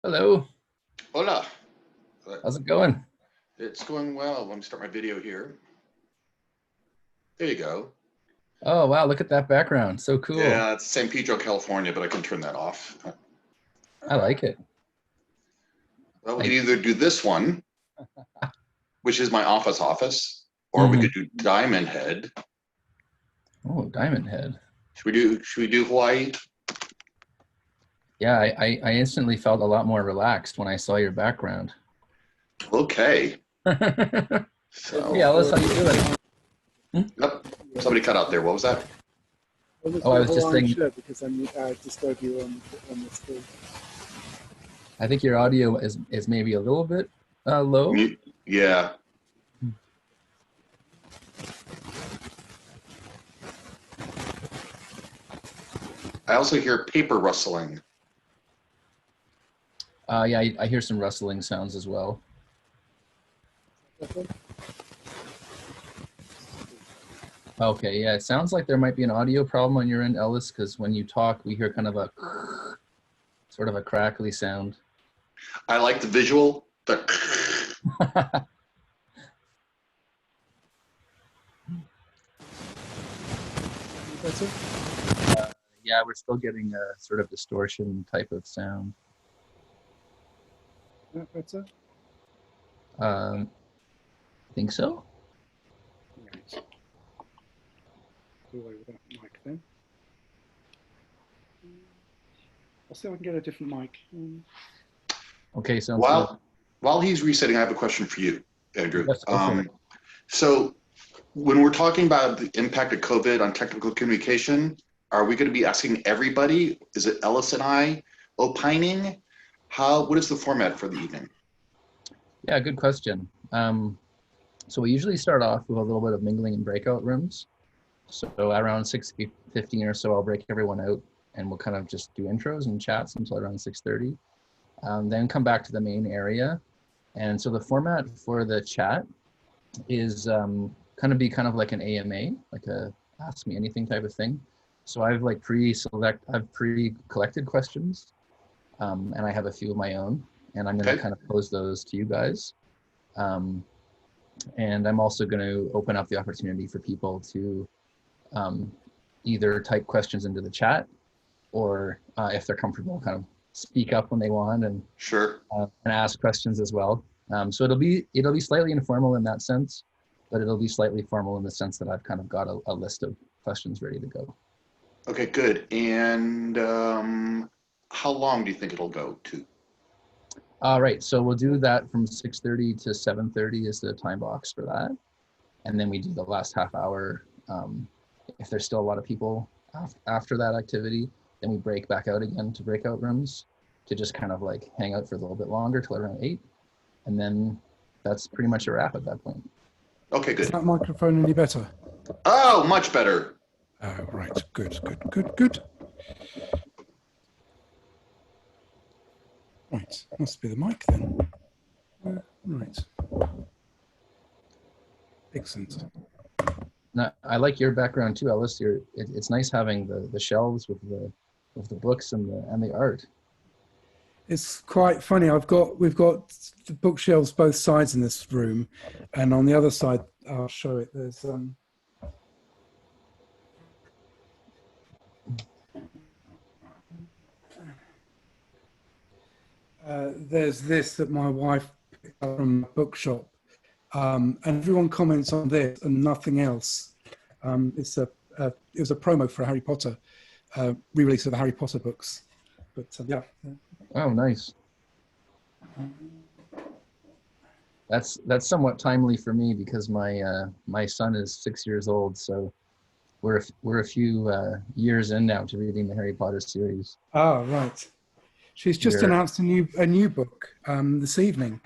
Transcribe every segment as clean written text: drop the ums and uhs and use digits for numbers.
Hello, Hola. how's it going? It's going well. Let me start my video here. There you go. Oh, wow, look at that background. So cool. Yeah, it's San Pedro, California, but I can turn that off. I like it. Well, we I, could either do this one, which is my office, or we Mhm. could do Diamond Head. Oh, Diamond Head. Should we do Hawaii? Yeah, I instantly felt a lot more relaxed when I saw your background. Okay. Hey, So, Alice, how you doing? Hmm? yep. Somebody cut out there. What was that? What was Oh, I your was just Hawaiian saying, shirt? Because I disturbed you on the screen. I think your audio is maybe a little bit low. Yeah. I also hear paper rustling. Yeah, I hear some rustling sounds as well. Okay. Okay, yeah, it sounds like there might be an audio problem on your end, Ellis, because when you talk, we hear kind of a sort of a crackly sound. I like the visual. Better? Yeah, we're still getting a sort of distortion type of sound. That better? I think so. Right. Do away with that mic then. I'll see if I can get a different mic. Okay, sounds good. While he's resetting, I have a question for you, Andrew. Yes, go for it. So when we're talking about the impact of COVID on technical communication, are we going to be asking everybody? Is it Ellis and I opining? What is the format for the evening? Yeah, good question. So we usually start off with a little bit of mingling in breakout rooms. So around 6:15 or so, I'll break everyone out and we'll kind of just do intros and chats until around 6:30. Then come back to the main area. And so the format for the chat is kind of like an AMA, like a ask me anything type of thing. So I've pre-collected questions, and I have a few of my own, and I'm going to Okay. kind of pose those to you guys. And I'm also going to open up the opportunity for people to either type questions into the chat, or if they're comfortable, kind of speak up when they want and Sure. ask questions as well. So it'll be slightly informal in that sense, but it'll be slightly formal in the sense that I've kind of got a list of questions ready to go. Okay, good. And how long do you think it'll go to? All right, so we'll do that from 6:30 to 7:30 is the time box for that. And then we do the last half hour. If there's still a lot of people after that activity, then we break back out again to breakout rooms to just kind of like hang out for a little bit longer till around 8. And then that's pretty much a wrap at that point. Okay, Is good. that microphone any better? Oh, much better. Oh, right. Good. Right. Must be the mic then. Right. Excellent. Now, I like your background too, Ellis. It's nice having the shelves with the books and the art. It's quite funny. We've got the bookshelves both sides in this room, and on the other side, I'll show it. There's this that my wife picked up from a bookshop, and everyone comments on this and nothing else. It was a promo for Harry Potter, re-release of the Harry Potter books. But yeah. Oh, nice. That's somewhat timely for me because my son is 6 years old, so we're a few years in now to reading the Harry Potter series. Ah, right. She's just announced a new book this evening,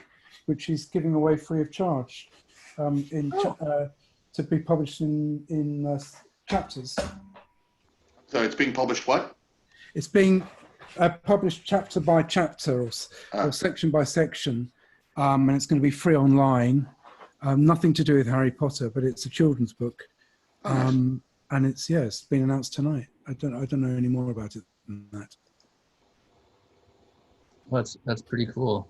which she's giving away free of charge, to be published in chapters. So it's being published what? It's being published chapter by chapter or section by section, and it's going to be free online. Nothing to do with Harry Potter, but it's a children's book, and it's been announced tonight. I don't know any more about it than that. Well, that's pretty cool.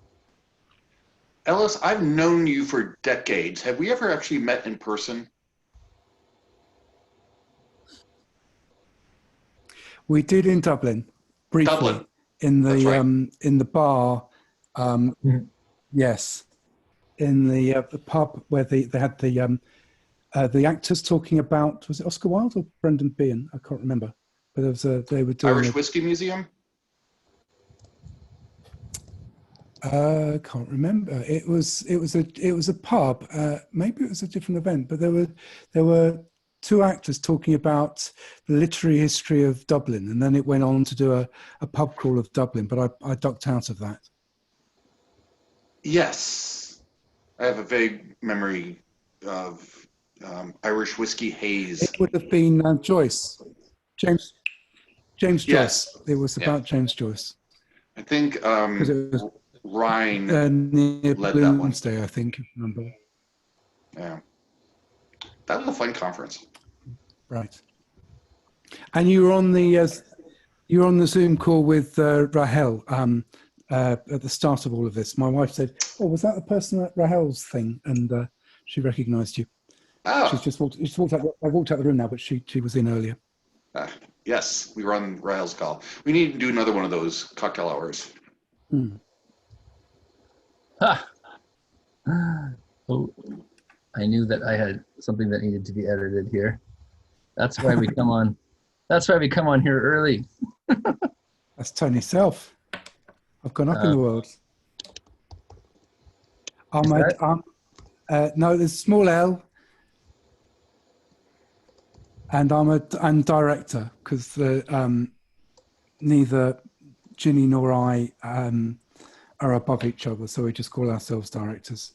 Ellis, I've known you for decades. Have we ever actually met in person? We did in Dublin, briefly, Dublin. in That's right. the bar. Mhm. Yes, in the pub where they had the actors talking about, was it Oscar Wilde or Brendan Behan? I can't remember, but there was they were doing Irish Whiskey Museum? can't remember. It was a pub. Maybe it was a different event, but there were two actors talking about the literary history of Dublin, and then it went on to do a pub crawl of Dublin. But I ducked out of that. Yes. I have a vague memory of Irish Whiskey Haze. It would have been Joyce, James Yes. Joyce. It was Yeah. about James Joyce. I think Because it was Ryan near led that one. Bloomsday, I think, if you remember. Yeah. That was a fun conference. Right. And you were on the Zoom call with Rahel at the start of all of this. My wife said, "Oh, was that the person at Rahel's thing?" And she recognised you. Oh, She's just walked out. I walked out the room now, but she was in earlier. yes. We were on Rahel's call. We need to do another one of those cocktail hours. Hmm. Ha! Oh, I knew that I had something that needed to be edited here. That's why we come on. That's why we come on here early. That's Tony Self. I've gone up in the world. No, there's a small L, and I'm director because neither Ginny nor I are above each other, so we just call ourselves directors.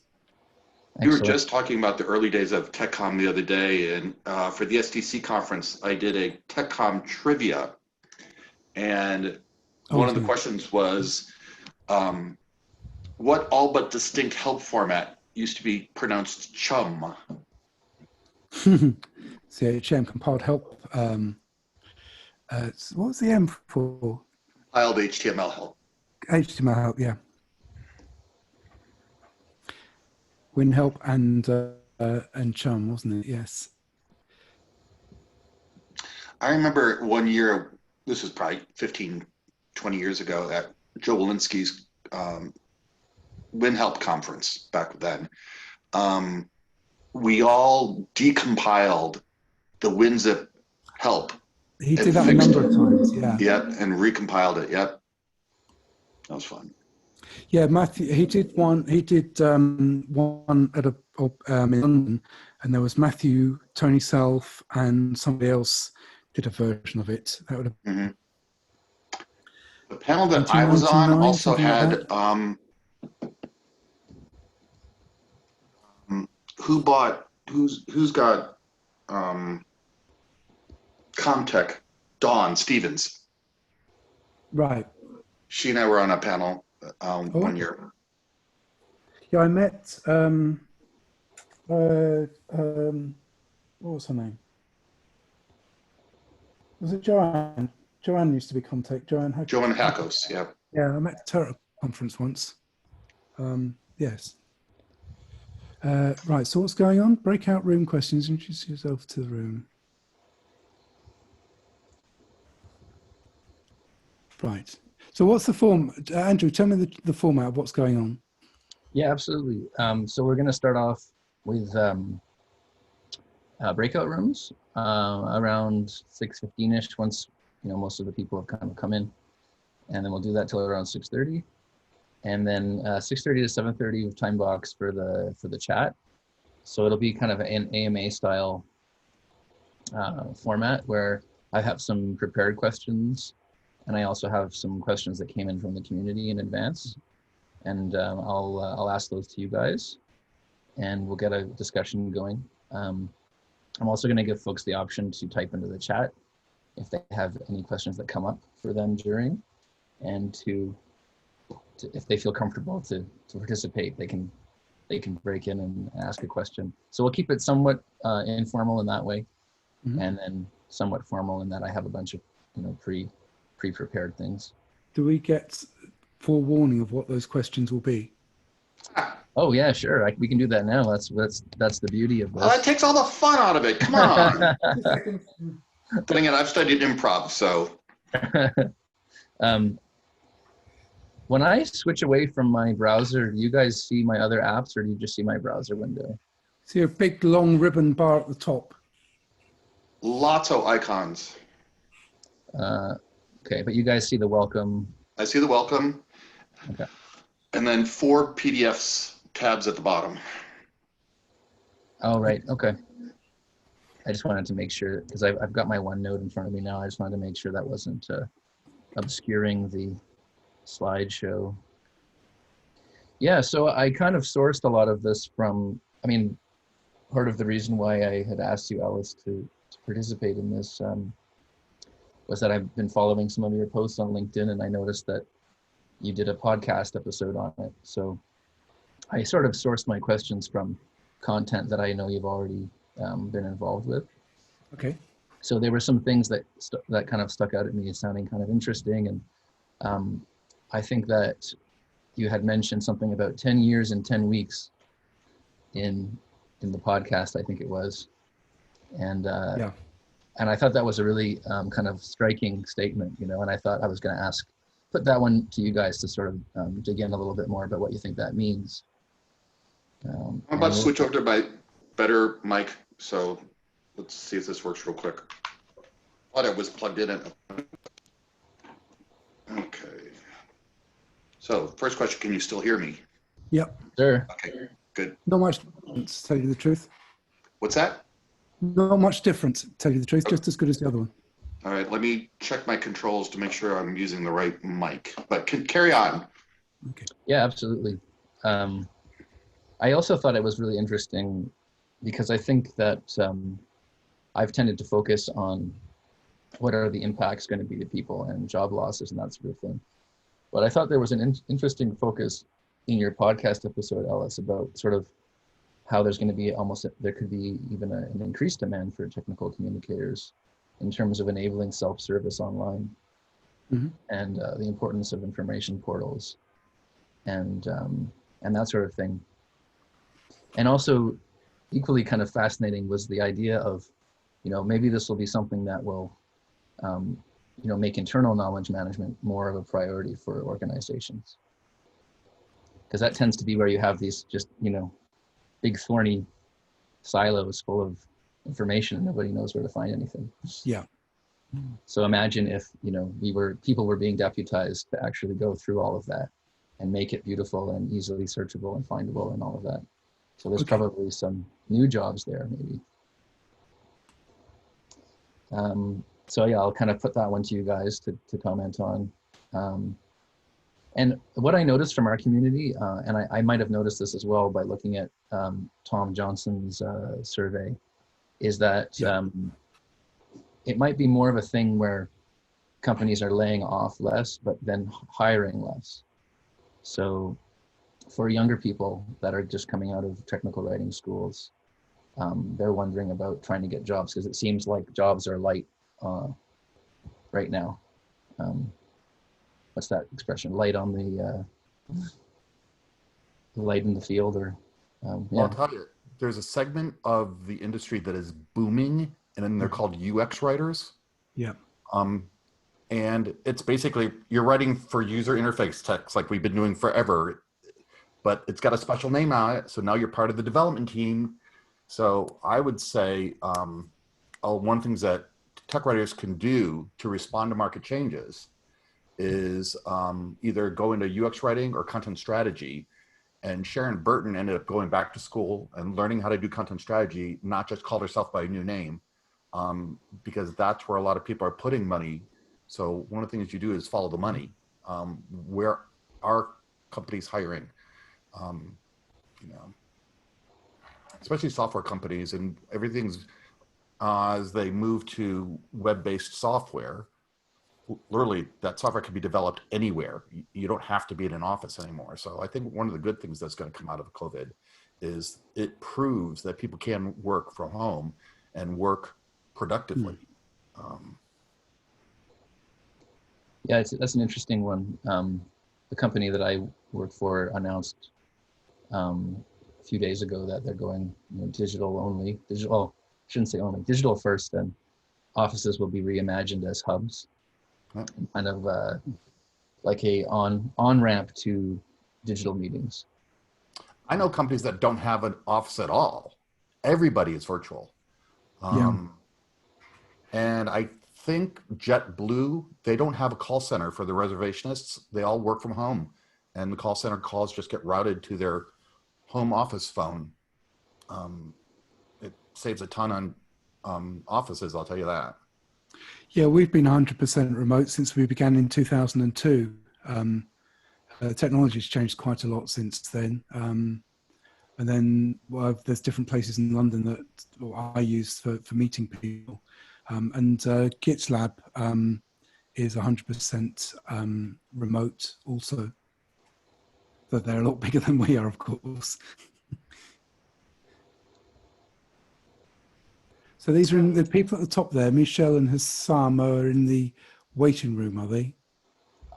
We were Excellent. just talking about the early days of TechCom the other day, and for the SDC conference, I did a TechCom trivia, and one of the questions was, what all but distinct help format used to be pronounced chum? CHM, compiled help. What was the M for? Compiled HTML help. HTML help, yeah. WinHelp and Chum, wasn't it? Yes. I remember one year, this was probably 15, 20 years ago, at Joe Walensky's WinHelp conference back then. We all decompiled the WinZip help. He did that a number of times, yeah. Yep, and recompiled it, yep. That was fun. Yeah, Matthew, he did one at in London, and there was Matthew, Tony Self, and somebody else did a version of it. That would have The panel that I was on 1999, also something like had that. who's got Comtech, Dawn Stevens. Right. She and I were on a panel one year. Yeah, I met what was her name? Was it Joanne? Joanne used to be Contact. Joanne Hackos, yeah. Yeah, I met her at a conference once. Yes. Right, so what's going on? Breakout room questions. Introduce yourself to the room. Right. So what's the form? Andrew, tell me the format of what's going on. Yeah, absolutely. So we're going to start off with breakout rooms around 6:15ish. Once most of the people have kind of come in, and then we'll do that till around 6:30, and then 6:30 to 7:30 with time box for the chat. So it'll be kind of an AMA style format where I have some prepared questions, and I also have some questions that came in from the community in advance, and I'll ask those to you guys, and we'll get a discussion going. I'm also going to give folks the option to type into the chat if they have any questions that come up for them during, and to if they feel comfortable to participate, they can break in and ask a question. So we'll keep it somewhat informal in that way, and then somewhat formal in that I have a bunch of pre-prepared things. Do we get forewarning of what those questions will be? Oh yeah, sure. We can do that now. That's the beauty of That this. takes all the fun out of it. Come on. Then again, I've studied improv, so. um, when I switch away from my browser, do you guys see my other apps, or do you just see my browser window? See a big long ribbon bar at the top. Lots of icons. Okay, but you guys see the welcome. I see the welcome. Okay. And then 4 PDFs tabs at the bottom. Oh, right. Okay. I just wanted to make sure, because I've got my OneNote in front of me now. I just wanted to make sure that wasn't obscuring the slideshow. Yeah, so I kind of sourced a lot of this from, I mean, part of the reason why I had asked you, Alice, to participate in this was that I've been following some of your posts on LinkedIn, and I noticed that you did a podcast episode on it. So I sort of sourced my questions from content that I know you've already been involved with. Okay. So there were some things that that kind of stuck out at me as sounding kind of interesting, and I think that you had mentioned something about 10 years and 10 weeks in the podcast, I think it was, and Yeah. and I thought that was a really kind of striking statement, you know. And I thought I was going to put that one to you guys to sort of dig in a little bit more about what you think that means. I'm about to switch over to my better mic, so let's see if this works real quick. Thought it was plugged in. Okay. So first question, can you still hear me? Yep. Sure. Okay, good. Not much difference, to tell you the truth. What's that? Not much difference, to tell you the truth. Just as good as the other one. All right, let me check my controls to make sure I'm using the right mic, but carry on. Okay. Yeah, absolutely. I also thought it was really interesting because I think that I've tended to focus on what are the impacts going to be to people and job losses and that sort of thing. But I thought there was an interesting focus in your podcast episode, Alice, about sort of how there's going to be there could be even an increased demand for technical communicators in terms of enabling self-service online, Mm-hmm. and the importance of information portals and that sort of thing. And also equally kind of fascinating was the idea of, you know, maybe this will be something that will, you know, make internal knowledge management more of a priority for organizations. Because that tends to be where you have these just, you know, big thorny silos full of information and nobody knows where to find anything. Yeah. So imagine if, you know, people were being deputized to actually go through all of that and make it beautiful and easily searchable and findable and all of that. So there's probably some new jobs there, maybe. So yeah, I'll kind of put that one to you guys to comment on. And what I noticed from our community, and I might have noticed this as well by looking at Tom Johnson's survey, is that it might be more of a thing where companies are laying off less, but then hiring less. So for younger people that are just coming out of technical writing schools, they're wondering about trying to get jobs because it seems like jobs are light right now. What's that expression? Light on the light in the field, or yeah. Well, I'll tell you, there's a segment of the industry that is booming, and then they're called UX writers. Yeah. And it's basically you're writing for user interface text like we've been doing forever, but it's got a special name on it. So now you're part of the development team. So I would say one of the things that tech writers can do to respond to market changes is either go into UX writing or content strategy. And Sharon Burton ended up going back to school and learning how to do content strategy, not just call herself by a new name, because that's where a lot of people are putting money. So one of the things you do is follow the money. Where are companies hiring? You know, especially software companies, and everything's as they move to web-based software. Literally, that software can be developed anywhere. You don't have to be in an office anymore. So I think one of the good things that's going to come out of COVID is it proves that people can work from home and work productively. Yeah, that's an interesting one. the company that I work for announced a few days ago that they're going digital only. Digital, well, I shouldn't say only, digital first, and offices will be reimagined as hubs, kind of like a on-ramp to digital meetings. I know companies that don't have an office at all. Everybody is virtual. And I think JetBlue, they don't have a call center for the reservationists. They all work from home, and the call center calls just get routed to their home office phone. It saves a ton on offices, I'll tell you that. Yeah, we've been 100% remote since we began in 2002. Technology's changed quite a lot since then. And then there's different places in London that I use for meeting people. And GitLab is 100% remote also. But they're a lot bigger than we are, of course. So these are the people at the top there. Michelle and Hassam are in the waiting room, are they?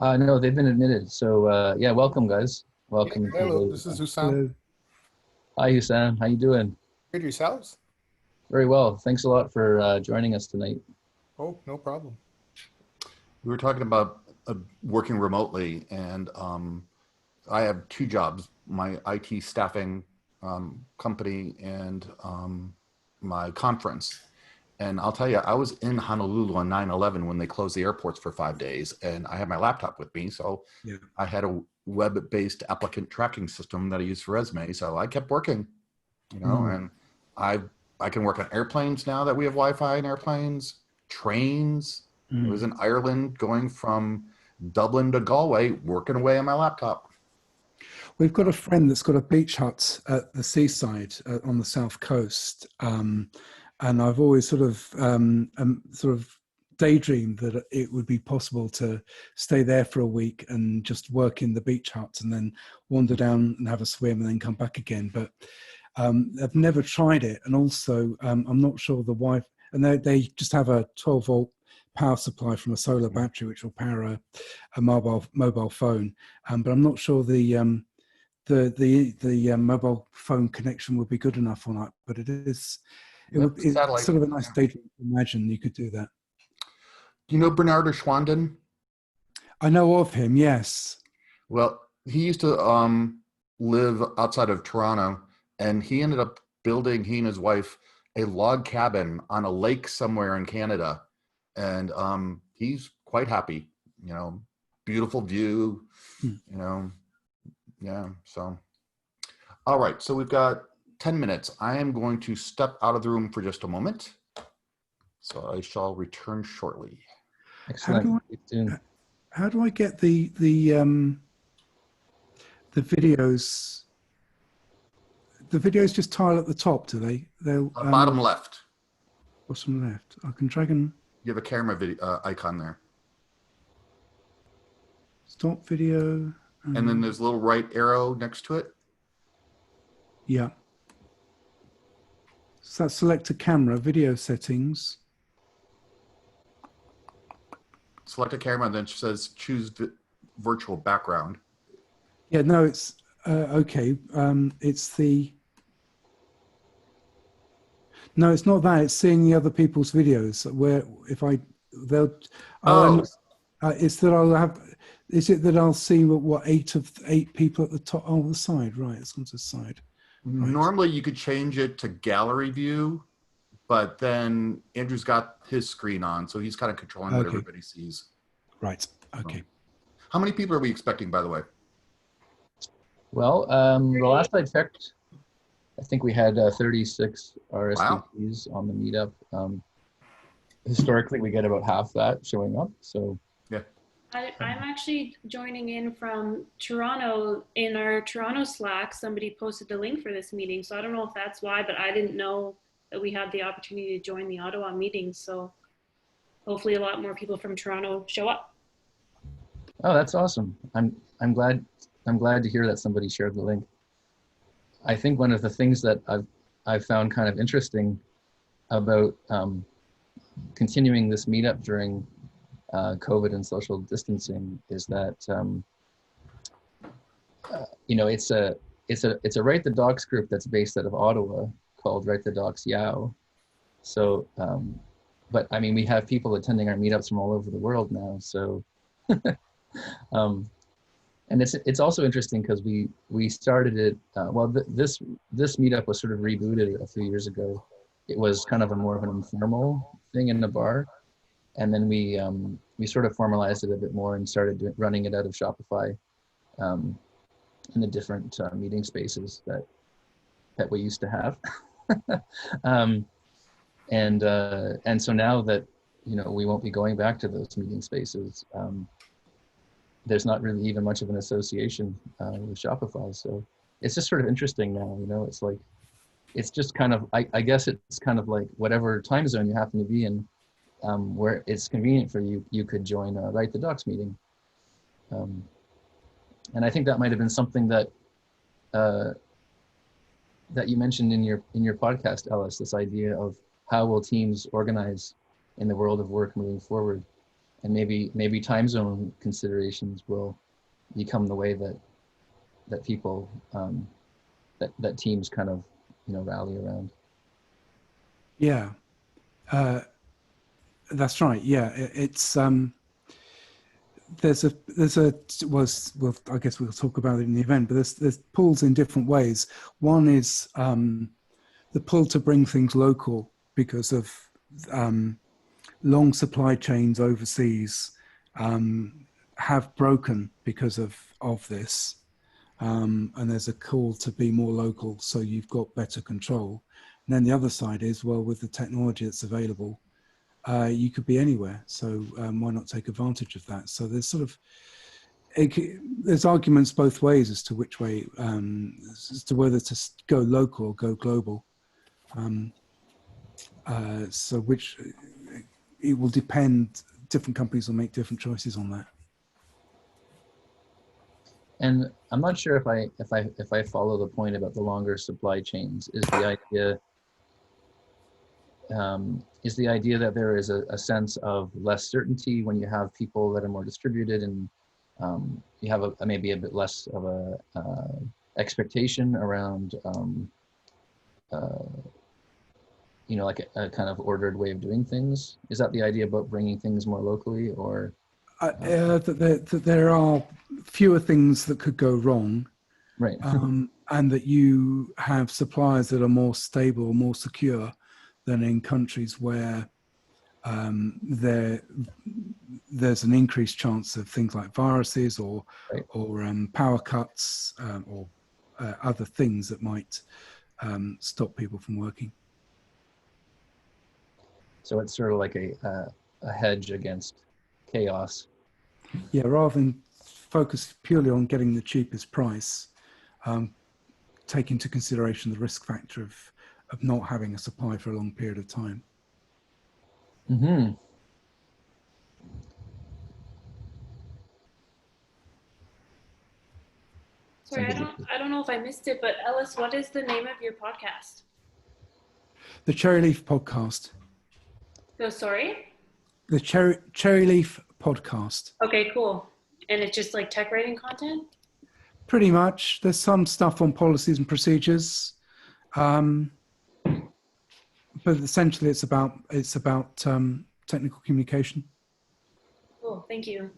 No, they've been admitted. So yeah, welcome guys. Welcome. Hello, this is Hussam. Hi Hussam, how you doing? Good, yourselves? Very well. Thanks a lot for joining us tonight. Oh, no problem. We were talking about working remotely, and I have two jobs, my IT staffing company and my conference. And I'll tell you, I was in Honolulu on 9/11 when they closed the airports for 5 days, and I had my laptop with me. So I had a web-based applicant tracking system that I used for resume. So I kept working, and I can work on airplanes now that we have Wi-Fi in airplanes, trains. I was in Ireland going from Dublin to Galway, working away on my laptop. We've got a friend that's got a beach hut at the seaside on the south coast. And I've always sort of daydreamed that it would be possible to stay there for a week and just work in the beach hut and then wander down and have a swim and then come back again. But I've never tried it. And also, I'm not sure the Wi-Fi, and they just have a 12-volt power supply from a solar battery, which will power a mobile phone. But I'm not sure the mobile phone connection would be good enough on that. But it's sort of a nice daydream to imagine you could do that. Do you know Bernardo Schwanden? I know of him, yes. Well, he used to live outside of Toronto, and he ended up building, he and his wife, a log cabin on a lake somewhere in Canada. And he's quite happy, beautiful view, yeah, so. All right, so we've got 10 minutes. I am going to step out of the room for just a moment. So I shall return shortly. Excellent. How do I get the videos? The videos just tile at the top, do they? They'll bottom left. Bottom left. I can drag and. You have a camera video icon there. Stop video. And then there's a little right arrow next to it. Yeah. So that's select a camera, video settings. Select a camera, and then it says choose virtual background. Yeah, no, it's okay. It's the. No, it's not that. It's seeing the other people's videos. Where if it's that I'll have. Is it that I'll see what 8 people at the top? Oh, the side, right? It's on the side. Right. Normally, you could change it to gallery view, but then Andrew's got his screen on, so he's kind of controlling what everybody sees. Right. Okay. How many people are we expecting, by the way? Well, the last I checked, I think we had 36 RSVPs on the meetup. Historically, we get about half that showing up. So yeah. I'm actually joining in from Toronto. In our Toronto Slack, somebody posted the link for this meeting. So I don't know if that's why, but I didn't know that we had the opportunity to join the Ottawa meeting. So hopefully a lot more people from Toronto show up. Oh, that's awesome. I'm glad to hear that somebody shared the link. I think one of the things that I've found kind of interesting about continuing this meetup during COVID and social distancing is that you know, it's a Write the Docs group that's based out of Ottawa called Write the Docs Yao. So, but I mean, we have people attending our meetups from all over the world now. So, and it's also interesting because we started it. Well, this meetup was sort of rebooted a few years ago. It was kind of a more of an informal thing in a bar, and then we sort of formalized it a bit more and started running it out of Shopify, in the different meeting spaces that we used to have. And so now that, you know, we won't be going back to those meeting spaces, there's not really even much of an association with Shopify. So it's just sort of interesting now, you know, it's like, it's just kind of, I guess it's kind of like whatever time zone you happen to be in, where it's convenient for you, you could join a Write the Docs meeting. And I think that might have been something that that you mentioned in your podcast, Ellis, this idea of how will teams organize in the world of work moving forward, and maybe time zone considerations will become the way that people that teams kind of, you know, rally around. Yeah, that's right. Yeah, it's there's a well, I guess we'll talk about it in the event, but there's pulls in different ways. One is the pull to bring things local because of long supply chains overseas have broken because of this, and there's a call to be more local, so you've got better control. And then the other side is, well, with the technology that's available, you could be anywhere, so why not take advantage of that? So there's sort of there's arguments both ways as to which way, as to whether to go local or go global. So which it will depend. Different companies will make different choices on that. And I'm not sure if I follow the point about the longer supply chains. Is the idea that there is a sense of less certainty when you have people that are more distributed, and you have maybe a bit less of a expectation around you know, like a kind of ordered way of doing things? Is that the idea about bringing things more locally, or? That there are fewer things that could go wrong, Right. and that you have suppliers that are more stable, more secure than in countries where there's an increased chance of things like viruses or Right. or power cuts or other things that might stop people from working. So it's sort of like a hedge against chaos. Yeah, rather than focus purely on getting the cheapest price, take into consideration the risk factor of not having a supply for a long period of time. Mm-hmm. Sorry, I don't know if I missed it, but Ellis, what is the name of your podcast? The Cherry Leaf Podcast. Oh, sorry? The Cherry Leaf Podcast. Okay, cool. And it's just like tech writing content? Pretty much. There's some stuff on policies and procedures, but essentially it's about technical communication. Cool, thank you.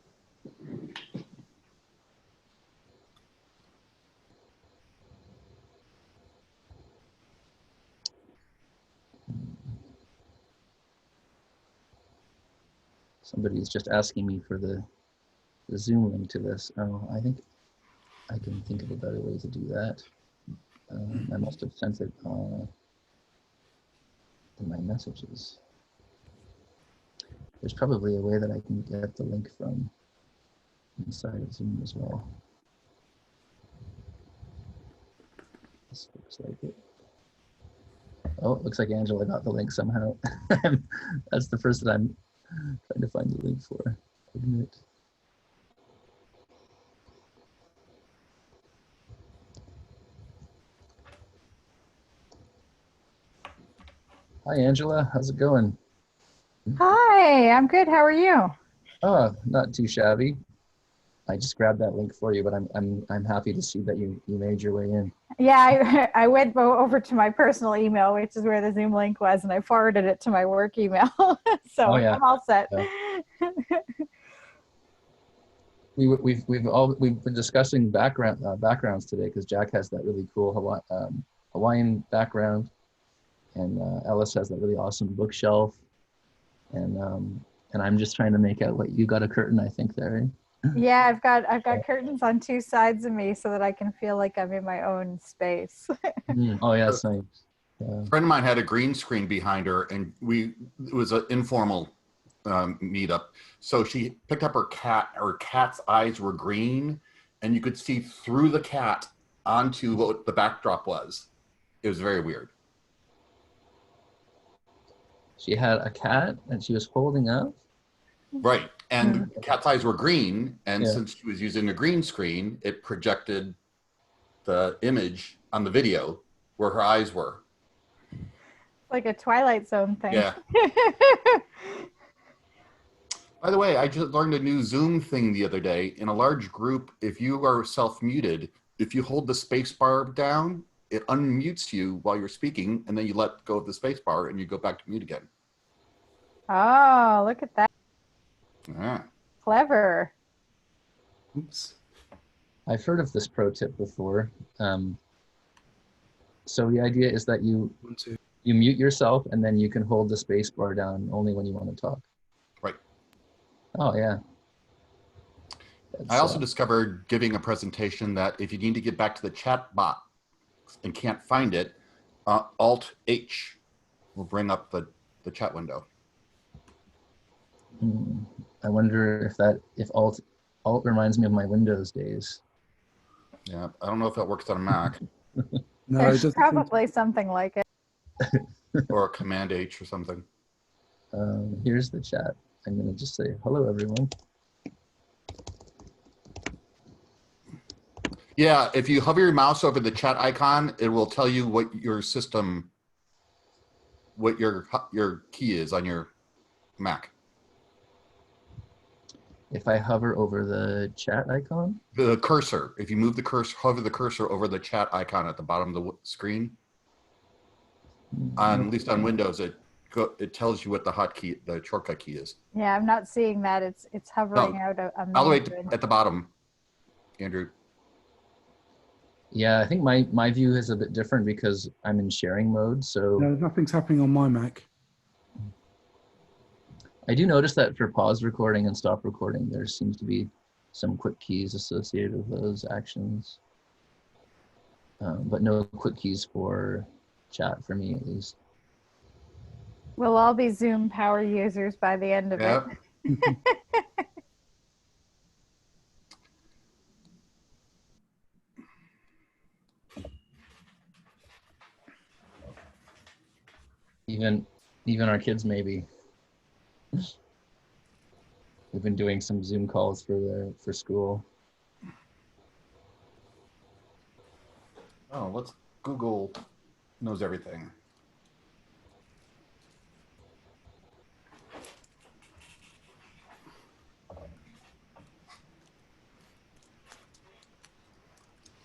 Somebody is just asking me for the Zoom link to this. Oh, I think I can think of a better way to do that. I must have sent it in my messages. There's probably a way that I can get the link from inside of Zoom as well. This looks like it. Oh, it looks like Angela got the link somehow. That's the first that I'm trying to find the link for. Admit. Hi, Angela. How's it going? Hi, I'm good. How are you? Oh, not too shabby. I just grabbed that link for you, but I'm happy to see that you made your way in. Yeah, I went over to my personal email, which is where the Zoom link was, and I forwarded it to my work email. So Oh, yeah. I'm all set. We've been discussing backgrounds today because Jack has that really cool Hawaiian background, and Ellis has that really awesome bookshelf, and I'm just trying to make out what you got a curtain, I think, there. Yeah, I've got curtains on two sides of me so that I can feel like I'm in my own space. Oh yeah, that's nice. A friend of mine had a green screen behind her, and it was an informal meetup. So she picked up her cat. Her cat's eyes were green, and you could see through the cat onto what the backdrop was. It was very weird. She had a cat and she was holding up. Right. And the cat's eyes were green. And Yeah. since she was using a green screen, it projected the image on the video where her eyes were. Like a Twilight Zone thing. Yeah. By the way, I just learned a new Zoom thing the other day. In a large group, if you are self-muted, if you hold the space bar down, it unmutes you while you're speaking, and then you let go of the space bar and you go back to mute again. Oh, look at that. Yeah. Clever. Oops. I've heard of this pro tip before. So the idea is that you One, two. mute yourself and then you can hold the space bar down only when you want to talk. Right. Oh yeah. I also discovered giving a presentation that if you need to get back to the chat box and can't find it, Alt-H will bring up the chat window. I wonder if Alt reminds me of my Windows days. Yeah, I don't know if that works on a Mac No, it There's doesn't seem to- probably something like it. or a Command H or something. Here's the chat. I'm gonna just say hello, everyone. Yeah, if you hover your mouse over the chat icon, it will tell you what your system, what your key is on your Mac. If I hover over the chat icon, The cursor, if you move the cursor, hover the cursor over the chat icon at the bottom of the screen, at least on Windows, it tells you what the shortcut key is. Yeah, I'm not seeing that. It's hovering out a All the way menu. at the bottom, Andrew. yeah, I think my view is a bit different because I'm in sharing mode. So No, nothing's happening on my Mac. I do notice that for pause recording and stop recording, there seems to be some quick keys associated with those actions, but no quick keys for chat for me at least. We'll all be Zoom power users by the end of Yeah. it. Even our kids maybe. We've been doing some Zoom calls for school. Oh, let's Google knows everything.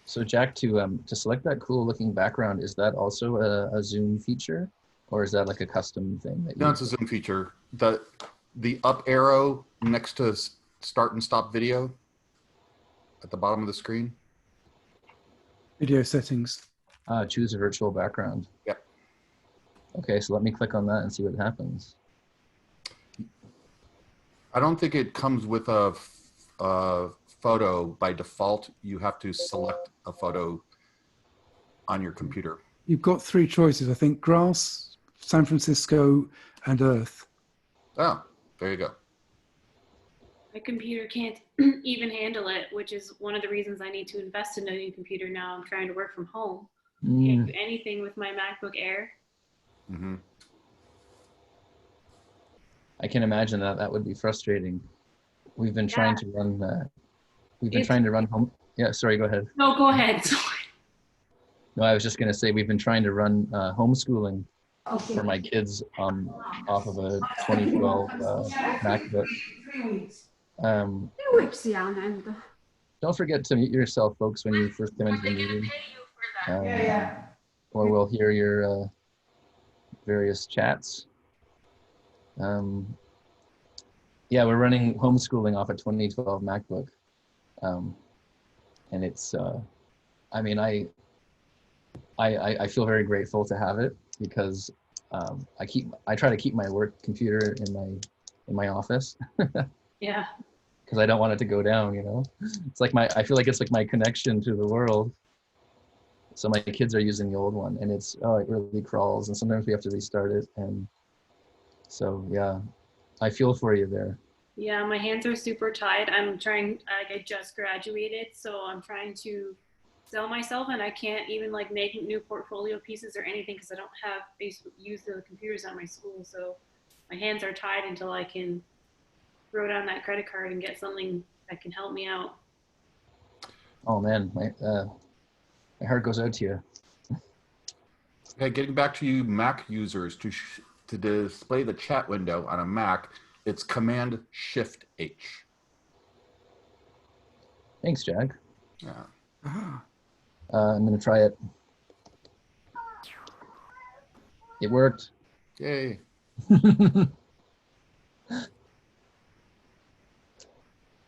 So Jack, to select that cool looking background, is that also a Zoom feature, or is that like a custom thing that No, you? it's a Zoom feature. The up arrow next to start and stop video at the bottom of the screen. Video settings. Choose a virtual background. Yep. Okay, so let me click on that and see what happens. I don't think it comes with a photo by default. You have to select a photo on your computer. You've got three choices, I think: grass, San Francisco, and Earth. Oh, there you go. My computer can't even handle it, which is one of the reasons I need to invest in a new computer now. I'm trying to work from home. Can't do anything with my MacBook Air. Mm-hmm. I can imagine that would be frustrating. We've been trying to run. We've been trying to run home. Yeah, sorry. Go ahead. No, go ahead. No, I was just going to say we've been trying to run homeschooling for my kids off of a 2012 MacBook. don't forget to mute yourself, folks, when you first come into the meeting. Or we'll hear your various chats. Yeah, we're running homeschooling off a 2012 MacBook. And it's, I mean, I feel very grateful to have it because I try to keep my work computer in my office. Yeah. Because I don't want it to go down, you know. It's like I feel like it's like my connection to the world. So my kids are using the old one, and it really crawls, and sometimes we have to restart it. And so yeah, I feel for you there. Yeah, my hands are super tied. I just graduated, so I'm trying to sell myself, and I can't even like make new portfolio pieces or anything because I don't have use the computers at my school. So my hands are tied until I can throw down that credit card and get something that can help me out. Oh man, my heart goes out to you. Okay, getting back to you Mac users, to display the chat window on a Mac, it's Command Shift H. Thanks, Jack. Yeah. I'm gonna try it. It worked. Yay.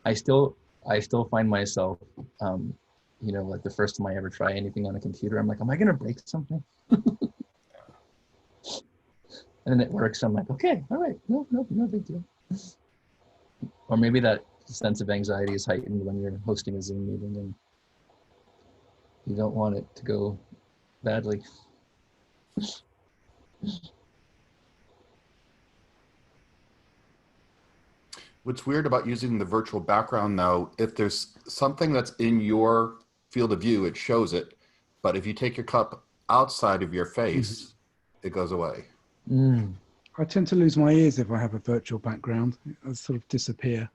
I still find myself, you know, like the first time I ever try anything on a computer, I'm like, am I gonna break something? And then it works. I'm like, okay, all right, no big deal. Or maybe that sense of anxiety is heightened when you're hosting a Zoom meeting and you don't want it to go badly. What's weird about using the virtual background though, if there's something that's in your field of view, it shows it. But if you take your cup outside of your face, it goes away. Mm. I tend to lose my ears if I have a virtual background. I sort of disappear.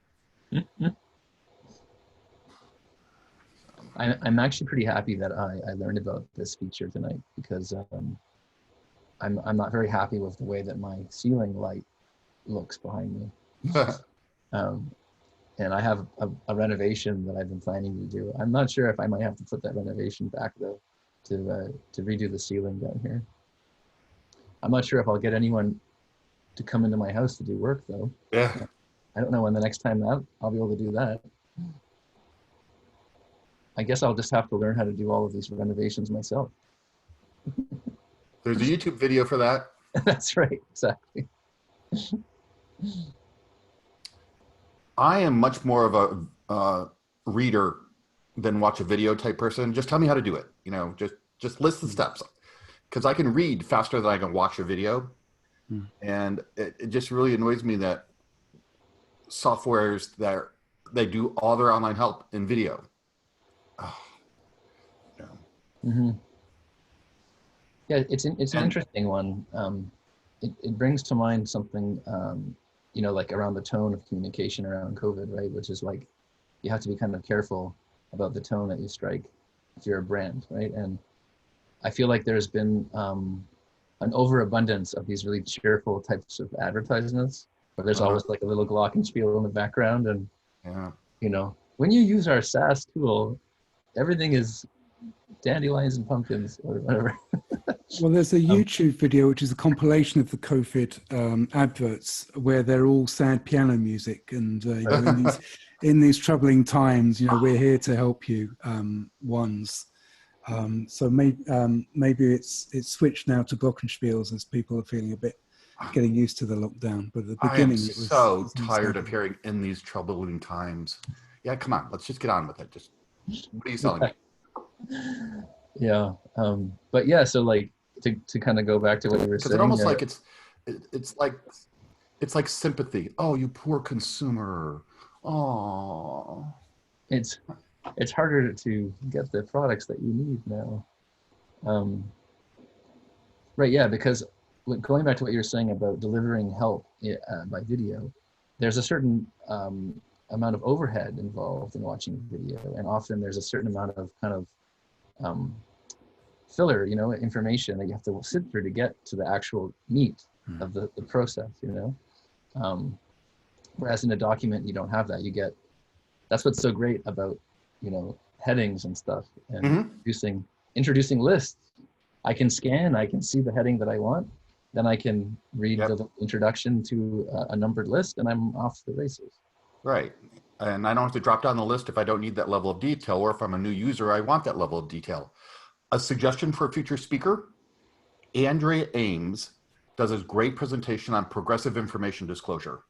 I'm actually pretty happy that I learned about this feature tonight because I'm not very happy with the way that my ceiling light looks behind me. And I have a renovation that I've been planning to do. I'm not sure if I might have to put that renovation back though to redo the ceiling down here. I'm not sure if I'll get anyone to come into my house to do work though. Yeah. I don't know when the next time I'll be able to do that. I guess I'll just have to learn how to do all of these renovations myself. There's a YouTube video for that. That's right, exactly. I am much more of a reader than watch a video type person. Just tell me how to do it. You know, just list the steps, because I can read faster than I can watch a video. And it just really annoys me that softwares that they do all their online help in video. Oh, no. Mm-hmm. Yeah, it's an interesting one. It brings to mind something, you know, like around the tone of communication around COVID, right? Which is like, you have to be kind of careful about the tone that you strike if you're a brand, right? And I feel like there's been an overabundance of these really cheerful types of advertisements, where there's always like a little glockenspiel in the background. And, you know, when you use our SaaS tool, everything is dandelions and pumpkins or whatever. Well, there's a YouTube video, which is a compilation of the COVID adverts, where they're all sad piano music. And you know, in these troubling times, you know, we're here to help you, ones. So maybe it's switched now to glockenspiels as people are feeling a bit getting used to the lockdown. But at the beginning, I am so tired of hearing in these troubling times. Yeah, come on, let's just get on with it. Just what are you selling me? Yeah, but yeah, so like to kind of go back to what you were saying, because it almost like it's like sympathy. Oh, you poor consumer. Oh, it's harder to get the products that you need now. Right, yeah, because going back to what you were saying about delivering help by video, there's a certain amount of overhead involved in watching video, and often there's a certain amount of kind of filler, you know, information that you have to sit through to get to the actual meat of the process, you know. Whereas in a document, you don't have that. You get, that's what's so great about headings and stuff, and Mhm. introducing lists. I can scan, I can see the heading that I want, then I can read Yep. the introduction to a numbered list, and I'm off to the races. Right. And I don't have to drop down the list if I don't need that level of detail, or if I'm a new user, I want that level of detail. A suggestion for a future speaker, Andrea Ames does a great presentation on progressive information disclosure,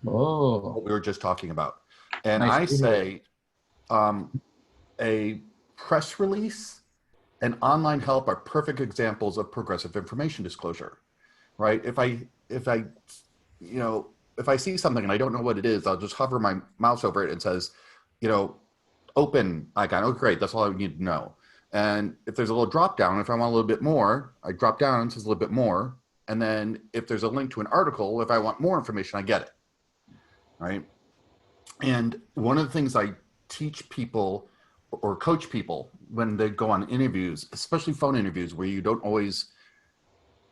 Oh, what we were just talking about. And nice. I say a press release and online help are perfect examples of progressive information disclosure, right? If I see something and I don't know what it is, I'll just hover my mouse over it and says, open icon. Oh, great. That's all I need to know. And if there's a little drop down, if I want a little bit more, I drop down and it says a little bit more. And then if there's a link to an article, if I want more information, I get it. Right. And one of the things I teach people or coach people when they go on interviews, especially phone interviews where you don't always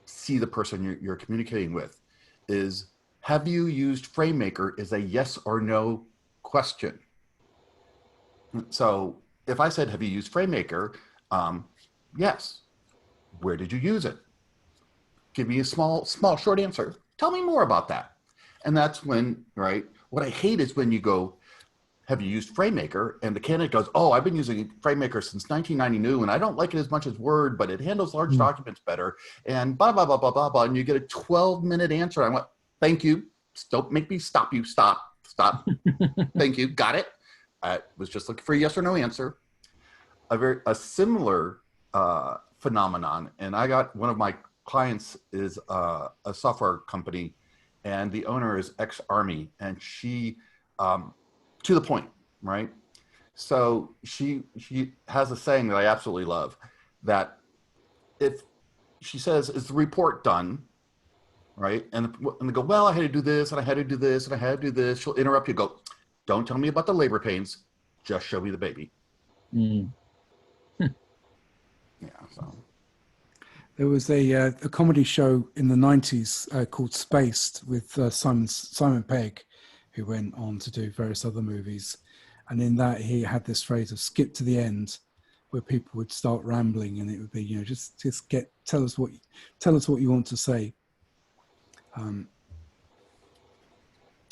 see the person you're communicating with, is have you used FrameMaker is a yes or no question. So if I said, have you used FrameMaker? Yes. Where did you use it? Give me a small, short answer. Tell me more about that. And that's when, right? What I hate is when you go, have you used FrameMaker? And the candidate goes, oh, I've been using FrameMaker since 1992, and I don't like it as much as Word, but it handles large documents better, and blah, blah, blah, blah, blah, blah. And you get a 12-minute answer. I went, thank you. Don't make me stop you. Stop. Thank you. Got it. I was just looking for a yes or no answer. A similar phenomenon, and I got one of my clients is a software company, and the owner is ex-Army, and she, to the point, right? So she has a saying that I absolutely love, that if she says, is the report done? Right? And they go, well, I had to do this, and I had to do this, and I had to do this. She'll interrupt you, go, don't tell me about the labor pains, just show me the baby. Yeah, so. There was a comedy show in the 90s called Spaced with Simon Pegg, who went on to do various other movies. And in that, he had this phrase of skip to the end, where people would start rambling, and it would be, just tell us what you want to say. And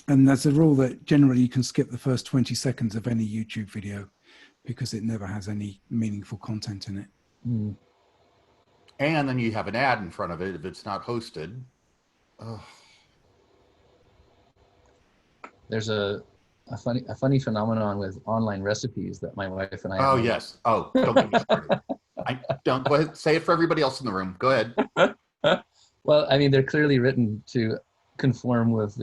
there's a rule that generally you can skip the first 20 seconds of any YouTube video because it never has any meaningful content in it. And then you have an ad in front of it if it's not hosted. Ugh. There's a funny phenomenon with online recipes that my wife and I. Oh, yes. Oh, don't get me started. Don't go ahead. Say it for everybody else in the room. Go ahead. Well, I mean, they're clearly written to conform with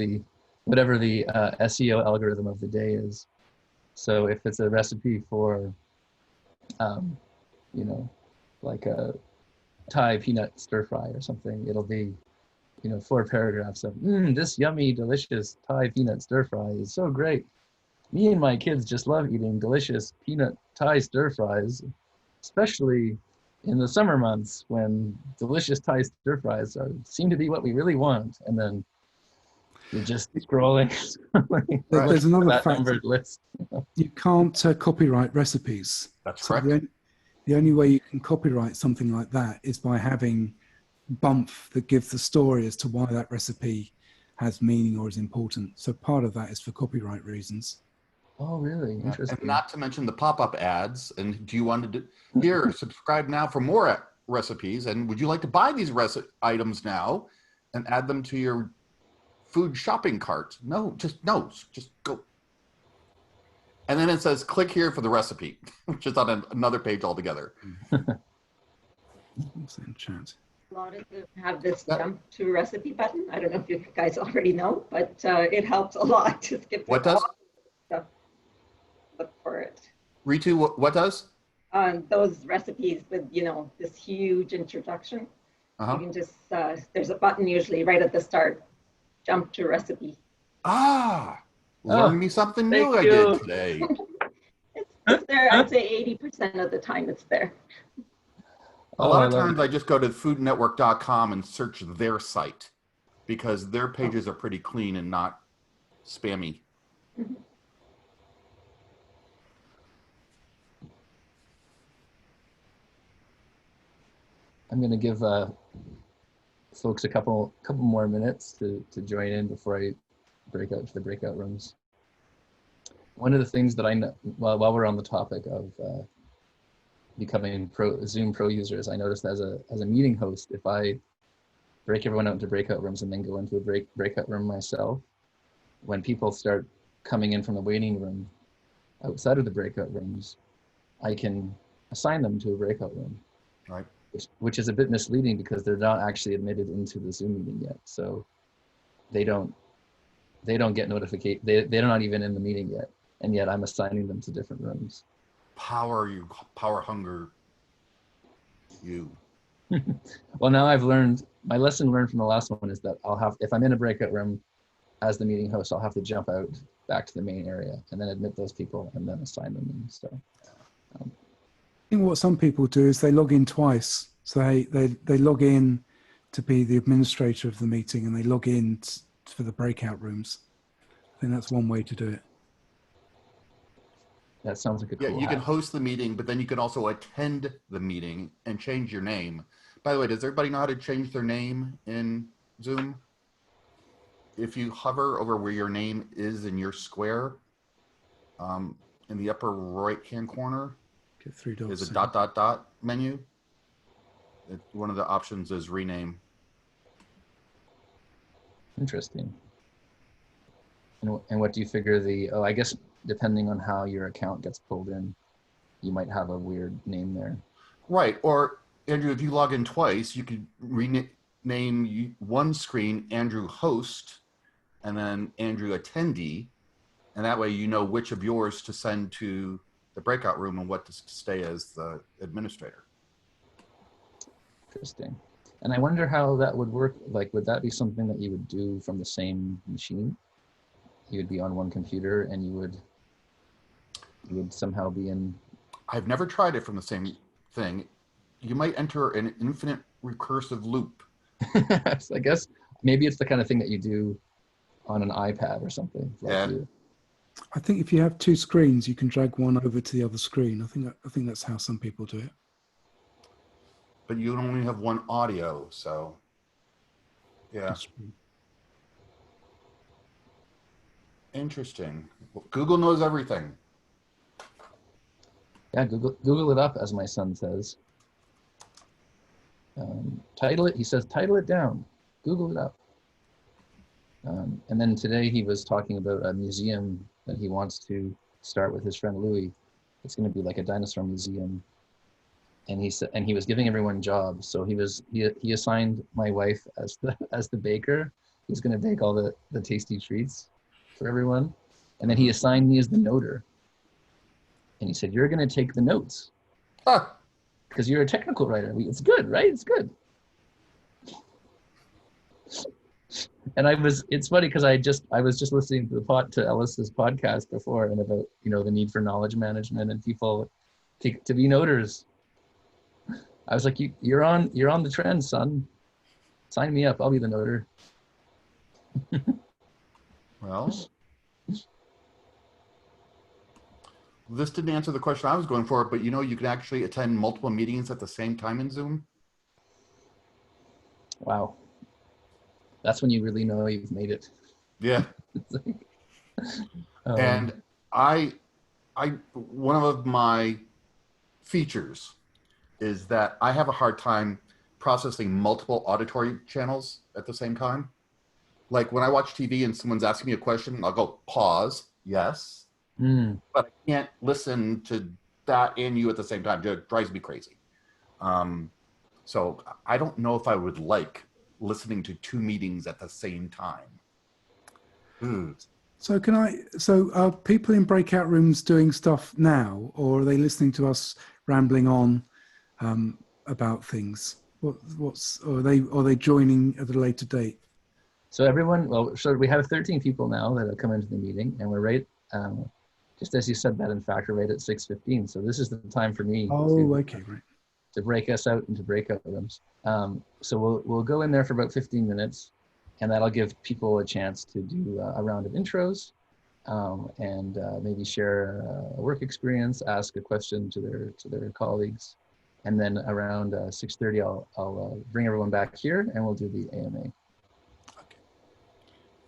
whatever the SEO algorithm of the day is. So if it's a recipe for, like a Thai peanut stir fry or something, it'll be, 4 paragraphs of, this yummy, delicious Thai peanut stir fry is so great. Me and my kids just love eating delicious peanut Thai stir fries, especially in the summer months when delicious Thai stir fries seem to be what we really want. And then you're just scrolling. There's another that fact. numbered list. You can't copyright recipes. That's So correct. the only way you can copyright something like that is by having bump that gives the story as to why that recipe has meaning or is important. So part of that is for copyright reasons. Oh, really? Interesting. And not to mention the pop-up ads. And do you want to here, subscribe now for more recipes? And would you like to buy these items now and add them to your food shopping cart? No, just go. And then it says, click here for the recipe, which is on another page altogether. What's in chat? A lot of them have this jump to recipe button. I don't know if you guys already know, but it helps a lot to skip. What does? Stuff. Look for it. Ritu, what does? On those recipes with, this huge introduction, Uh-huh. you can just, there's a button usually right at the start, jump to recipe. Learn me something new I did today. It's there, I'd say 80% of the time it's there. A lot of times I just go to foodnetwork.com and search their site because their pages are pretty clean and not spammy. I'm going to give folks a couple more minutes to join in before I break out to the breakout rooms. One of the things that I know, while we're on the topic of becoming Zoom Pro users, I noticed as a meeting host, if I break everyone out into breakout rooms and then go into a breakout room myself, when people start coming in from the waiting room outside of the breakout rooms, I can assign them to a breakout room. Right. Which is a bit misleading because they're not actually admitted into the Zoom meeting yet. So they don't get notification. They're not even in the meeting yet. And yet I'm assigning them to different rooms. Power hunger. You. Well, now I've learned, my lesson learned from the last one is that if I'm in a breakout room as the meeting host, I'll have to jump out back to the main area and then admit those people and then assign them in. So. I think what some people do is they log in twice. So they log in to be the administrator of the meeting and they log in for the breakout rooms. I think that's one way to do it. That sounds like a cool Yeah, you can hack. host the meeting, but then you can also attend the meeting and change your name. By the way, does everybody know how to change their name in Zoom? If you hover over where your name is in your square, in the upper right-hand corner, Get 3 dots. is a ... menu. One of the options is rename. Interesting. And what do you figure I guess depending on how your account gets pulled in, you might have a weird name there. Right, or Andrew, if you log in twice, you could rename one screen Andrew Host and then Andrew Attendee, and that way you know which of yours to send to the breakout room and what to stay as the administrator. Interesting. And I wonder how that would work. Like, would that be something that you would do from the same machine? You would be on one computer and you would somehow be in. I've never tried it from the same thing. You might enter an infinite recursive loop. So I guess maybe it's the kind of thing that you do on an iPad or something. Like Yeah. I think if you have 2 screens, you can drag one over to the other screen. I think that's how some people do it. But you only have one audio, so yeah. That's true. Interesting. Well, Google knows everything. Yeah, Google it up, as my son says. Title it, he says, title it down. Google it up. And then today he was talking about a museum that he wants to start with his friend Louis. It's going to be like a dinosaur museum. And he said, and he was giving everyone jobs. So he assigned my wife as the baker. He's going to bake all the tasty treats for everyone. And then he assigned me as the noter. And he said, you're going to take the notes because you're a technical writer. It's good, right? It's good. And it's funny because I was just listening to Ellis's podcast before and about, the need for knowledge management and people to be noters. I was like, you're on the trend, son. Sign me up. I'll be the noter. Well, this didn't answer the question I was going for, but you can actually attend multiple meetings at the same time in Zoom. Wow. That's when you really know you've made it. Yeah. And one of my features is that I have a hard time processing multiple auditory channels at the same time. Like when I watch TV and someone's asking me a question, I'll go pause, yes, but I can't listen to that and you at the same time. It drives me crazy. So I don't know if I would like listening to 2 meetings at the same time. So are people in breakout rooms doing stuff now, or are they listening to us rambling on about things? Or are they joining at a later date? So we have 13 people now that have come into the meeting, and we're right, just as you said that, in fact, we're right at 6:15. So this is the time for me to break us out into breakout rooms. So we'll go in there for about 15 minutes, and that'll give people a chance to do a round of intros, and maybe share a work experience, ask a question to their colleagues, And then around 6:30, I'll bring everyone back here and we'll do the AMA.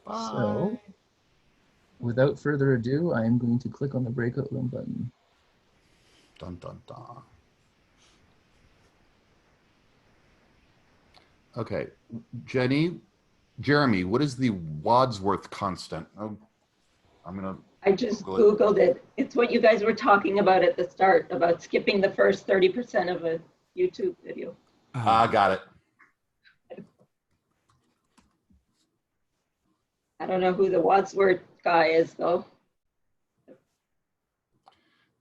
Bye. So without further ado, I am going to click on the breakout room button. Dun, dun, dun. Okay, Jeremy, what is the Wadsworth constant? Oh, I'm gonna, I just Google Googled it. It's what you guys were talking about at the start, about skipping the first 30% of a YouTube video. got it. I don't know who the Wadsworth guy is, though.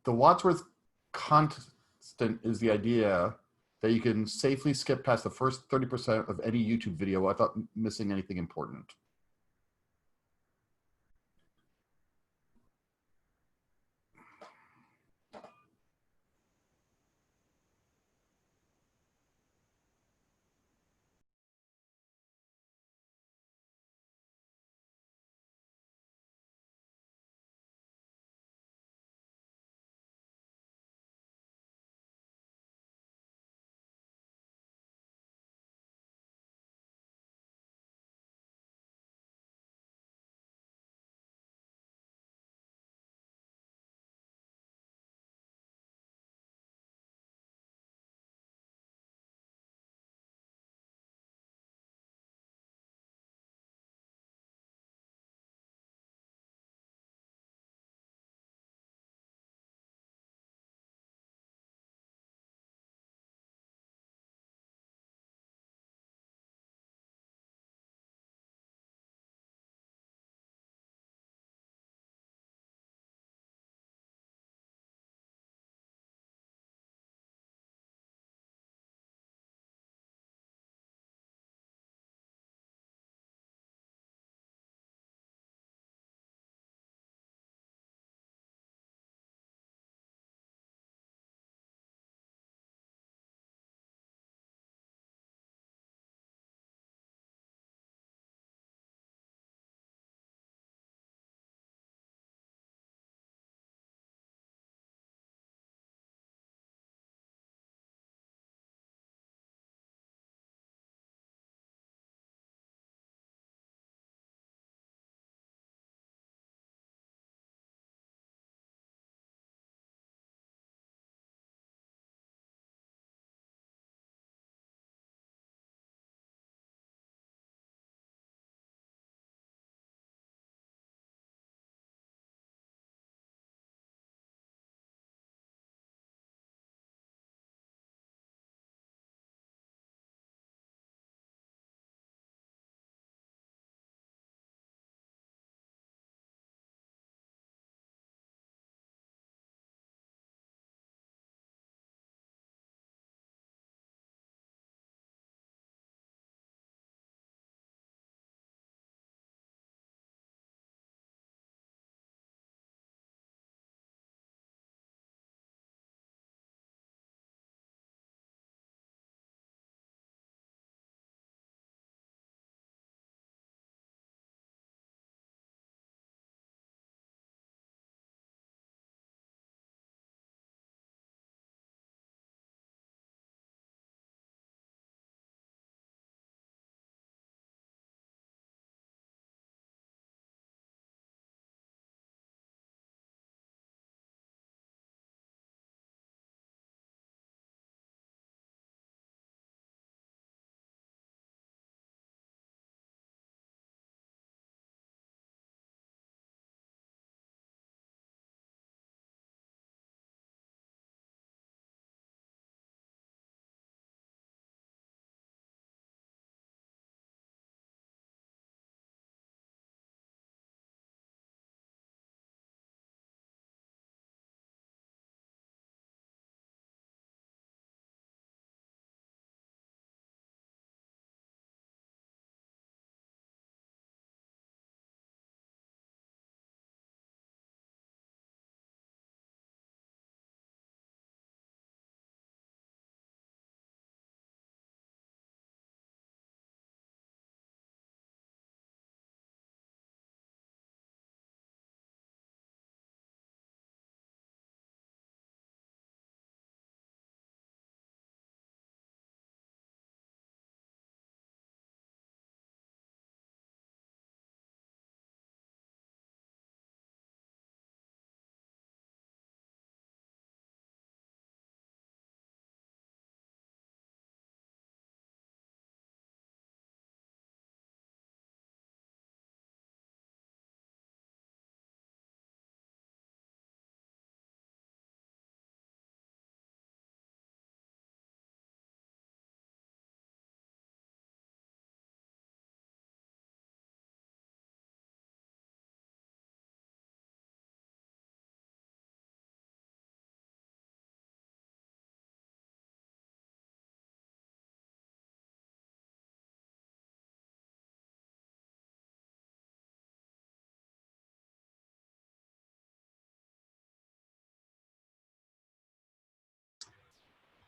The Wadsworth constant is the idea that you can safely skip past the first 30% of any YouTube video without missing anything important.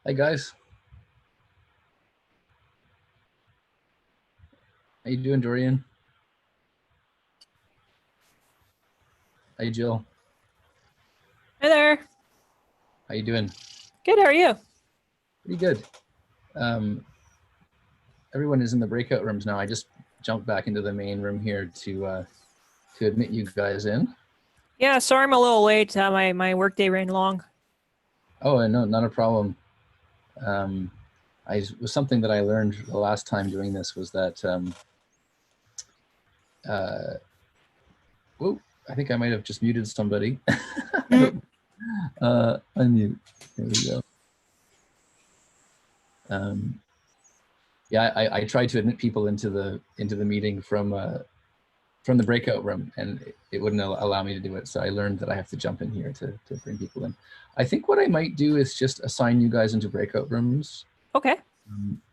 Hi guys. How you doing, Dorian? Hey Jill. Hi there. How you doing? Good. How are you? Pretty good. Everyone is in the breakout rooms now. I just jumped back into the main room here to admit you guys in. Yeah. Sorry, I'm a little late. My workday ran long. Oh, no, not a problem. Was something that I learned the last time doing this was that whoa, I think I might have just muted somebody. Unmute. There we go. Yeah, I tried to admit people into the meeting from the breakout room, and it wouldn't allow me to do it. So I learned that I have to jump in here to bring people in. I think what I might do is just assign you guys into breakout rooms. Okay.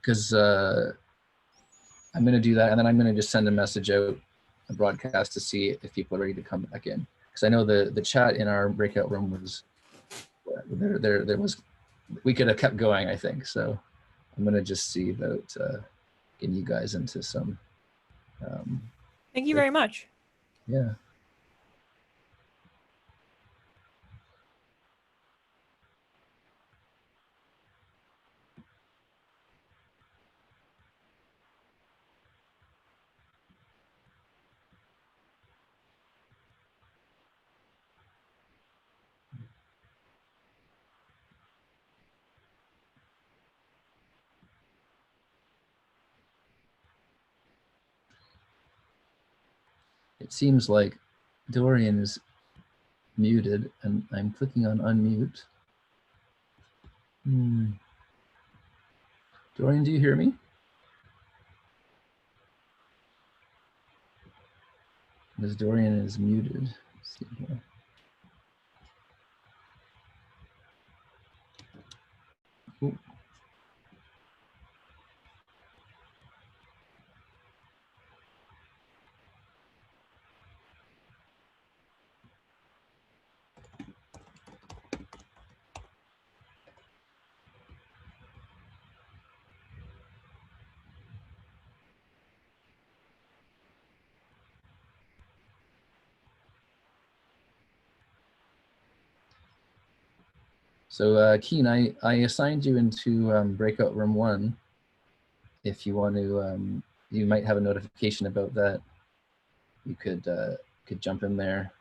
Because I'm going to do that, and then I'm going to just send a message out, a broadcast, to see if people are ready to come back in. Because I know the chat in our breakout room was there was, we could have kept going, I think. So I'm going to just see about getting you guys into some. Thank you very much. Yeah. It seems like Dorian is muted, and I'm clicking on unmute. Dorian, do you hear me? Because Dorian is muted. Let's see here. Ooh. So Keen, I assigned you into breakout room 1. If you want to, you might have a notification about that. You could jump in there.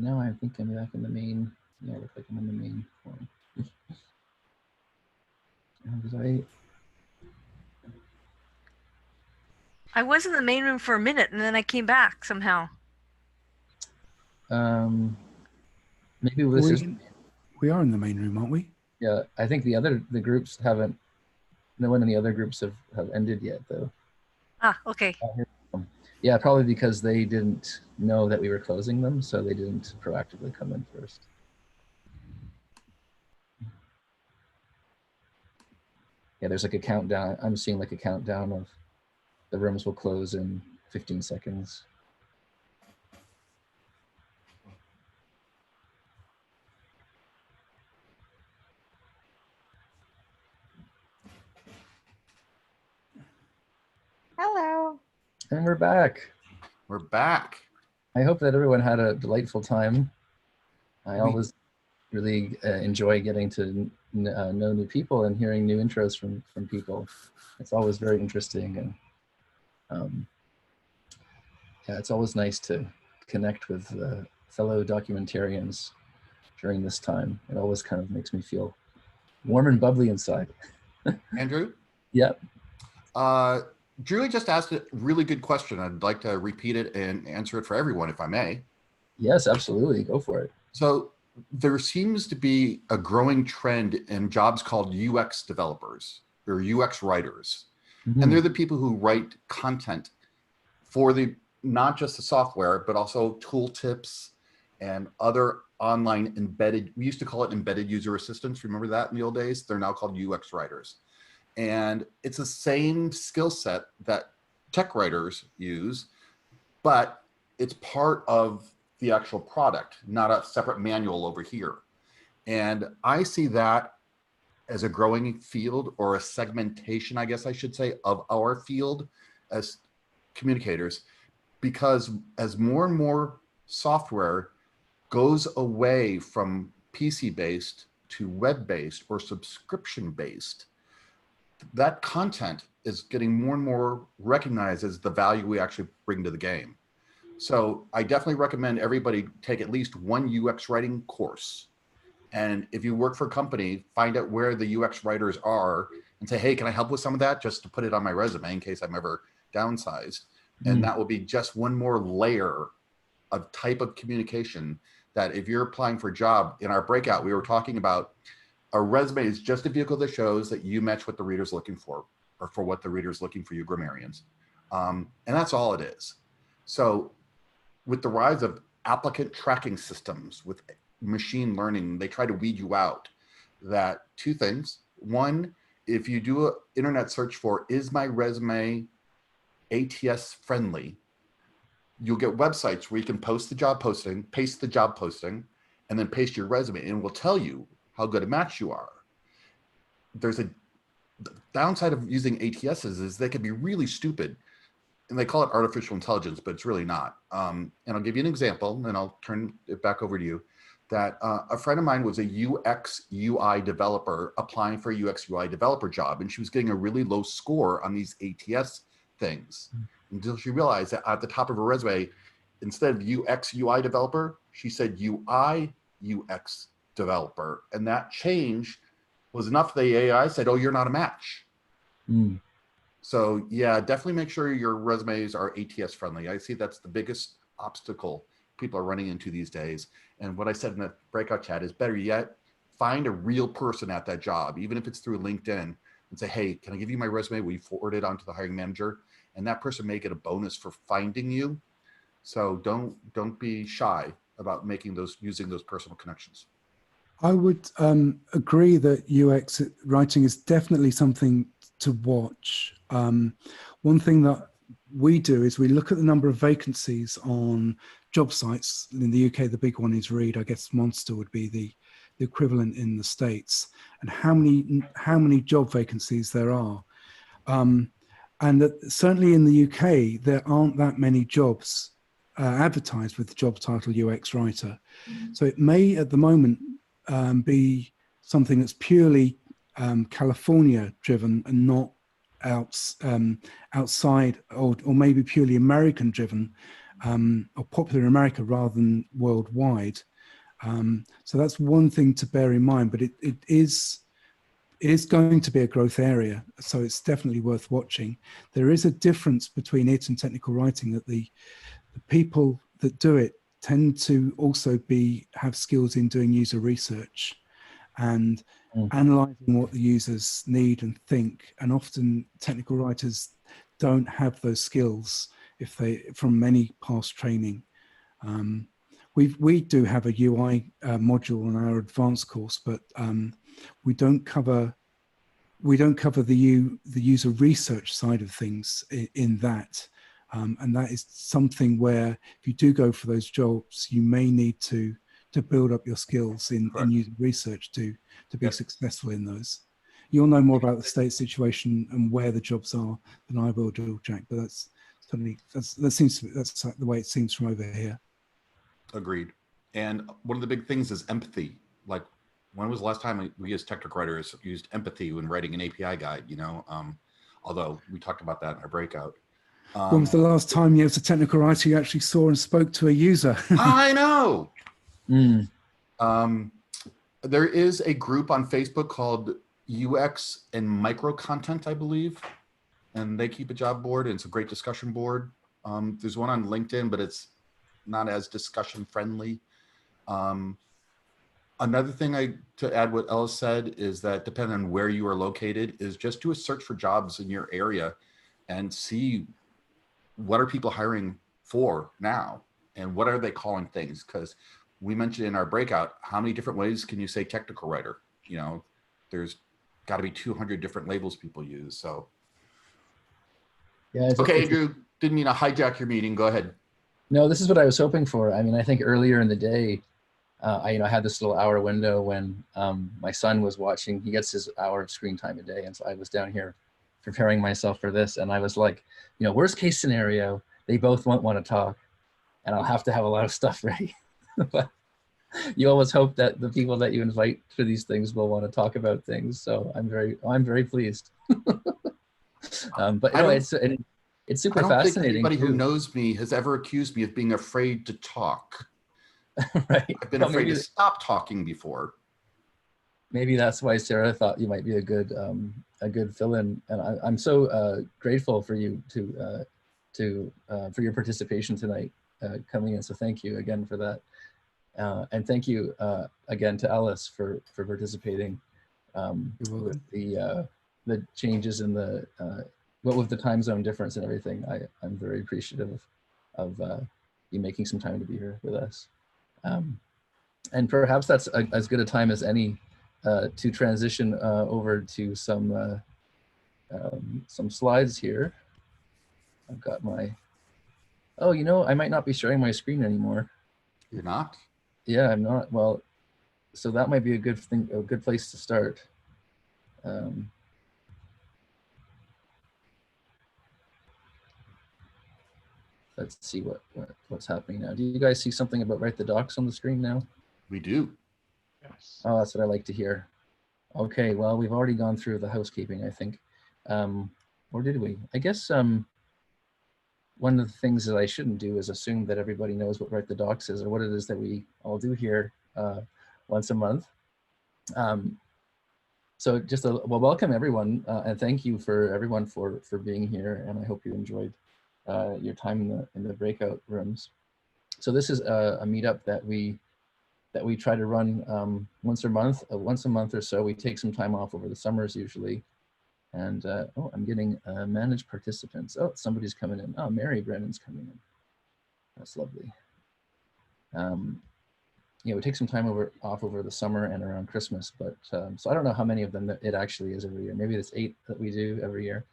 No, I think I'm back in the main. Yeah, I look like I'm in the main form. Was I was in the main room for a minute and then I came back somehow. Maybe it was just, We are in the main room, aren't we? yeah, I think the groups haven't, no one in the other groups have ended yet though. Ah, okay. Yeah, probably because they didn't know that we were closing them, so they didn't proactively come in first. Yeah, there's like a countdown. I'm seeing like a countdown of the rooms will close in 15 seconds. Hello. And we're back. We're back. I hope that everyone had a delightful time. I always really enjoy getting to know new people and hearing new intros from people. It's always very interesting, and yeah, it's always nice to connect with fellow documentarians during this time. It always kind of makes me feel warm and bubbly inside. Andrew? Yep. Julie just asked a really good question. I'd like to repeat it and answer it for everyone, if I may. Yes, absolutely. Go for it. So there seems to be a growing trend in jobs called UX developers or UX writers. Mm-hmm. And they're the people who write content for not just the software, but also tooltips and other online embedded, we used to call it embedded user assistants. Remember that in the old days? They're now called UX writers. And it's the same skill set that tech writers use, but it's part of the actual product, not a separate manual over here. And I see that as a growing field, or a segmentation, I guess I should say, of our field as communicators, because as more and more software goes away from PC-based to web-based or subscription-based, that content is getting more and more recognized as the value we actually bring to the game. So I definitely recommend everybody take at least one UX writing course. And if you work for a company, find out where the UX writers are and say, hey, can I help with some of that, just to put it on my resume in case I'm ever downsized. And that will be just one more layer of type of communication that if you're applying for a job. In our breakout, we were talking about a resume is just a vehicle that shows that you match what the reader's looking for, or for what the reader's looking for, you grammarians. And that's all it is. So with the rise of applicant tracking systems, with machine learning, they try to weed you out. That two things. One, if you do an internet search for, is my resume ATS friendly? You'll get websites where you can post the job posting, paste the job posting, and then paste your resume, and it will tell you how good a match you are. There's a downside of using ATSs is they can be really stupid, and they call it artificial intelligence, but it's really not. And I'll give you an example, and I'll turn it back over to you. That a friend of mine was a UX UI developer applying for a UX UI developer job, and she was getting a really low score on these ATS things until she realized that at the top of her resume, instead of UX UI developer, she said UI UX developer. And that change was enough. The AI said, oh, you're not a match. So yeah, definitely make sure your resumes are ATS friendly. I see that's the biggest obstacle people are running into these days. And what I said in the breakout chat is, better yet, find a real person at that job, even if it's through LinkedIn, and say, hey, can I give you my resume? Will you forward it onto the hiring manager? And that person may get a bonus for finding you. So don't be shy about using those personal connections. I would agree that UX writing is definitely something to watch. One thing that we do is we look at the number of vacancies on job sites. In the UK, the big one is Reed. I guess Monster would be the equivalent in the States, and how many job vacancies there are. And that certainly in the UK, there aren't that many jobs advertised with the job title UX writer. So it may at the moment be something that's purely California driven and not outside, or maybe purely American driven, or popular in America rather than worldwide. So that's one thing to bear in mind, but it is going to be a growth area, so it's definitely worth watching. There is a difference between it and technical writing, that the people that do it tend to also have skills in doing user research and analyzing what the users need and think. And often technical writers don't have those skills from any past training. We do have a UI module on our advanced course, but we don't cover the user research side of things in that. And that is something where if you do go for those jobs, you may need to build up your skills in user research to be successful in those. You'll know more about the state situation and where the jobs are than I will do, Jack, but that's the way it seems from over here. Agreed. And one of the big things is empathy. Like, when was the last time we as technical writers used empathy when writing an API guide, you know? Although we talked about that in our breakout. When was the last time you as a technical writer you actually saw and spoke to a user? I know. There is a group on Facebook called UX and Micro Content, I believe. And they keep a job board, and it's a great discussion board. There's one on LinkedIn, but it's not as discussion friendly. Another thing to add what Ellis said is that depending on where you are located, is just do a search for jobs in your area and see what are people hiring for now and what are they calling things. Because we mentioned in our breakout, how many different ways can you say technical writer? You know, there's got to be 200 different labels people use. So, yeah. Okay, Andrew, didn't mean to hijack your meeting. Go ahead. No, this is what I was hoping for. I mean, I think earlier in the day, I had this little hour window when my son was watching. He gets his hour of screen time a day, and so I was down here preparing myself for this, and I was like, worst case scenario, they both won't want to talk, and I'll have to have a lot of stuff ready. But you always hope that the people that you invite for these things will want to talk about things. So I'm very pleased. But it's super fascinating. I don't think anybody who knows me has ever accused me of being afraid to talk. Right. I've been afraid to stop talking before. Maybe that's why Sarah thought you might be a good fill-in, and I'm so grateful for you for your participation tonight, coming in. So thank you again for that, and thank you again to Alice for participating with the changes in what with the time zone difference and everything. I'm very appreciative of you making some time to be here with us. And perhaps that's as good a time as any to transition over to some slides here. I've got my, I might not be sharing my screen anymore. You're not? Yeah, I'm not. Well, so that might be a good place to start. Let's see what's happening now. Do you guys see something about Write the Docs on the screen now? We do. Yes. Oh, that's what I like to hear. Okay, well, we've already gone through the housekeeping, I think. Or did we? I guess one of the things that I shouldn't do is assume that everybody knows what Write the Docs is or what it is that we all do here once a month. So just welcome everyone, and thank you for everyone for being here, and I hope you enjoyed your time in the breakout rooms. So this is a meetup that we try to run once a month or so. We take some time off over the summers usually. And oh, I'm getting managed participants. Oh, somebody's coming in. Oh, Mary Brennan's coming in. That's lovely. Yeah, we take some time off over the summer and around Christmas, but so I don't know how many of them that it actually is every year. Maybe it's 8 that we do every year.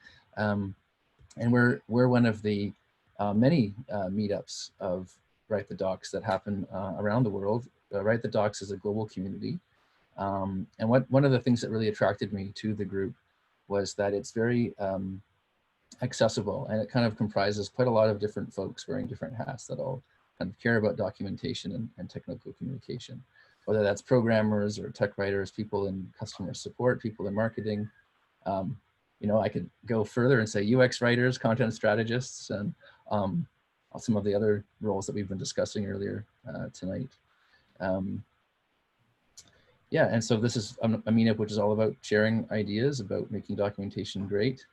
And we're one of the many meetups of Write the Docs that happen around the world. Write the Docs is a global community. And one of the things that really attracted me to the group was that it's very accessible, and it kind of comprises quite a lot of different folks wearing different hats that all kind of care about documentation and technical communication, whether that's programmers or tech writers, people in customer support, people in marketing. I could go further and say UX writers, content strategists, and some of the other roles that we've been discussing earlier tonight. Yeah, and so this is a meetup which is all about sharing ideas, about making documentation great.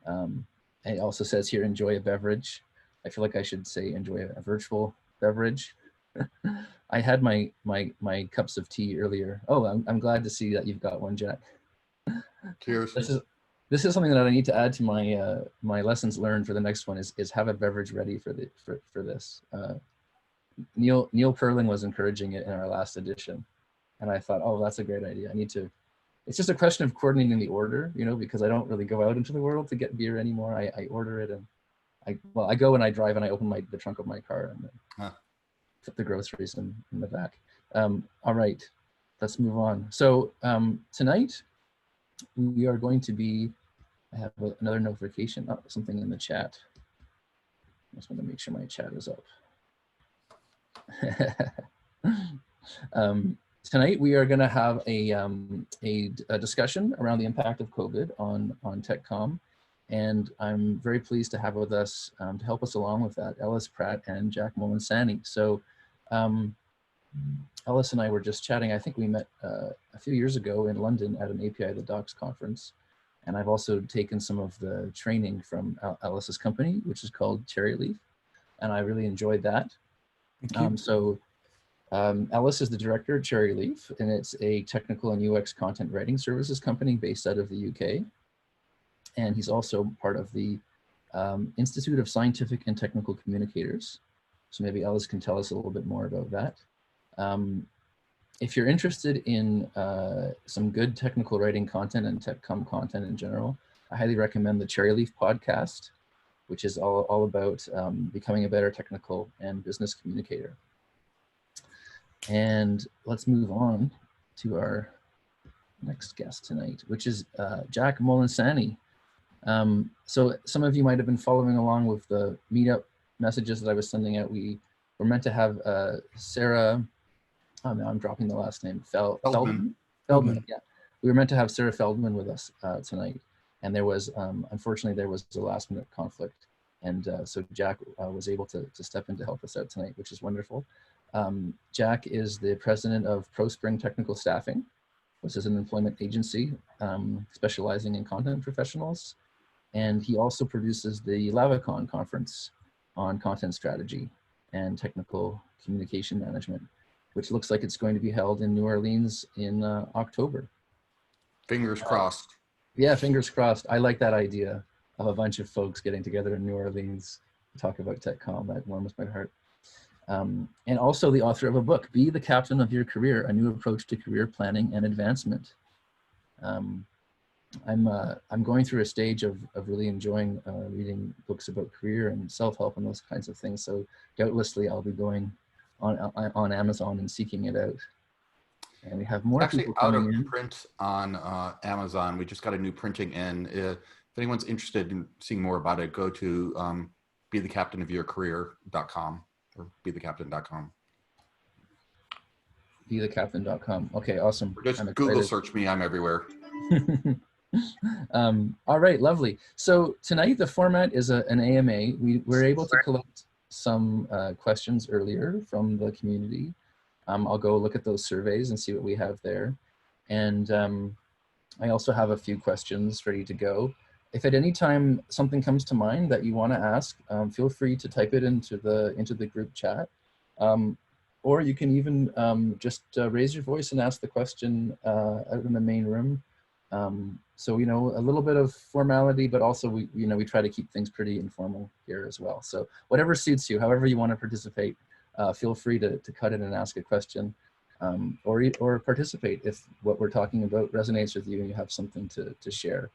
And it also says here, enjoy a beverage. I feel like I should say enjoy a virtual beverage. I had my cups of tea earlier. Oh, I'm glad to see that you've got one, Jack. Cheers. This is something that I need to add to my my lessons learned for the next one is have a beverage ready for this. Neil Perling was encouraging it in our last edition, and I thought, oh, that's a great idea. I need to. It's just a question of coordinating the order, you know, because I don't really go out into the world to get beer anymore. I order it, and I go and I drive and I open the trunk of my car and then put the groceries in the back. All right, let's move on. So tonight we are going to be. I have another notification. Oh, something in the chat. I just want to make sure my chat is up. Tonight we are going to have a discussion around the impact of COVID on TechCom, and I'm very pleased to have with us to help us along with that Ellis Pratt and Jack Molinsani. So Ellis and I were just chatting. I think we met a few years ago in London at an API the Docs conference, and I've also taken some of the training from Ellis's company, which is called Cherryleaf, and I really enjoyed that. Ellis is the director at Cherryleaf, and it's a technical and UX content writing services company based out of the UK. And he's also part of the Institute of Scientific and Technical Communicators. So maybe Ellis can tell us a little bit more about that. If you're interested in some good technical writing content and TechCom content in general, I highly recommend the Cherryleaf podcast, which is all about becoming a better technical and business communicator. And let's move on to our next guest tonight, which is Jack Molinsani. So some of you might have been following along with the meetup messages that I was sending out. We were meant to have Sarah, oh no, I'm dropping the last name, Feldman, yeah. We were meant to have Sarah Feldman with us tonight. And there was, unfortunately, there was a last minute conflict. And so Jack was able to step in to help us out tonight, which is wonderful. Jack is the president of ProSpring Technical Staffing, which is an employment agency specializing in content professionals. And he also produces the Lavacon conference on content strategy and technical communication management, which looks like it's going to be held in New Orleans in October. Fingers crossed. Yeah, fingers crossed. I like that idea of a bunch of folks getting together in New Orleans to talk about TechCom. That warms my heart. And also the author of a book, Be the Captain of Your Career, A New Approach to Career Planning and Advancement. I'm going through a stage of really enjoying reading books about career and self-help and those kinds of things. So doubtlessly I'll be going on Amazon and seeking it out. And we have more actually people out coming of in. print on Amazon. We just got a new printing in. If anyone's interested in seeing more about it, go to BeTheCaptainOfYourCareer.com or BeTheCaptain.com. BeTheCaptain.com. Okay, awesome. Or just Google search me. I'm everywhere. All right, lovely. So tonight the format is an AMA. We were able to collect some questions earlier from the community. I'll go look at those surveys and see what we have there. And I also have a few questions ready to go. If at any time something comes to mind that you want to ask, feel free to type it into the group chat. Or you can even just raise your voice and ask the question out in the main room. So, you know, a little bit of formality, but also we try to keep things pretty informal here as well. So whatever suits you, however you want to participate, feel free to cut in and ask a question, or participate if what we're talking about resonates with you and you have something to share.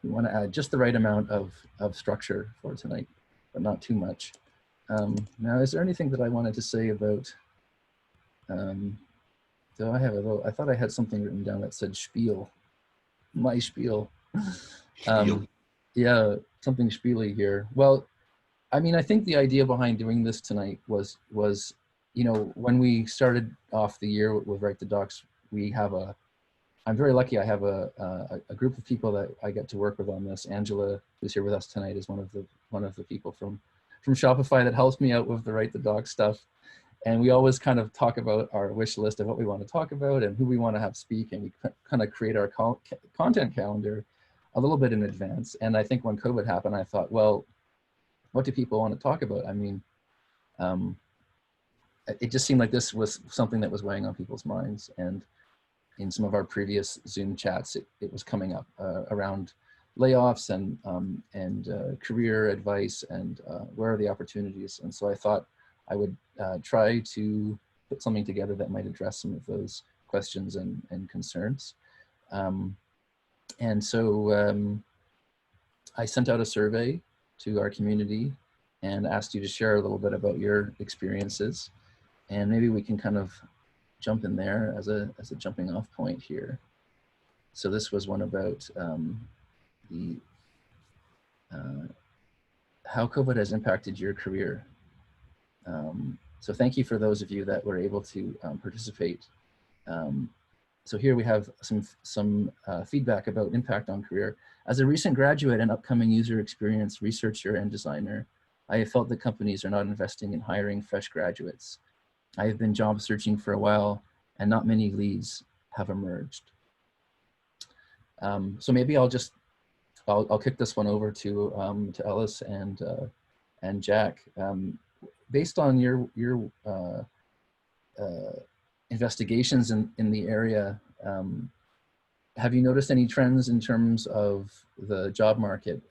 We want to add just the right amount of structure for tonight, but not too much. Now, is there anything that I wanted to say about, so I thought I had something written down that said spiel, my spiel. Yeah, something spiely here. Well, I mean, I think the idea behind doing this tonight was, you know, when we started off the year with Write the Docs, I'm very lucky I have a group of people that I get to work with on this. Angela, who's here with us tonight, is one of the people from from Shopify that helps me out with the Write the Doc stuff. And we always kind of talk about our wish list of what we want to talk about and who we want to have speak. And we kind of create our content calendar a little bit in advance. And I think when COVID happened, I thought, well, what do people want to talk about? I mean, it just seemed like this was something that was weighing on people's minds. And in some of our previous Zoom chats, it was coming up around layoffs and career advice and where are the opportunities. And so I thought I would try to put something together that might address some of those questions and concerns. And so I sent out a survey to our community and asked you to share a little bit about your experiences. And maybe we can kind of jump in there as a jumping off point here. So this was one about how COVID has impacted your career. So thank you for those of you that were able to participate. So here we have some feedback about impact on career. As a recent graduate and upcoming user experience researcher and designer, I have felt that companies are not investing in hiring fresh graduates. I have been job searching for a while and not many leads have emerged. So maybe I'll kick this one over to Ellis and Jack. Based on your investigations in the area, have you noticed any trends in terms of the job market?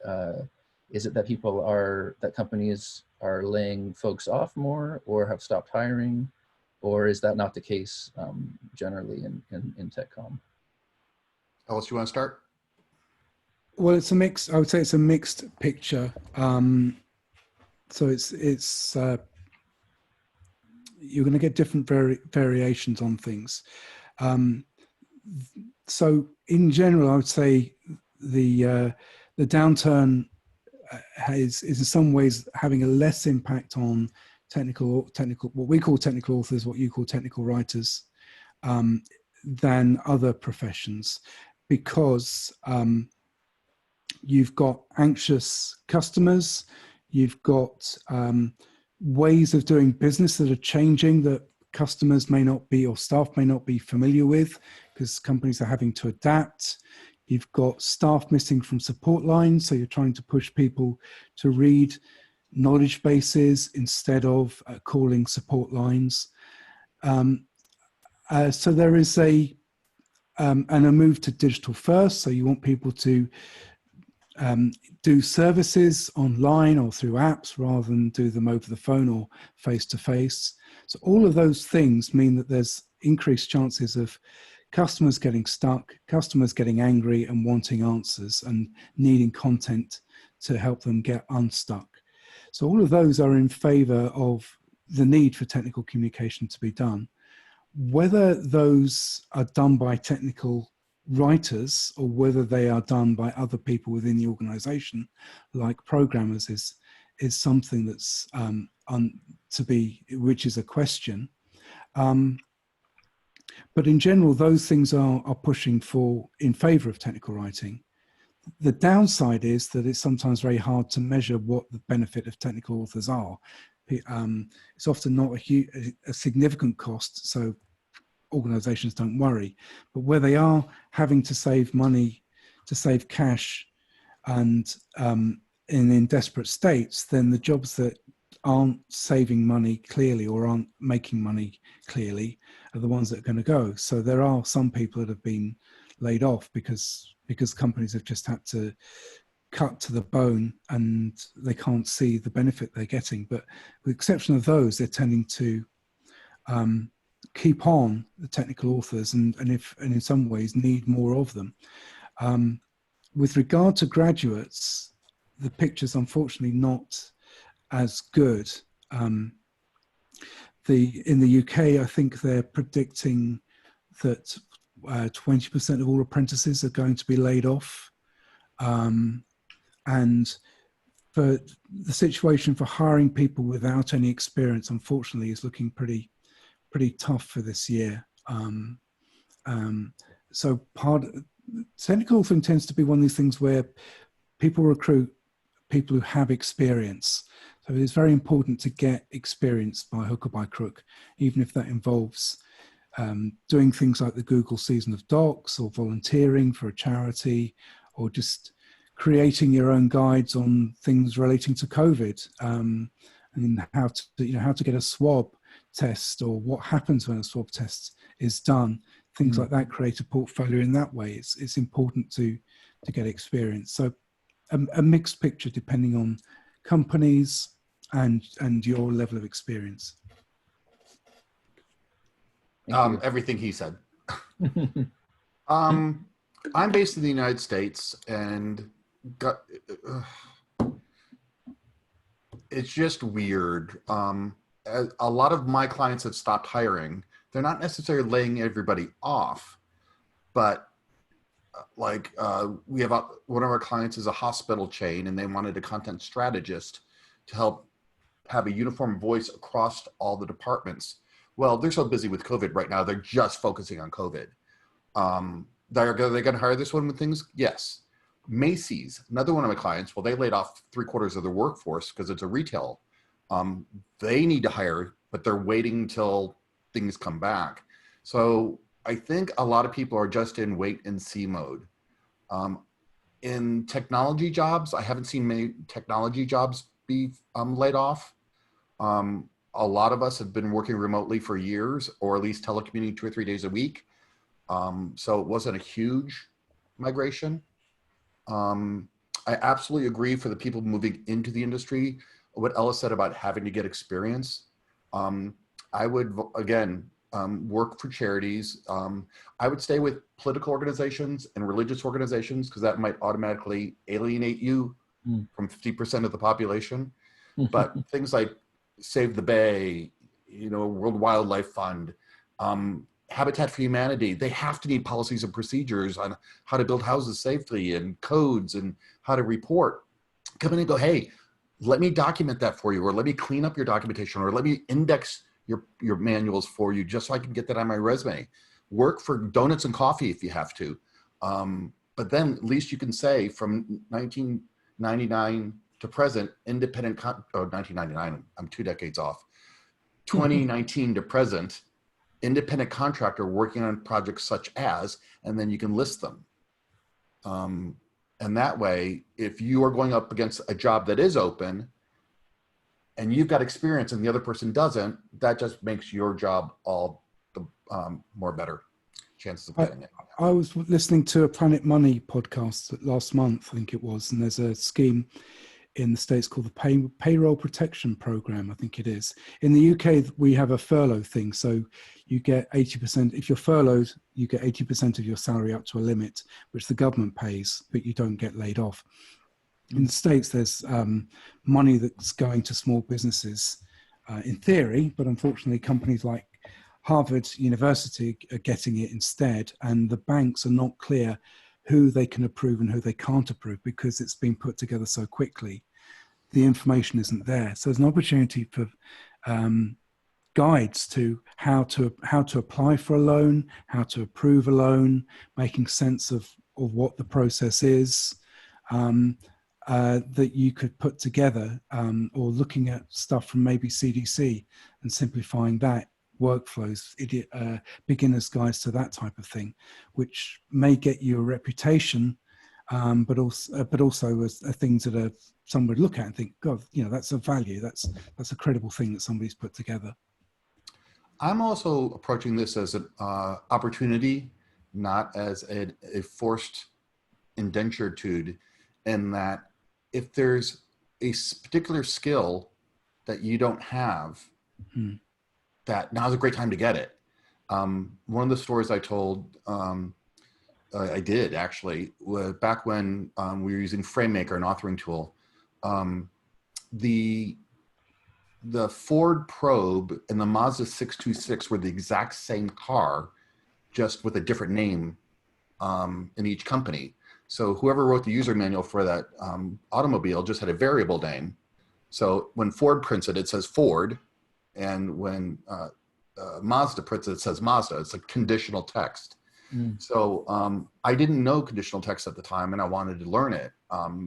Is it that that companies are laying folks off more or have stopped hiring, or is that not the case generally in TechCom? Ellis, you want to start? Well, it's a mix. I would say it's a mixed picture. So it's you're going to get different variations on things. So in general, I would say the downturn is in some ways having a less impact on technical what we call technical authors, what you call technical writers, than other professions, because you've got anxious customers, you've got ways of doing business that are changing that customers may not be, or staff may not be familiar with, because companies are having to adapt. You've got staff missing from support lines, so you're trying to push people to read knowledge bases instead of calling support lines. So there is a move to digital first, so you want people to do services online or through apps rather than do them over the phone or face-to-face. So all of those things mean that there's increased chances of customers getting stuck, customers getting angry and wanting answers and needing content to help them get unstuck. So all of those are in favor of the need for technical communication to be done. Whether those are done by technical writers or whether they are done by other people within the organization, like programmers, is something that's which is a question. But in general, those things are pushing in favor of technical writing. The downside is that it's sometimes very hard to measure what the benefit of technical authors are. It's often not a significant cost, so organizations don't worry. But where they are having to save money, to save cash, and in desperate states, then the jobs that aren't saving money clearly or aren't making money clearly are the ones that are going to go. So there are some people that have been laid off because companies have just had to cut to the bone and they can't see the benefit they're getting. But with the exception of those, they're tending to keep on the technical authors and in some ways need more of them. With regard to graduates, the picture's unfortunately not as good. In the UK, I think they're predicting that 20% of all apprentices are going to be laid off. And for the situation for hiring people without any experience, unfortunately, is looking pretty tough for this year. So technical authoring tends to be one of these things where people recruit people who have experience. So So it's very important to get experience by hook or by crook, even if that involves doing things like the Google Season of Docs, or volunteering for a charity, or just creating your own guides on things relating to COVID, and how to get a swab test, or what happens when a swab test is done. Things like that. Create a portfolio in that way. It's important to get experience. So a mixed picture depending on companies and your level of experience. Everything he said. I'm based in the United States, and it's just weird. A lot of my clients have stopped hiring. They're not necessarily laying everybody off, but we have one of our clients is a hospital chain, and they wanted a content strategist to help have a uniform voice across all the departments. Well, they're so busy with COVID right now, they're just focusing on COVID. They're going to hire this one with things? Yes. Macy's, another one of my clients, well, they laid off 3/4 of their workforce because it's a retail. They need to hire, but they're waiting until things come back. So I think a lot of people are just in wait and see mode. In technology jobs, I haven't seen many technology jobs be laid off. A lot of us have been working remotely for years, or at least telecommuting 2 or 3 days a week. So it wasn't a huge migration. I absolutely agree for the people moving into the industry, what Ella said about having to get experience. I would, again, work for charities. I would stay with political organizations and religious organizations, because that might automatically alienate you from 50% of the population. But things like Save the Bay, World Wildlife Fund, Habitat for Humanity, they have to need policies and procedures on how to build houses safely, and codes, and how to report. Come in and go, hey, let me document that for you, or let me clean up your documentation, or let me index your manuals for you, just so I can get that on my resume. Work for donuts and coffee if you have to. But then at least you can say from 1999 to present, 1999, I'm 2 decades off. 2019 to present, independent contractor working on projects such as, and then you can list them. And that way, if you are going up against a job that is open, and you've got experience and the other person doesn't, that just makes your job all the more better chances of getting it. I was listening to a Planet Money podcast last month, I think it was, and there's a scheme in the States called the Payroll Protection Program, I think it is. In the UK, we have a furlough thing. So you get 80%, if you're furloughed, you get 80% of your salary up to a limit, which the government pays, but you don't get laid off. In the States, there's money that's going to small businesses in theory, but unfortunately companies like Harvard University are getting it instead, and the banks are not clear who they can approve and who they can't approve, because it's been put together so quickly. The information isn't there. So there's an opportunity for guides to how to apply for a loan, how to approve a loan, making sense of what the process is, that you could put together, or looking at stuff from maybe CDC and simplifying that, workflows, beginner's guides to that type of thing, which may get you a reputation, but also as things that some would look at and think, God, that's a value, that's a credible thing that somebody's put together. I'm also approaching this as an opportunity, not as a forced indenturitude, in that if there's a particular skill that you don't have, that now's a great time to get it. One of the stories I told, I did actually, was back when we were using FrameMaker, an authoring tool. The Ford Probe and the Mazda 626 were the exact same car, just with a different name in each company. So whoever wrote the user manual for that automobile just had a variable name. So when Ford prints it, it says Ford. And when Mazda prints it, it says Mazda. It's a conditional text. So I didn't know conditional text at the time, and I wanted to learn it.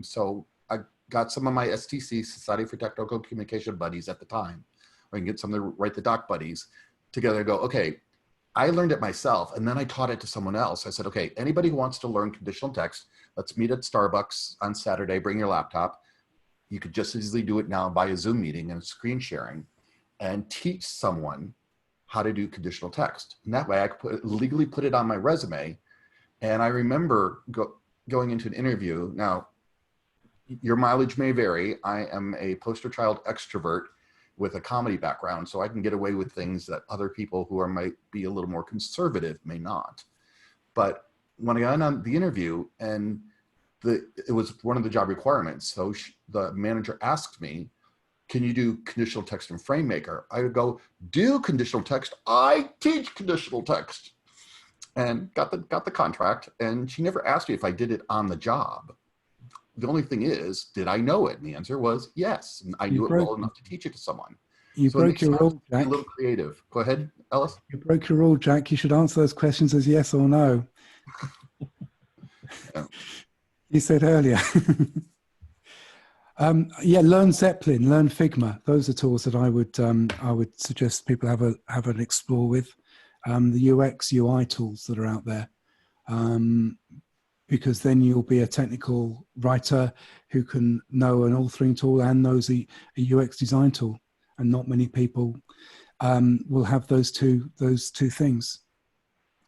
So I got some of my STC, Society for Technical Communication buddies at the time, or I can get some of the Write the Doc buddies together and go, okay, I learned it myself, and then I taught it to someone else. I said, okay, anybody who wants to learn conditional text, let's meet at Starbucks on Saturday, bring your laptop. You could just as easily do it now by a Zoom meeting and screen sharing and teach someone how to do conditional text. And that way I could legally put it on my resume. And I remember going into an interview. Now, your mileage may vary. I am a poster child extrovert with a comedy background, so I can get away with things that other people who might be a little more conservative may not. But when I got on the interview, and it was one of the job requirements, so the manager asked me, can you do conditional text in FrameMaker? I would go, do conditional text? I teach conditional text. And got the contract, and she never asked me if I did it on the job. The only thing is, did I know it? And the answer was yes. And I knew it well enough to teach it to someone. You So broke your rule, be a Jack. little creative. Go ahead, Ellis. You broke your rule, Jack. You should answer those questions as yes or no. Yeah. You said earlier. Yeah, learn Zeppelin, learn Figma. Those are tools that I would suggest people have an explore with. The UX UI tools that are out there, because then you'll be a technical writer who can know an authoring tool and knows a UX design tool, and not many people will have those two things.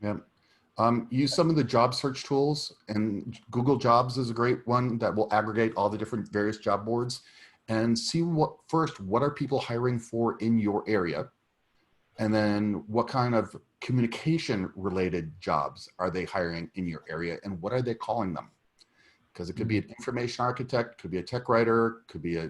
Yeah. Use some of the job search tools, and Google Jobs is a great one that will aggregate all the different various job boards and see what are people hiring for in your area, and then what kind of communication related jobs are they hiring in your area, and what are they calling them? Because it could be an information architect, could be a tech writer, could be a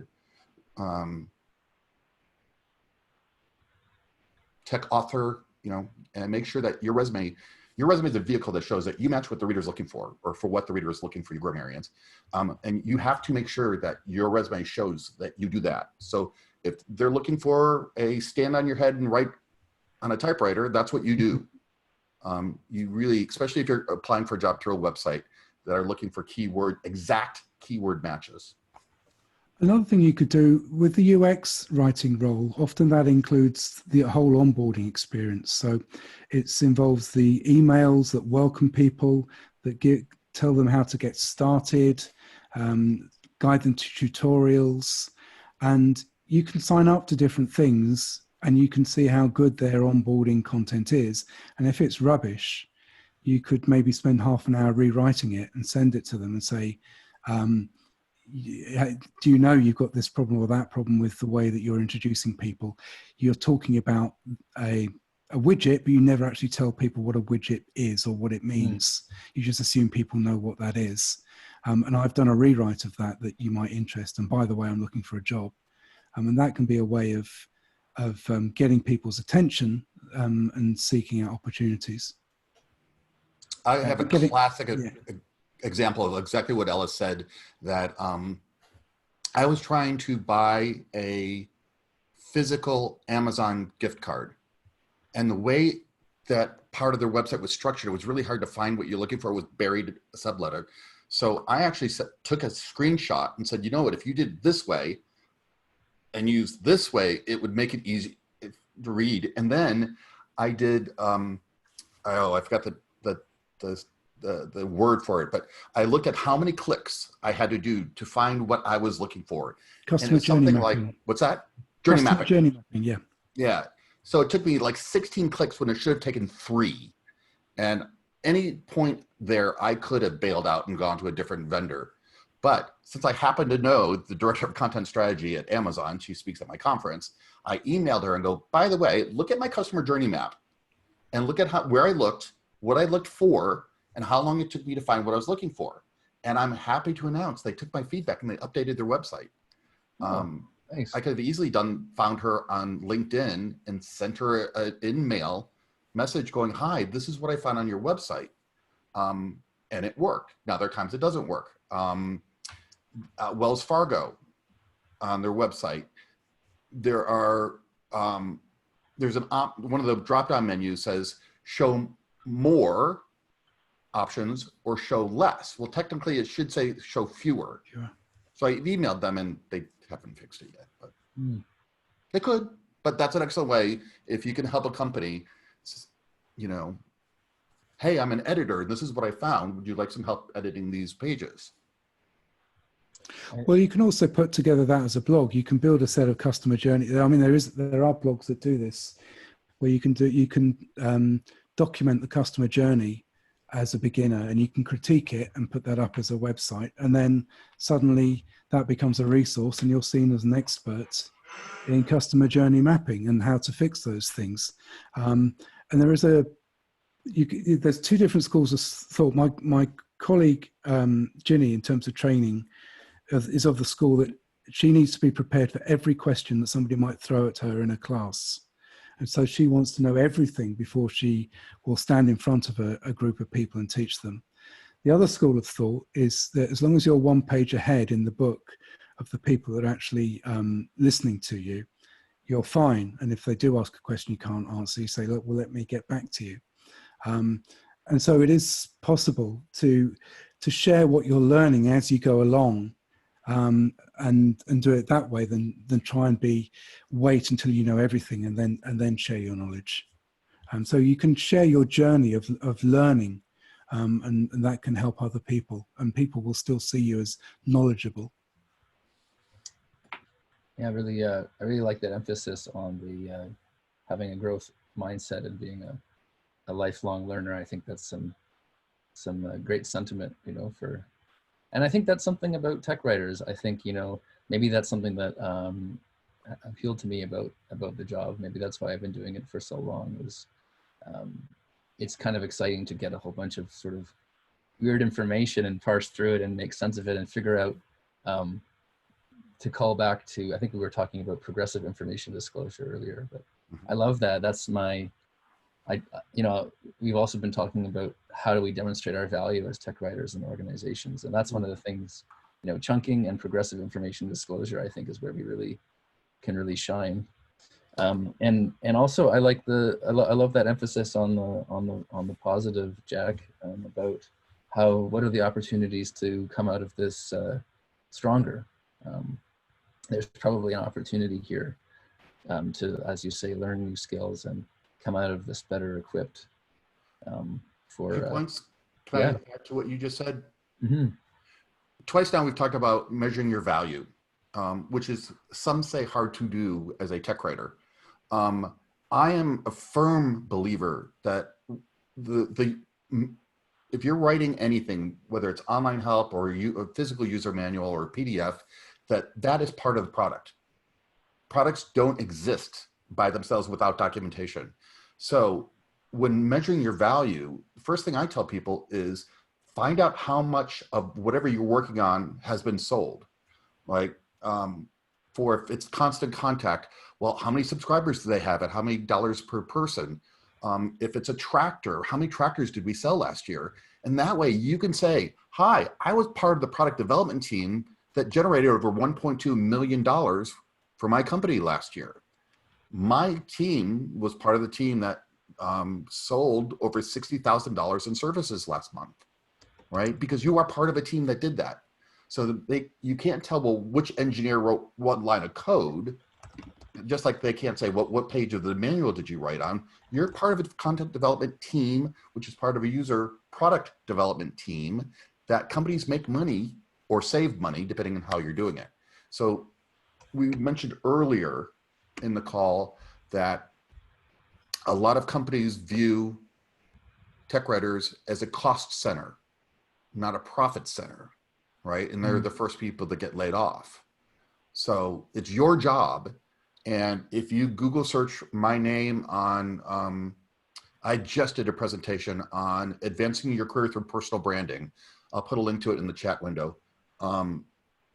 tech author, and make sure that your resume is a vehicle that shows that you match what the reader is looking for, or for what the reader is looking for, your grammarians. And you have to make sure that your resume shows that you do that. So if they're looking for a stand on your head and write on a typewriter, that's what you do. You really, especially if you're applying for a job through a website that are looking for exact keyword matches. Another thing you could do with the UX writing role, often that includes the whole onboarding experience. So it involves the emails that welcome people, that tell them how to get started, guide them to tutorials, and you can sign up to different things and you can see how good their onboarding content is. And if it's rubbish, you could maybe spend half an hour rewriting it and send it to them and say, do you know you've got this problem or that problem with the way that you're introducing people? You're talking about a widget, but you never actually tell people what a widget is or what it means. You just assume people know what that is. And I've done a rewrite of that you might interest. And by the way, I'm looking for a job. And that can be a way of getting people's attention and seeking out opportunities. I have a classic example of exactly what Ellis said, that I was trying to buy a physical Amazon gift card. And the way that part of their website was structured, it was really hard to find what you're looking for with buried subletter. So I actually took a screenshot and said, you know what, if you did this way and used this way, it would make it easy to read. And then I did, I forgot the word for it, but I looked at how many clicks I had to do to find what I was looking for. Customer journey mapping. Like, what's that? Journey mapping. Journey mapping, yeah. Yeah. So it took me like 16 clicks when it should have taken 3. And any point there, I could have bailed out and gone to a different vendor. But since I happen to know the director of content strategy at Amazon, she speaks at my conference, I emailed her and go, by the way, look at my customer journey map and look at where I looked, what I looked for, and how long it took me to find what I was looking for. And I'm happy to announce they took my feedback and they updated their website. Nice. I could have easily found her on LinkedIn and sent her an in-mail message going, hi, this is what I found on your website. And it worked. Now, there are times it doesn't work. Wells Fargo on their website, there are, there's one of the drop-down menus says show more options or show less. Well, technically it should say show fewer. Sure. So I've emailed them and they haven't fixed it yet, but they could. But that's an excellent way. If you can help a company, you know, hey, I'm an editor. This is what I found. Would you like some help editing these pages? Well, you can also put together that as a blog. You can build a set of customer journey. I mean, there are blogs that do this, where you can document the customer journey as a beginner, and you can critique it and put that up as a website. And then suddenly that becomes a resource, and you're seen as an expert in customer journey mapping and how to fix those things. And there's two different schools of thought. My colleague Ginny, in terms of training, is of the school that she needs to be prepared for every question that somebody might throw at her in a class. And so she wants to know everything before she will stand in front of a group of people and teach them. The other school of thought is that as long as you're one page ahead in the book of the people that are actually listening to you, you're fine. And if they do ask a question you can't answer, you say, look, well, let me get back to you. And so it is possible to share what you're learning as you go along, and do it that way than try and wait until you know everything and then share your knowledge. So you can share your journey of learning, and that can help other people, and people will still see you as knowledgeable. Yeah, I really like that emphasis on the having a growth mindset and being a lifelong learner. I think that's some great sentiment, you know, and I think that's something about tech writers. I think, you know, maybe that's something that appealed to me about the job. Maybe that's why I've been doing it for so long. It's kind of exciting to get a whole bunch of sort of weird information and parse through it and make sense of it and figure out, to call back to, I think we were talking about progressive information disclosure earlier, but I love that. That's you know, we've also been talking about how do we demonstrate our value as tech writers and organizations. And that's one of the things, you know, chunking and progressive information disclosure, I think, is where we can really shine. And also I like I love that emphasis on the positive, Jack, about what are the opportunities to come out of this stronger. There's probably an opportunity here to, as you say, learn new skills and come out of this better equipped for points. Can I add to what you just said? Mm-hmm. Twice now we've talked about measuring your value, which is, some say, hard to do as a tech writer. I am a firm believer that if you're writing anything, whether it's online help or a physical user manual or PDF, that is part of the product. Products don't exist by themselves without documentation. So when measuring your value, the first thing I tell people is find out how much of whatever you're working on has been sold. Like for if it's Constant Contact, well, how many subscribers do they have at how many dollars per person? If it's a tractor, how many tractors did we sell last year? And that way you can say, hi, I was part of the product development team that generated over $1.2 million for my company last year. My team was part of the team that sold over $60,000 in services last month, right? Because you are part of a team that did that. So you can't tell, well, which engineer wrote what line of code, just like they can't say, what page of the manual did you write on? You're part of a content development team, which is part of a user product development team that companies make money or save money, depending on how you're doing it. So we mentioned earlier in the call that a lot of companies view tech writers as a cost center, not a profit center, right? And they're the first people that get laid off. So it's your job. And if you Google search my name on, I just did a presentation on advancing your career through personal branding. I'll put a link to it in the chat window.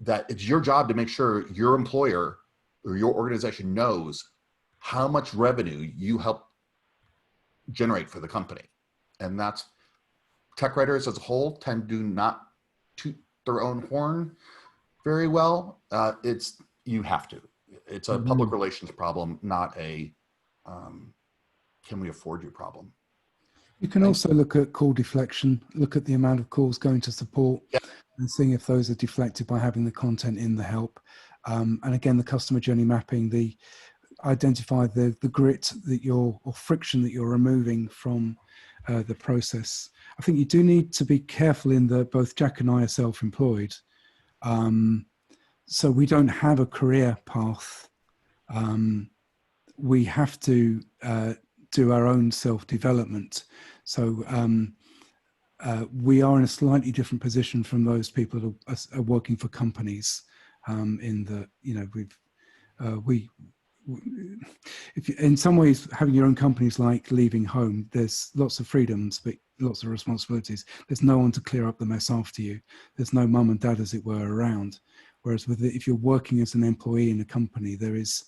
That it's your job to make sure your employer or your organization knows how much revenue you help generate for the company. And that's, tech writers as a whole tend to not toot their own horn very well. You have to. It's a public relations problem, not a can we afford you problem. You can also look at call deflection, look at the amount of calls going to support, and seeing if those are deflected by having the content in the help. And again, the customer journey mapping, identify the grit that or friction that you're removing from the process. I think you do need to be careful in that both Jack and I are self-employed. So we don't have a career path. We have to do our own self-development. So we are in a slightly different position from those people that are working for companies. In that, you know, in some ways, having your own company is like leaving home. There's lots of freedoms, but lots of responsibilities. There's no one to clear up the mess after you. There's no mum and dad, as it were, around. Whereas if you're working as an employee in a company, there is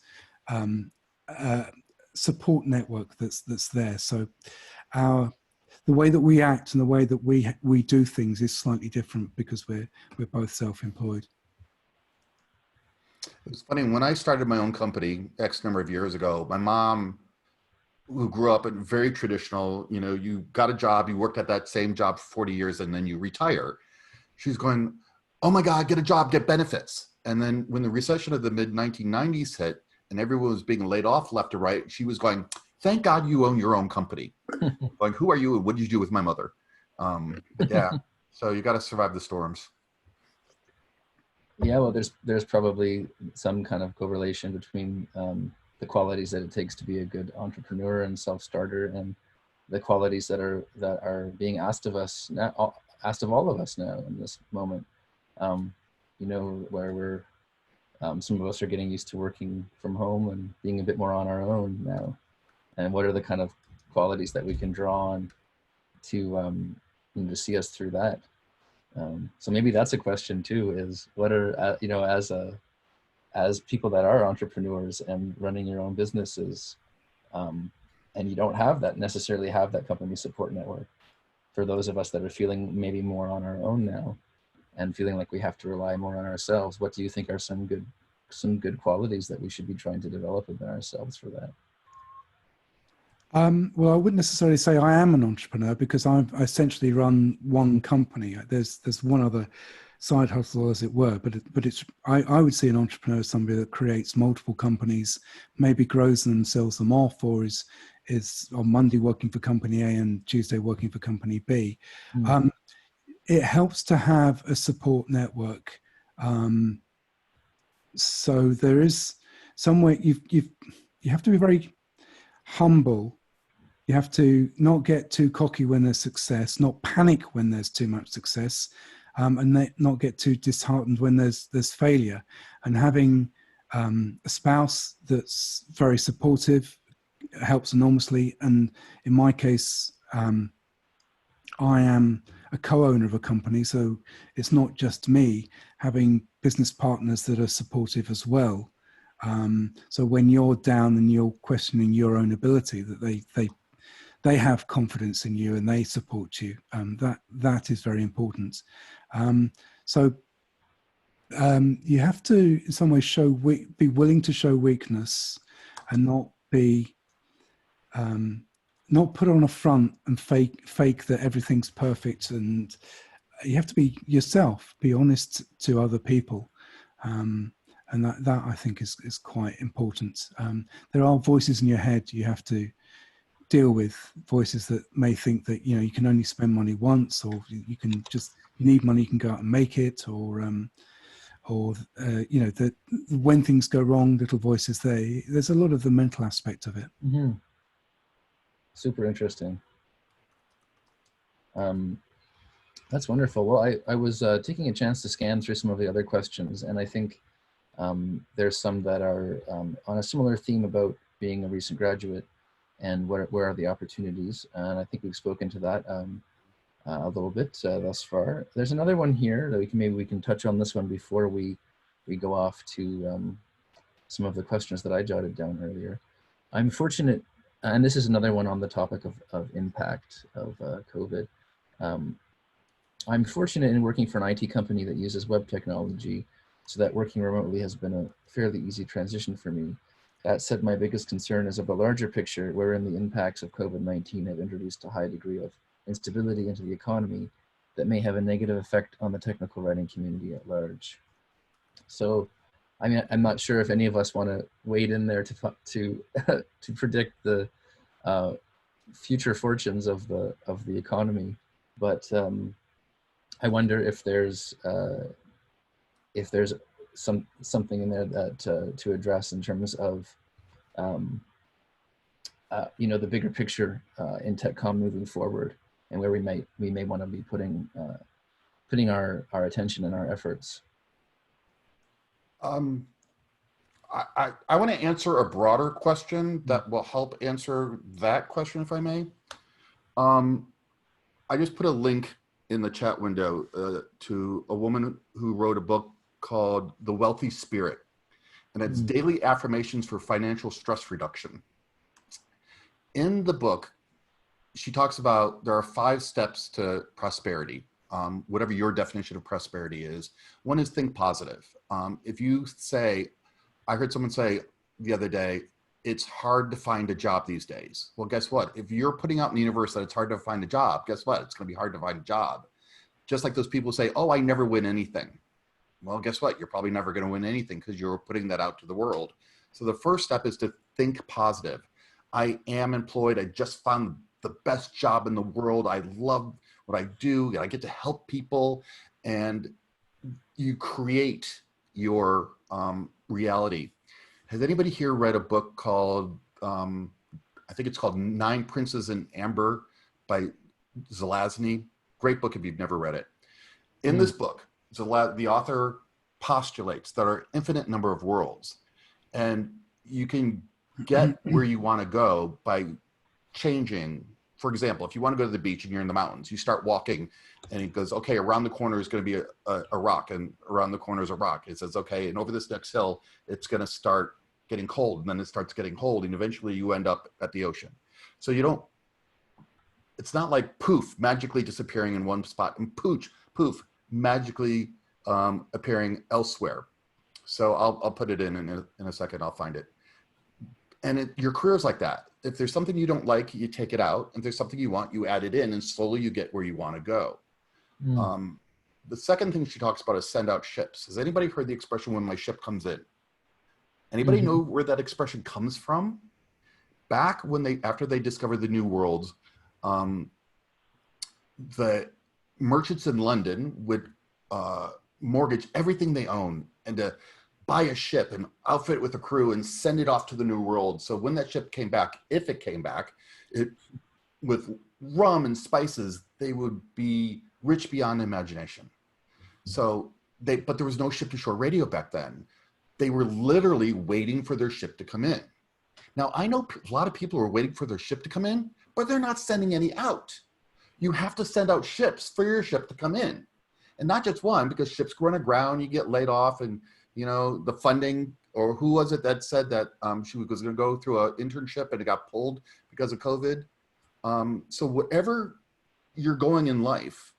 a support network that's there. So the way that we act and the way that we do things is slightly different because we're both self-employed. It was funny, when I started my own company X number of years ago, my mom, who grew up in very traditional, you know, you got a job, you worked at that same job for 40 years and then you retire. She's going, oh my God, get a job, get benefits. And then when the recession of the mid 1990s hit and everyone was being laid off left to right, she was going, thank God you own your own company. Like, who are you and what did you do with my mother? But yeah, so you got to survive the storms. Yeah, well, there's probably some kind of correlation between the qualities that it takes to be a good entrepreneur and self-starter, and the qualities that are being asked of us now, asked of all of us now in this moment. You know, where we're some of us are getting used to working from home and being a bit more on our own now. And what are the kind of qualities that we can draw on to you know, to see us through that? So maybe that's a question too, is what are, you know, as people that are entrepreneurs and running your own businesses, and you don't necessarily have that company support network, for those of us that are feeling maybe more on our own now and feeling like we have to rely more on ourselves, what do you think are some good qualities that we should be trying to develop within ourselves for that? Well, I wouldn't necessarily say I am an entrepreneur because I essentially run one company. There's one other side hustle, as it were, but I would see an entrepreneur as somebody that creates multiple companies, maybe grows them and sells them off, or is on Monday working for company A and Tuesday working for company B. Mm. It helps to have a support network. So there is somewhere you have to be very humble. You have to not get too cocky when there's success, not panic when there's too much success, and not get too disheartened when there's failure. And having a spouse that's very supportive helps enormously. And in my case, I am a co-owner of a company, so it's not just me. Having business partners that are supportive as well. So when you're down and you're questioning your own ability, that they have confidence in you and they support you. That is very important. So you have to, in some ways, be willing to show weakness and not be, not put on a front and fake that everything's perfect. And you have to be yourself, be honest to other people. And that I think is quite important. There are voices in your head you have to deal with, voices that may think that, you know, you can only spend money once, or you need money, you can go out and make it, or you know, that when things go wrong, little voices there's a lot of the mental aspect of it. Mm-hmm. Super interesting. That's wonderful. Well, I was taking a chance to scan through some of the other questions, and I think there's some that are on a similar theme about being a recent graduate and where are the opportunities. And I think we've spoken to that a little bit thus far. There's another one here that maybe we can touch on this one before we go off to some of the questions that I jotted down earlier. I'm fortunate, and this is another one on the topic of impact of COVID. I'm fortunate in working for an IT company that uses web technology, so that working remotely has been a fairly easy transition for me. That said, my biggest concern is of a larger picture wherein the impacts of COVID-19 have introduced a high degree of instability into the economy that may have a negative effect on the technical writing community at large. So, I mean, I'm not sure if any of us want to wade in there to predict the future fortunes of the economy, but I wonder if there's something in there that to address in terms of you know, the bigger picture in TechCom moving forward, and where we may want to be putting our attention and our efforts. I want to answer a broader question that will help answer that question, if I may. I just put a link in the chat window to a woman who wrote a book called The Wealthy Spirit, and it's daily affirmations for financial stress reduction. In the book, she talks about there are 5 steps to prosperity, whatever your definition of prosperity is. One is think positive. If you say, I heard someone say the other day, it's hard to find a job these days. Well, guess what? If you're putting out in the universe that it's hard to find a job, guess what? It's going to be hard to find a job. Just like those people say, oh, I never win anything. Well, guess what? You're probably never going to win anything because you're putting that out to the world. So the first step is to think positive. I am employed. I just found the best job in the world. I love what I do. I get to help people, and you create your reality. Has anybody here read a book called, I think it's called 9 Princes in Amber by Zelazny? Great book if you've never read it. In this book, the author postulates there are infinite number of worlds, and you can get where you want to go by changing. For example, if you want to go to the beach and you're in the mountains, you start walking and it goes, okay, around the corner is going to be a rock, and around the corner is a rock. It says, okay, and over this next hill, it's going to start getting cold, and then it starts getting cold, and eventually you end up at the ocean. So you don't, it's not like poof, magically disappearing in one spot, and poof, magically appearing elsewhere. So I'll put it in a second, I'll find it. And your career is like that. If there's something you don't like, you take it out. If there's something you want, you add it in, and slowly you get where you want to go. The second thing she talks about is send out ships. Has anybody heard the expression, when my ship comes in? Anybody know where that expression comes from? Back when after they discovered the New Worlds, the merchants in London would mortgage everything they own and to buy a ship and outfit it with a crew and send it off to the New World. So when that ship came back, if it came back, with rum and spices, they would be rich beyond imagination. So but there was no ship-to-shore radio back then. They were literally waiting for their ship to come in. Now, I know a lot of people are waiting for their ship to come in, but they're not sending any out. You have to send out ships for your ship to come in. And not just one, because ships run aground, you get laid off, and you know, the funding, or who was it that said that she was going to go through an internship and it got pulled because of COVID? So wherever you're going in life,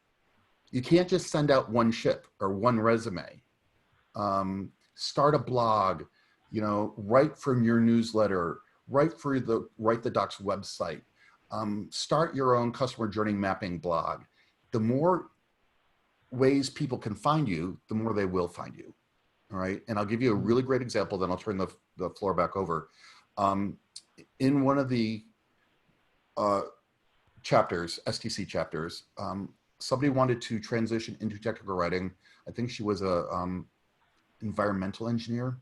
you can't just send out one ship or one resume. Start a blog, you know, write from your newsletter, write for the Write the Docs website, start your own customer journey mapping blog. The more ways people can find you, the more they will find you. All right, and I'll give you a really great example, then I'll turn the floor back over. In one of the chapters, STC chapters, somebody wanted to transition into technical writing. I think she was a environmental engineer,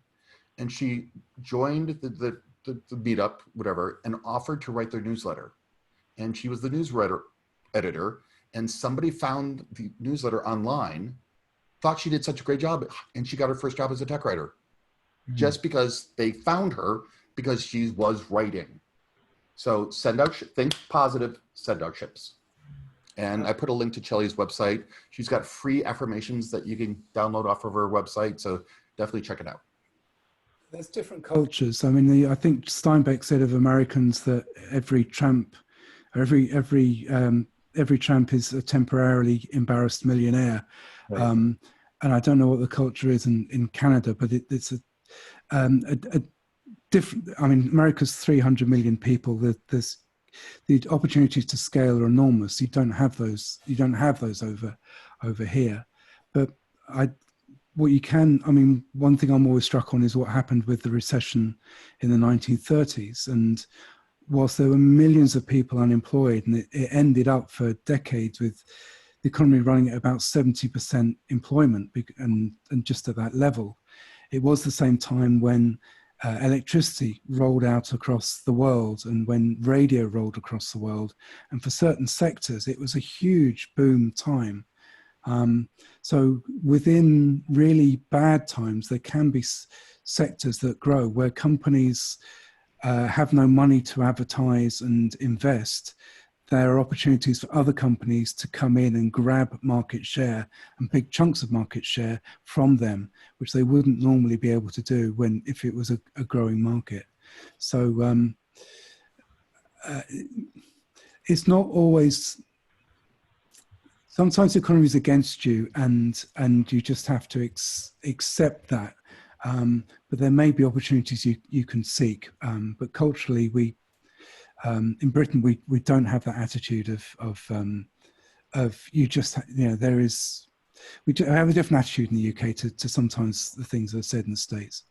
and she joined the meetup, whatever, and offered to write their newsletter. And she was the newsletter editor, and somebody found the newsletter online, thought she did such a great job, and she got her first job as a tech writer, just because they found her because she was writing. So send out, think positive, send out ships. And I put a link to Chelly's website. She's got free affirmations that you can download off of her website. So definitely check it out. There's different cultures. I mean, I think Steinbeck said of Americans that every tramp is a temporarily embarrassed millionaire. Right. And I don't know what the culture is in Canada, but it's a different. I mean, America's 300 million people. There's the opportunities to scale are enormous. You don't have those. You don't have those over here. But what you can, I mean, one thing I'm always struck on is what happened with the recession in the 1930s. And whilst there were millions of people unemployed, and it ended up for decades with the economy running at about 70% employment and just at that level, it was the same time when electricity rolled out across the world and when radio rolled across the world. And for certain sectors, it was a huge boom time. So within really bad times, there can be sectors that grow where companies have no money to advertise and invest. There are opportunities for other companies to come in and grab market share and big chunks of market share from them, which they wouldn't normally be able to do if it was a growing market. So it's not always. Sometimes the economy is against you, and you just have to accept that. But there may be opportunities you can seek. But culturally, in Britain we don't have that attitude of you just, you know, there is. We have a different attitude in the UK to sometimes the things that are said in the States.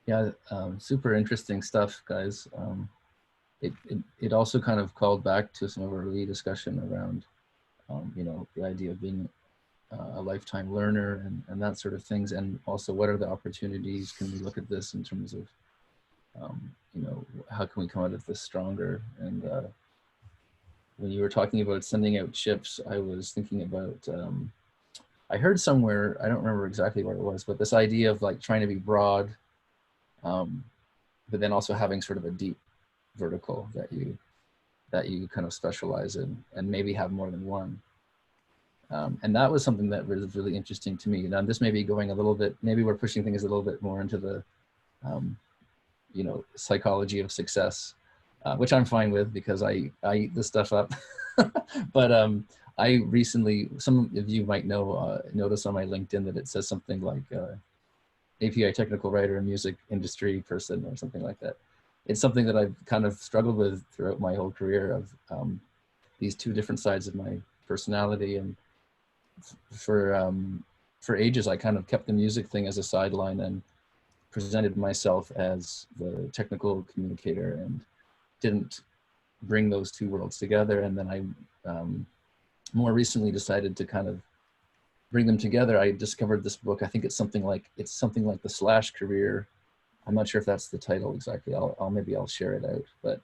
Yeah, super interesting stuff, guys. It also kind of called back to some of our early discussion around, you know, the idea of being a lifetime learner and that sort of things. And also, what are the opportunities? Can we look at this in terms of, you know, how can we come out of this stronger? And when you were talking about sending out chips, I was thinking about, I heard somewhere, I don't remember exactly where it was, but this idea of like trying to be broad, but then also having sort of a deep vertical that you kind of specialize in and maybe have more than one. And that was something that was really interesting to me. Now this may be going a little bit, maybe we're pushing things a little bit more into the, you know, psychology of success, which I'm fine with because I eat this stuff up. But I recently, some of you might know, notice on my LinkedIn that it says something like API technical writer, music industry person or something like that. It's something that I've kind of struggled with throughout my whole career of these two different sides of my personality. And for ages, I kind of kept the music thing as a sideline and presented myself as the technical communicator and didn't bring those two worlds together. And then I more recently decided to kind of bring them together. I discovered this book. I think it's something like the Slash Career. I'm not sure if that's the title exactly. Maybe I'll share it out. But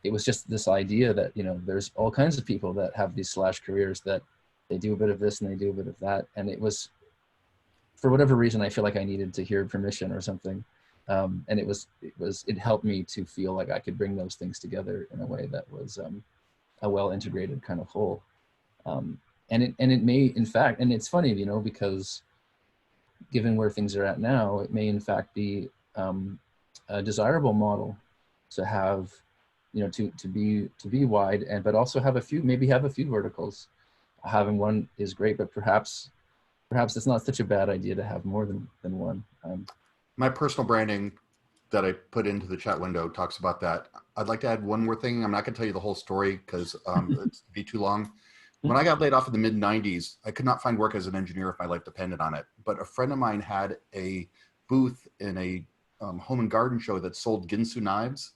it was just this idea that, you know, there's all kinds of people that have these Slash careers that they do a bit of this and they do a bit of that. And it was, for whatever reason, I feel like I needed to hear permission or something. And it helped me to feel like I could bring those things together in a way that was a well integrated kind of whole. And it may, in fact, and it's funny, you know, because given where things are at now, it may in fact be a desirable model to have, you know, to be wide, and but also have a few verticals. Having one is great, but perhaps it's not such a bad idea to have more than one. My personal branding that I put into the chat window talks about that. I'd like to add one more thing. I'm not going to tell you the whole story because it'd be too long. When I got laid off in the mid-90s, I could not find work as an engineer if my life depended on it. But a friend of mine had a booth in a home and garden show that sold Ginsu knives,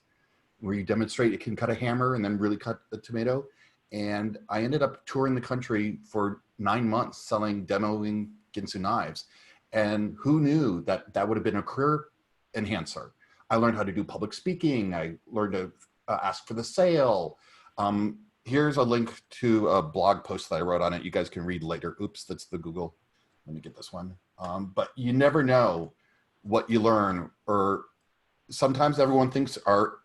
where you demonstrate you can cut a hammer and then really cut a tomato. And I ended up touring the country for 9 months selling, demoing Ginsu knives. And who knew that that would have been a career enhancer? I learned how to do public speaking. I learned to ask for the sale. Here's a link to a blog post that I wrote on it. You guys can read later. Oops, that's the Google. Let me get this one. But you never know what you learn. Or sometimes everyone thinks our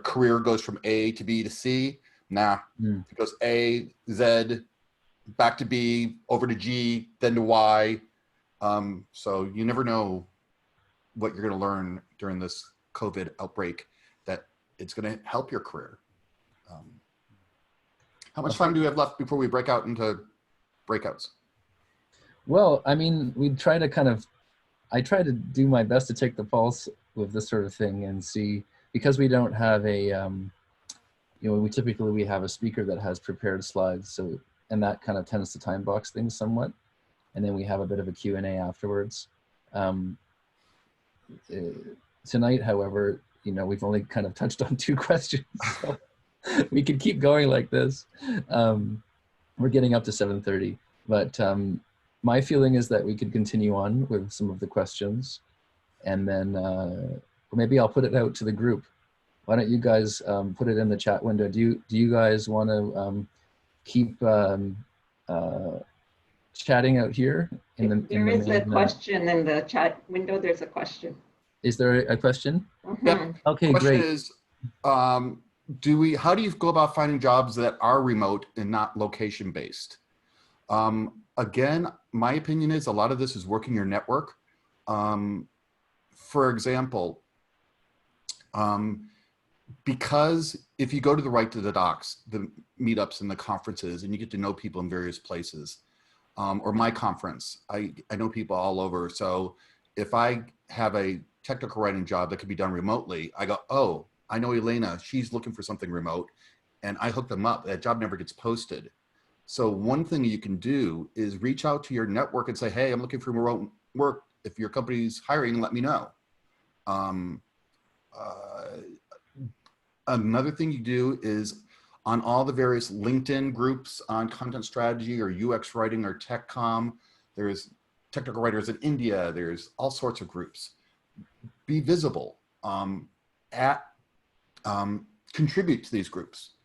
career goes from A to B to C. Nah, it goes A, Z, back to B, over to G, then to Y. So you never know what you're going to learn during this COVID outbreak, that it's going to help your career. How much time do we have left before we break out into breakouts? Well, I mean, I try to do my best to take the pulse with this sort of thing and see, because we don't have a, we typically have a speaker that has prepared slides. So, and that kind of tends to time box things somewhat. And then we have a bit of a Q&A afterwards. Tonight, however, we've only kind of touched on 2 questions. So we could keep going like this. We're getting up to 7:30, but my feeling is that we could continue on with some of the questions, and then maybe I'll put it out to the group. Why don't you guys put it in the chat window? Do you guys want to keep chatting out here? There is a question in the chat window. There's a question. Is there a question? Yep. Okay, Question great. is, how do you go about finding jobs that are remote and not location based? Again, my opinion is a lot of this is working your network. For example, because if you go to the Right to the Docs, the meetups and the conferences, and you get to know people in various places, or my conference, I know people all over. So if I have a technical writing job that could be done remotely, I go, oh, I know Elena, she's looking for something remote, and I hook them up. That job never gets posted. So one thing you can do is reach out to your network and say, hey, I'm looking for remote work. If your company's hiring, let me know. Another thing you do is on all the various LinkedIn groups on content strategy or UX writing or TechCom, there's technical writers in India, there's all sorts of groups. Be visible, contribute to these groups.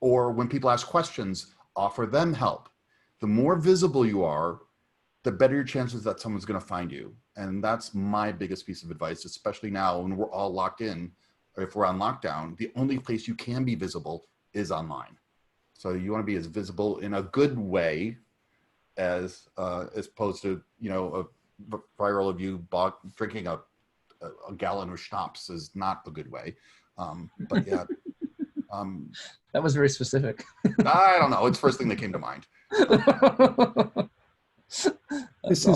Or when people ask questions, offer them help. The more visible you are, the better your chances that someone's going to find you. And that's my biggest piece of advice, especially now when we're all locked in, or if we're on lockdown, the only place you can be visible is online. So you want to be as visible in a good way as opposed to, a viral of you drinking a gallon of schnapps is not the good way. But yeah. That was very specific. I don't know. It's the first thing that came to mind. This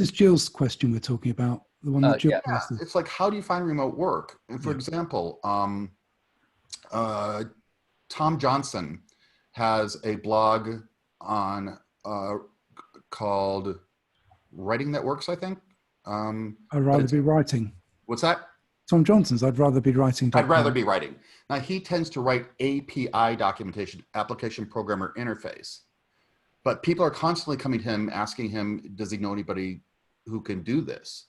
is Jill's question we're talking about. The one that Jill posted. It's like, how do you find remote work? And for example, Tom Johnson has a blog on called Writing That Works, I think. I'd rather be writing. What's that? Tom Johnson's I'd rather be writing. I'd rather be writing. Now he tends to write API documentation, application programmer interface. But people are constantly coming to him, asking him, does he know anybody who can do this?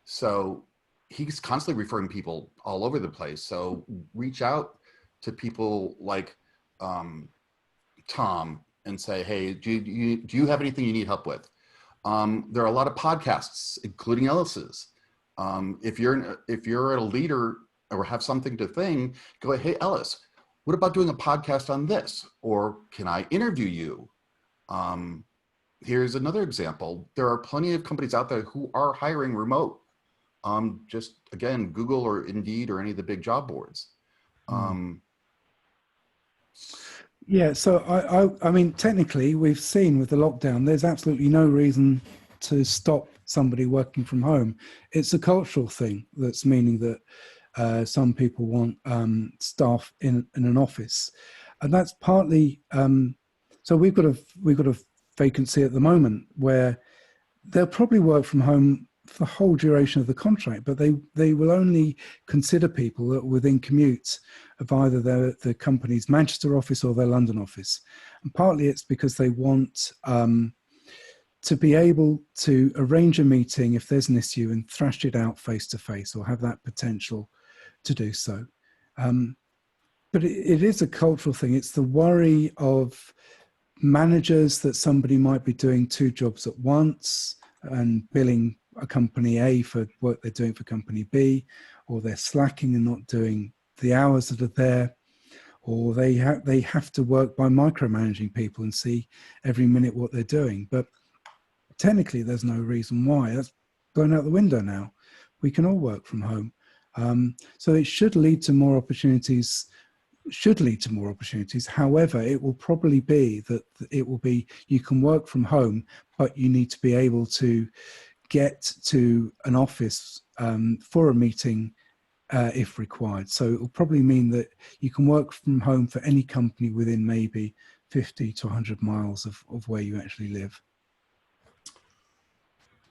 So he's constantly referring people all over the place. So reach out to people like Tom and say, hey, do you have anything you need help with? There are a lot of podcasts, including Ellis's. If you're a leader or have something to think, go, hey, Ellis, what about doing a podcast on this? Or can I interview you? Here's another example. There are plenty of companies out there who are hiring remote. Just again, Google or Indeed or any of the big job boards. Yeah, so I mean, technically, we've seen with the lockdown, there's absolutely no reason to stop somebody working from home. It's a cultural thing that's meaning that some people want staff in an office, and that's partly. So we've got a vacancy at the moment where they'll probably work from home for the whole duration of the contract, but they will only consider people that are within commute of either the company's Manchester office or their London office. And partly it's because they want to be able to arrange a meeting if there's an issue and thrash it out face to face, or have that potential to do so. But it is a cultural thing. It's the worry of managers that somebody might be doing 2 jobs at once and billing a company A for work they're doing for company B, or they're slacking and not doing the hours that are there, or they have to work by micromanaging people and see every minute what they're doing. But technically there's no reason why. That's blown out the window now. We can all work from home. So it should lead to more opportunities. However, it will probably be that you can work from home, but you need to be able to get to an office for a meeting if required. So it will probably mean that you can work from home for any company within maybe 50 to 100 miles of where you actually live.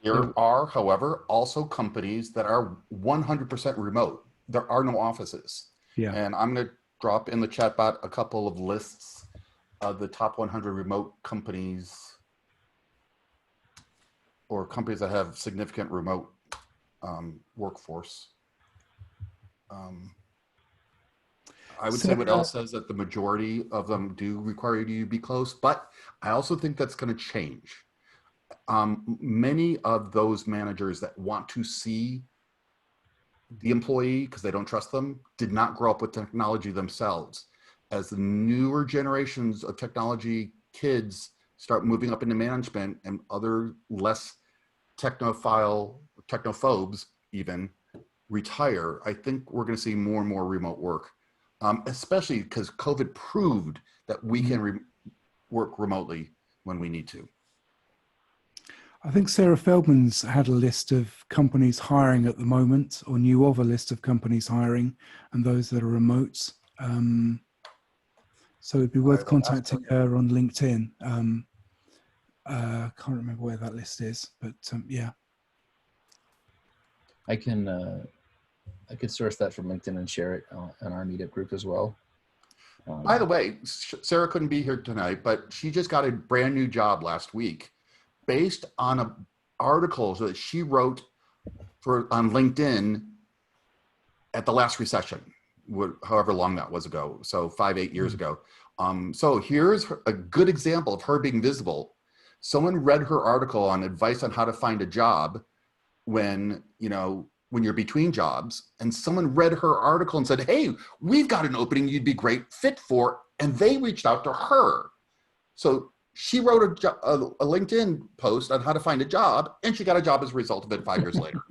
There are, however, also companies that are 100% remote. There are no offices. Yeah. And I'm going to drop in the chat bot a couple of lists of the top 100 remote companies or companies that have significant remote workforce. I would say what else says that the majority of them do require you to be close, but I also think that's going to change. Many of those managers that want to see the employee because they don't trust them did not grow up with technology themselves. As the newer generations of technology kids start moving up into management and other less technophobes even retire, I think we're going to see more and more remote work, especially because COVID proved that we can work remotely when we need to. I think Sarah Feldman's had a list of companies hiring at the moment, or knew of a list of companies hiring, and those that are remote. So it'd be worth contacting her on LinkedIn. I can't remember where that list is, but yeah. I could source that from LinkedIn and share it on our meetup group as well. By the way, Sarah couldn't be here tonight, but she just got a brand new job last week based on an article that she wrote on LinkedIn at the last recession, however long that was ago, so 5-8 years ago. So here's a good example of her being visible. Someone read her article on advice on how to find a job when you're between jobs, and someone read her article and said, hey, we've got an opening you'd be great fit for, and they reached out to her. So she wrote a LinkedIn post on how to find a job, and she got a job as a result of it 5 years later.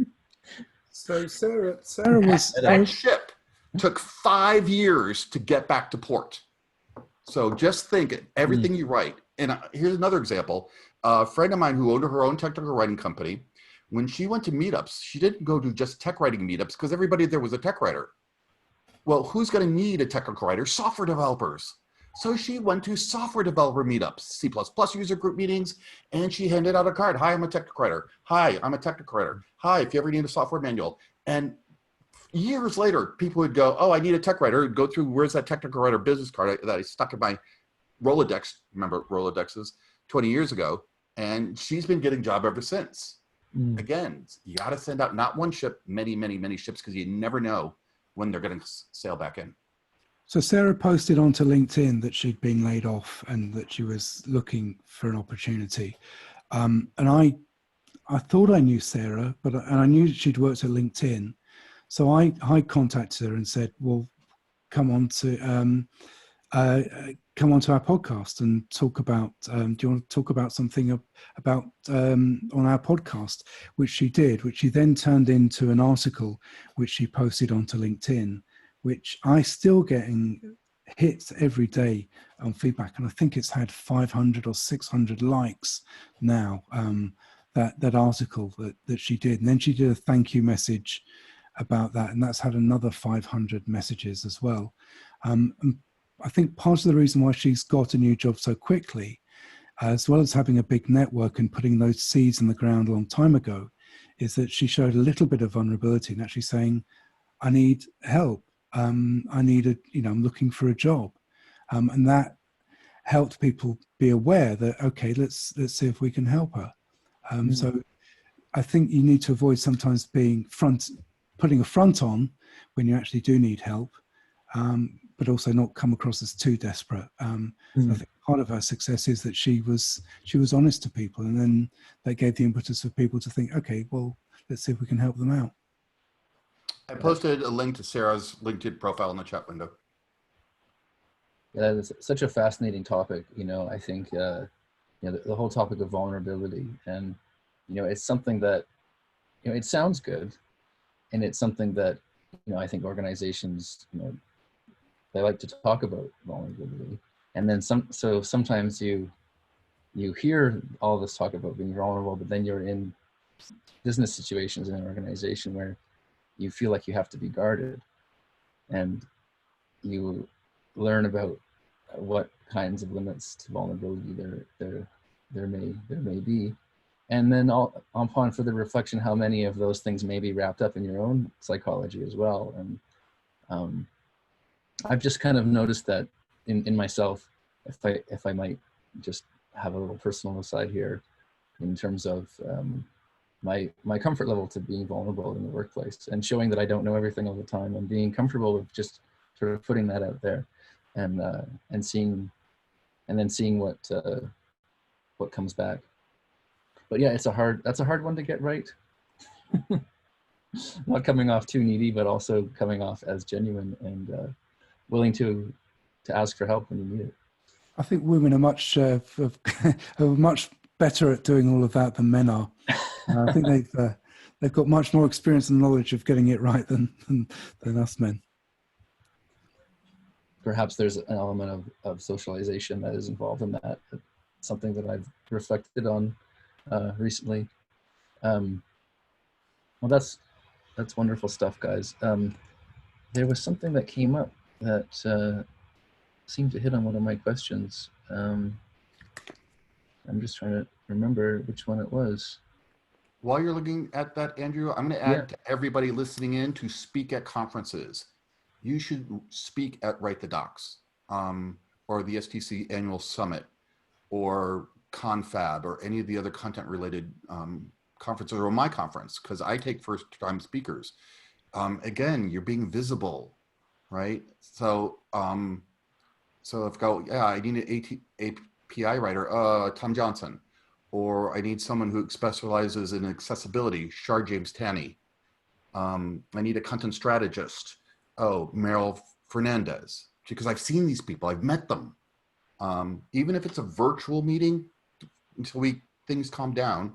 So Sarah was... That ship took 5 years to get back to port. So just think everything you write. And here's another example. A friend of mine who owned her own technical writing company, when she went to meetups, she didn't go to just tech writing meetups because everybody there was a tech writer. Well, who's going to need a technical writer? Software developers. So she went to software developer meetups, C++ user group meetings, and she handed out a card. Hi, I'm a technical writer. Hi, I'm a technical writer. Hi, if you ever need a software manual. And years later, people would go, oh, I need a tech writer. Go through, where's that technical writer business card that I stuck in my Rolodex? Remember Rolodexes 20 years ago. And she's been getting a job ever since. Again, you got to send out not one ship, many, many, many ships, because you never know when they're going to sail back in. So Sarah posted onto LinkedIn that she'd been laid off and that she was looking for an opportunity. And I thought I knew Sarah, and I knew she'd worked at LinkedIn. So I contacted her and said, well, come on to our podcast and talk about, do you want to talk about something about on our podcast, which she did, which she then turned into an article, which she posted onto LinkedIn, which I still getting hits every day on feedback. And I think it's had 500 or 600 likes now, that article that she did. And then she did a thank you message about that. And that's had another 500 messages as well. And I think part of the reason why she's got a new job so quickly, as well as having a big network and putting those seeds in the ground a long time ago, is that she showed a little bit of vulnerability and actually saying, I need help. I need I'm looking for a job. And that helped people be aware that, okay, let's see if we can help her. So I think you need to avoid sometimes putting a front on when you actually do need help, but also not come across as too desperate. I think part of her success is that she was honest to people, and then that gave the impetus for people to think, okay, well, let's see if we can help them out. I posted a link to Sarah's LinkedIn profile in the chat window. Yeah, it's such a fascinating topic. I think the whole topic of vulnerability, and it's something that it sounds good, and it's something that I think organizations they like to talk about vulnerability, and then sometimes you hear all this talk about being vulnerable, but then you're in business situations in an organization where you feel like you have to be guarded, and you learn about what kinds of limits to vulnerability there may be, and then upon further reflection, how many of those things may be wrapped up in your own psychology as well. And I've just kind of noticed that in myself, if I might just have a little personal aside here, in terms of my comfort level to being vulnerable in the workplace and showing that I don't know everything all the time, and being comfortable with just sort of putting that out there, and seeing what comes back. But yeah, that's a hard one to get right. Not coming off too needy, but also coming off as genuine and willing to ask for help when you need it. I think women are much are much better at doing all of that than men are. I think they've got much more experience and knowledge of getting it right than us men. Perhaps there's an element of socialization that is involved in that. Something that I've reflected on recently. Well, that's wonderful stuff, guys. There was something that came up that seemed to hit on one of my questions. I'm just trying to remember which one it was. While you're looking at that, Andrew, I'm going to add to everybody listening in to speak at conferences. You should speak at Write the Docs, or the STC Annual Summit, or Confab, or any of the other content-related conferences, or my conference, because I take first-time speakers. Again, you're being visible, right? So, if I need an API writer, Tom Johnson, or I need someone who specializes in accessibility, Shar James Tanny. I need a content strategist, Meryl Fernandez, because I've seen these people, I've met them. Even if it's a virtual meeting until things calm down.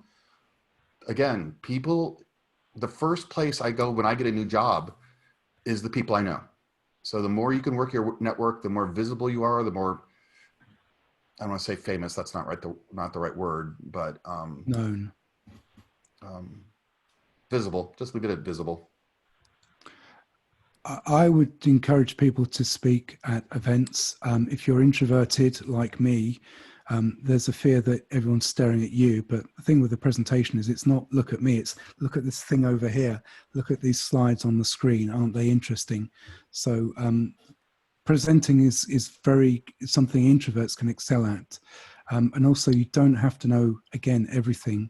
Again, the first place I go when I get a new job is the people I know. So the more you can work your network, the more visible you are, the more, I don't want to say famous, that's not the right word, but known. Visible, just leave it at visible. I would encourage people to speak at events. If you're introverted like me, there's a fear that everyone's staring at you, but the thing with the presentation is it's not look at me, it's look at this thing over here, look at these slides on the screen, aren't they interesting? So presenting is something introverts can excel at. And also you don't have to know, again, everything,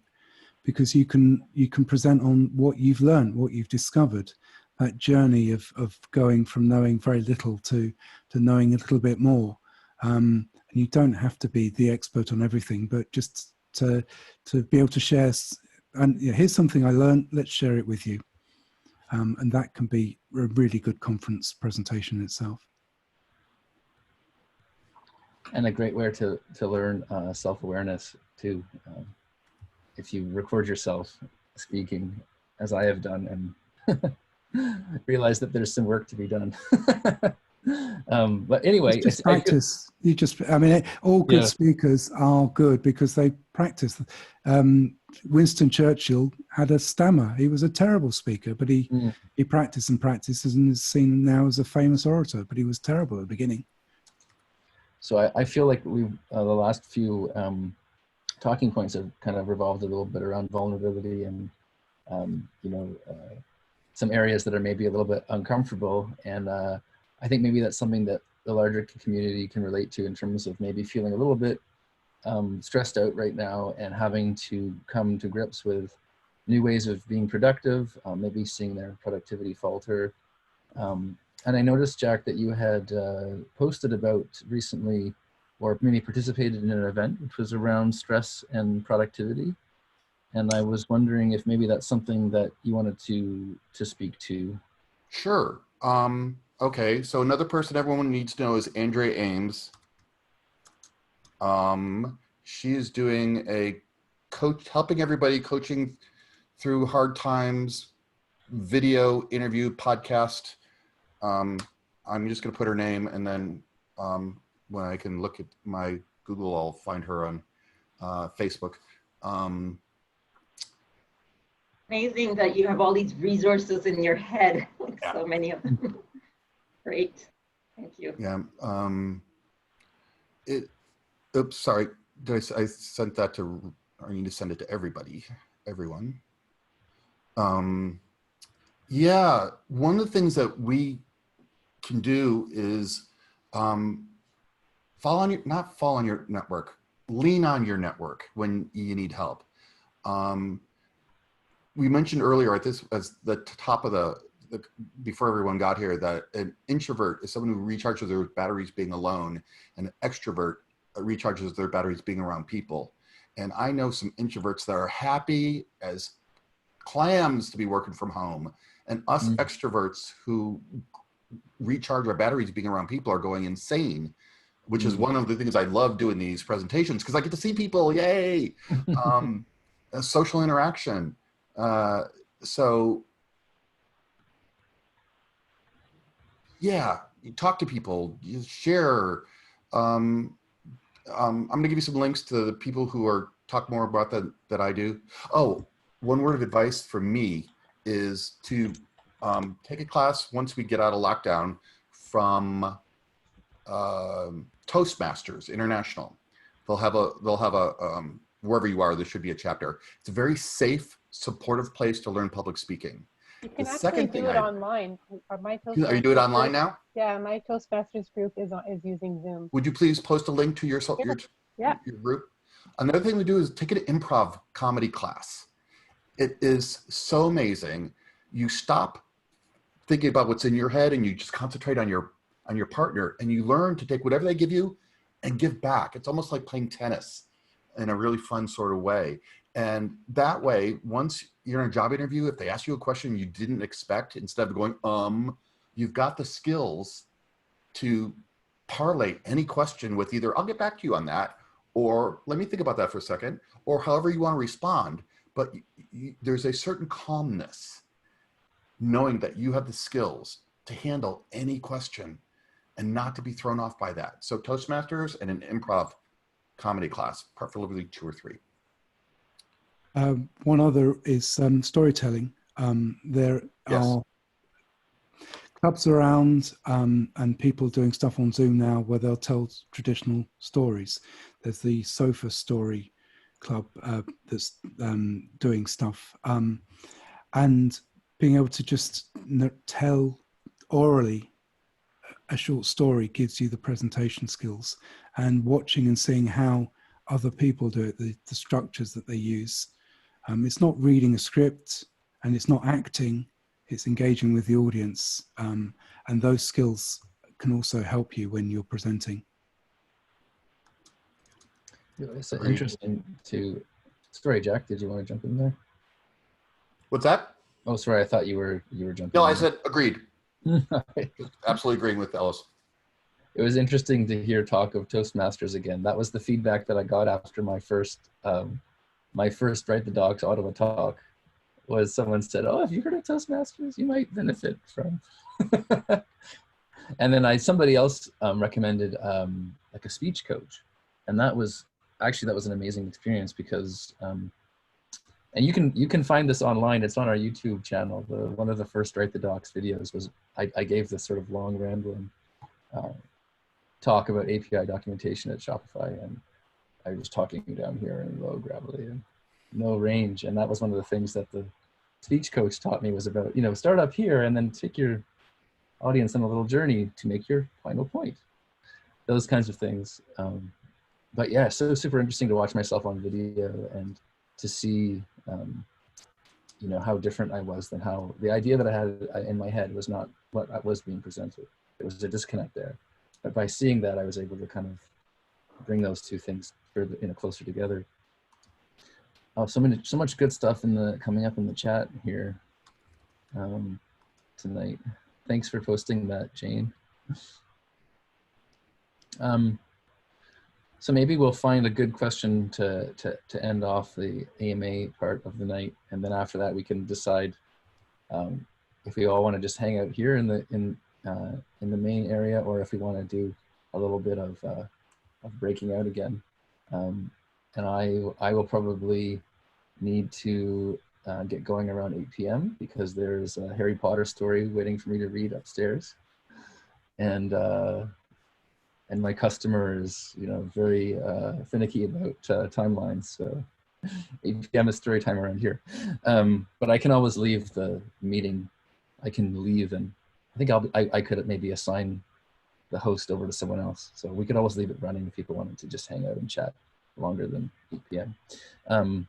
because you can present on what you've learned, what you've discovered. That journey of going from knowing very little to knowing a little bit more. And you don't have to be the expert on everything, but just to be able to share, and here's something I learned, let's share it with you. And that can be a really good conference presentation itself. And a great way to learn self-awareness too. If you record yourself speaking, as I have done, and realize that there's some work to be done. But anyway, it's just practice. All good speakers are good because they practice. Winston Churchill had a stammer. He was a terrible speaker, but he practiced and practices and is seen now as a famous orator, but he was terrible at the beginning. So I feel like we've the last few talking points have kind of revolved a little bit around vulnerability and some areas that are maybe a little bit uncomfortable. And I think maybe that's something that the larger community can relate to in terms of maybe feeling a little bit stressed out right now and having to come to grips with new ways of being productive, maybe seeing their productivity falter. And I noticed, Jack, that you had posted about recently, or maybe participated in an event, which was around stress and productivity. And I was wondering if maybe that's something that you wanted to speak to. Sure. Okay, so another person everyone needs to know is Andrea Ames. She is doing a helping everybody coaching through hard times, video interview podcast. I'm just going to put her name, and then when I can look at my Google, I'll find her on Facebook. Amazing that you have all these resources in your head, Yeah. so many of them. Great, thank you. Yeah. Oops, sorry. I sent that to, I need to send it to everybody, everyone. Yeah, one of the things that we can do is not fall on your network, lean on your network when you need help. We mentioned earlier at this, as the top of before everyone got here, that an introvert is someone who recharges their batteries being alone, and an extrovert recharges their batteries being around people. And I know some introverts that are happy as clams to be working from home, and us extroverts who recharge our batteries being around people are going insane, which is one of the things I love doing these presentations, because I get to see people. Yay. Social interaction. So yeah, you talk to people, you share. I'm going to give you some links to the people who talk more about that I do. Oh, one word of advice from me is to take a class once we get out of lockdown from Toastmasters International. They'll have a wherever you are, there should be a chapter. It's a very safe, supportive place to learn public speaking. You can actually do it online. Are you doing it online now? Yeah, my Toastmasters group is using Zoom. Would you please post a link to your group? Another thing to do is take an improv comedy class. It is so amazing. You stop thinking about what's in your head and you just concentrate on your partner, and you learn to take whatever they give you and give back. It's almost like playing tennis in a really fun sort of way. And that way, once you're in a job interview, if they ask you a question you didn't expect, instead of going, you've got the skills to parlay any question with either, I'll get back to you on that, or let me think about that for a second, or however you want to respond. But there's a certain calmness knowing that you have the skills to handle any question and not to be thrown off by that. So Toastmasters and an improv comedy class, preferably 2 or 3. One other is storytelling. There are clubs around and people doing stuff on Zoom now where they'll tell traditional stories. There's the Sofa Story Club that's doing stuff. And being able to just tell orally a short story gives you the presentation skills, and watching and seeing how other people do it, the structures that they use. It's not reading a script and it's not acting, it's engaging with the audience. And those skills can also help you when you're presenting. It's interesting to, sorry, Jack, did you want to jump in there? What's that? Oh, sorry, I thought you were jumping No, in. I said agreed. Absolutely agreeing with Ellis. It was interesting to hear talk of Toastmasters again. That was the feedback that I got after my first Write the Docs Ottawa talk. Was someone said, "Oh, have you heard of Toastmasters? You might benefit from." And then somebody else recommended like a speech coach, and that was an amazing experience because and you can find this online. It's on our YouTube channel. One of the first Write the Docs videos was I gave this sort of long rambling talk about API documentation at Shopify, and I was talking down here in low gravelly and no range. And that was one of the things that the speech coach taught me was about, start up here and then take your audience on a little journey to make your final point. Those kinds of things. But yeah, so super interesting to watch myself on video and to see, how different I was than how the idea that I had in my head was not what was being presented. There was a disconnect there. But by seeing that, I was able to kind of bring those two things further, closer together. Oh, so much good stuff coming up in the chat here tonight. Thanks for posting that, Jane. So maybe we'll find a good question to end off the AMA part of the night, and then after that we can decide if we all want to just hang out here in the main area, or if we want to do a little bit of breaking out again. And I will probably need to get going around 8 p.m. because there's a Harry Potter story waiting for me to read upstairs. And my customer is, very finicky about timelines. So 8 p.m. is story time around here. But I can always leave the meeting. I can leave, and I think I could maybe assign the host over to someone else. So we could always leave it running if people wanted to just hang out and chat longer than 8 p.m.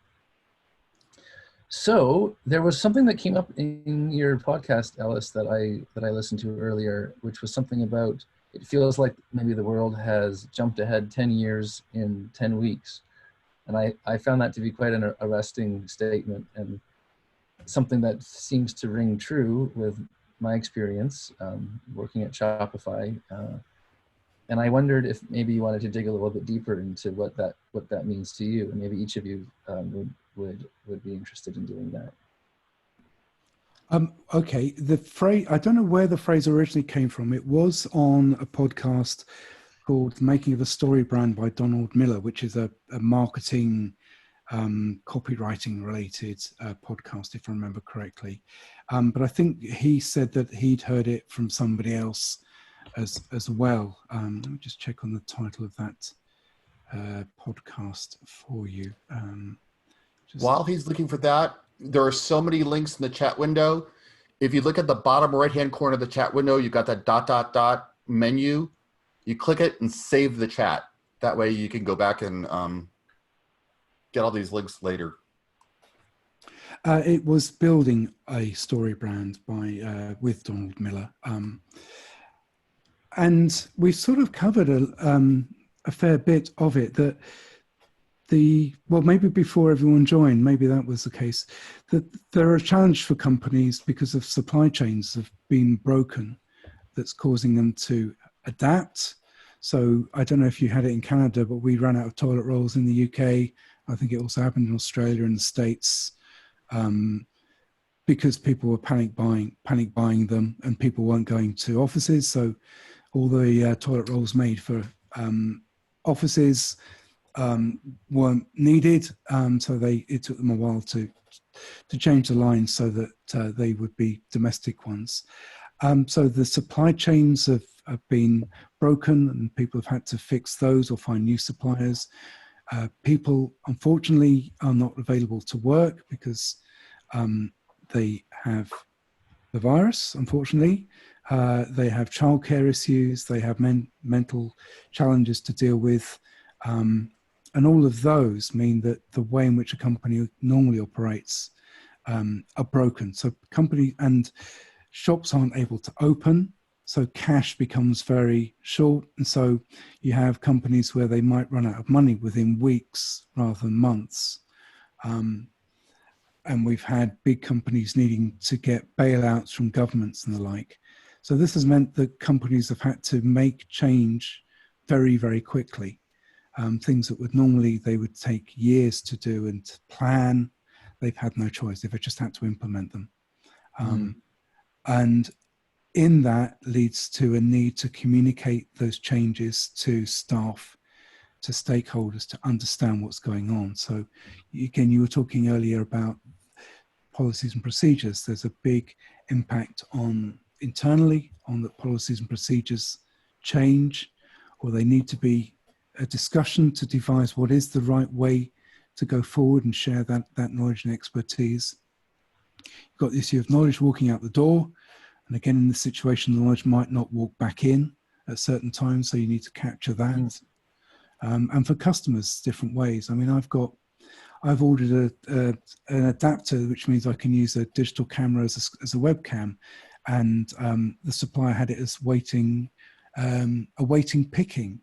So there was something that came up in your podcast, Ellis, that I listened to earlier, which was something about, it feels like maybe the world has jumped ahead 10 years in 10 weeks. And I found that to be quite an arresting statement, and something that seems to ring true with my experience working at Shopify. And I wondered if maybe you wanted to dig a little bit deeper into what that means to you, and maybe each of you would be interested in doing that. Okay, the phrase, I don't know where the phrase originally came from. It was on a podcast called Making of a Story Brand by Donald Miller, which is a marketing, copywriting related podcast, if I remember correctly. But I think he said that he'd heard it from somebody else as well. Let me just check on the title of that podcast for you. While he's looking for that, there are so many links in the chat window. If you look at the bottom right-hand corner of the chat window, you've got that ... menu. You click it and save the chat. That way you can go back and get all these links later. It was Building a Story Brand by with Donald Miller. And we've sort of covered a fair bit of it, that well, maybe before everyone joined, maybe that was the case, that there are a challenge for companies because of supply chains have been broken that's causing them to adapt. So I don't know if you had it in Canada, but we ran out of toilet rolls in the UK. I think it also happened in Australia and the States, because people were panic buying them, and people weren't going to offices. So all the toilet rolls made for offices weren't needed. So it took them a while to change the lines so that they would be domestic ones. So the supply chains have been broken, and people have had to fix those or find new suppliers. People, unfortunately, are not available to work because they have the virus, unfortunately. They have childcare issues, they have mental challenges to deal with. And all of those mean that the way in which a company normally operates are broken. So company and shops aren't able to open, so cash becomes very short. And so you have companies where they might run out of money within weeks rather than months. And we've had big companies needing to get bailouts from governments and the like. So this has meant that companies have had to make change very, very quickly. Things that they would take years to do and to plan, they've had no choice. They've just had to implement them. And in that leads to a need to communicate those changes to staff, to stakeholders, to understand what's going on. So again, you were talking earlier about policies and procedures. There's a big impact internally on the policies and procedures change, or they need to be a discussion to devise what is the right way to go forward and share that knowledge and expertise. You've got the issue of knowledge walking out the door. And again, in this situation, the knowledge might not walk back in at certain times, so you need to capture that. And for customers, different ways. I mean, I've ordered an adapter, which means I can use a digital camera as a webcam, and the supplier had it as awaiting picking,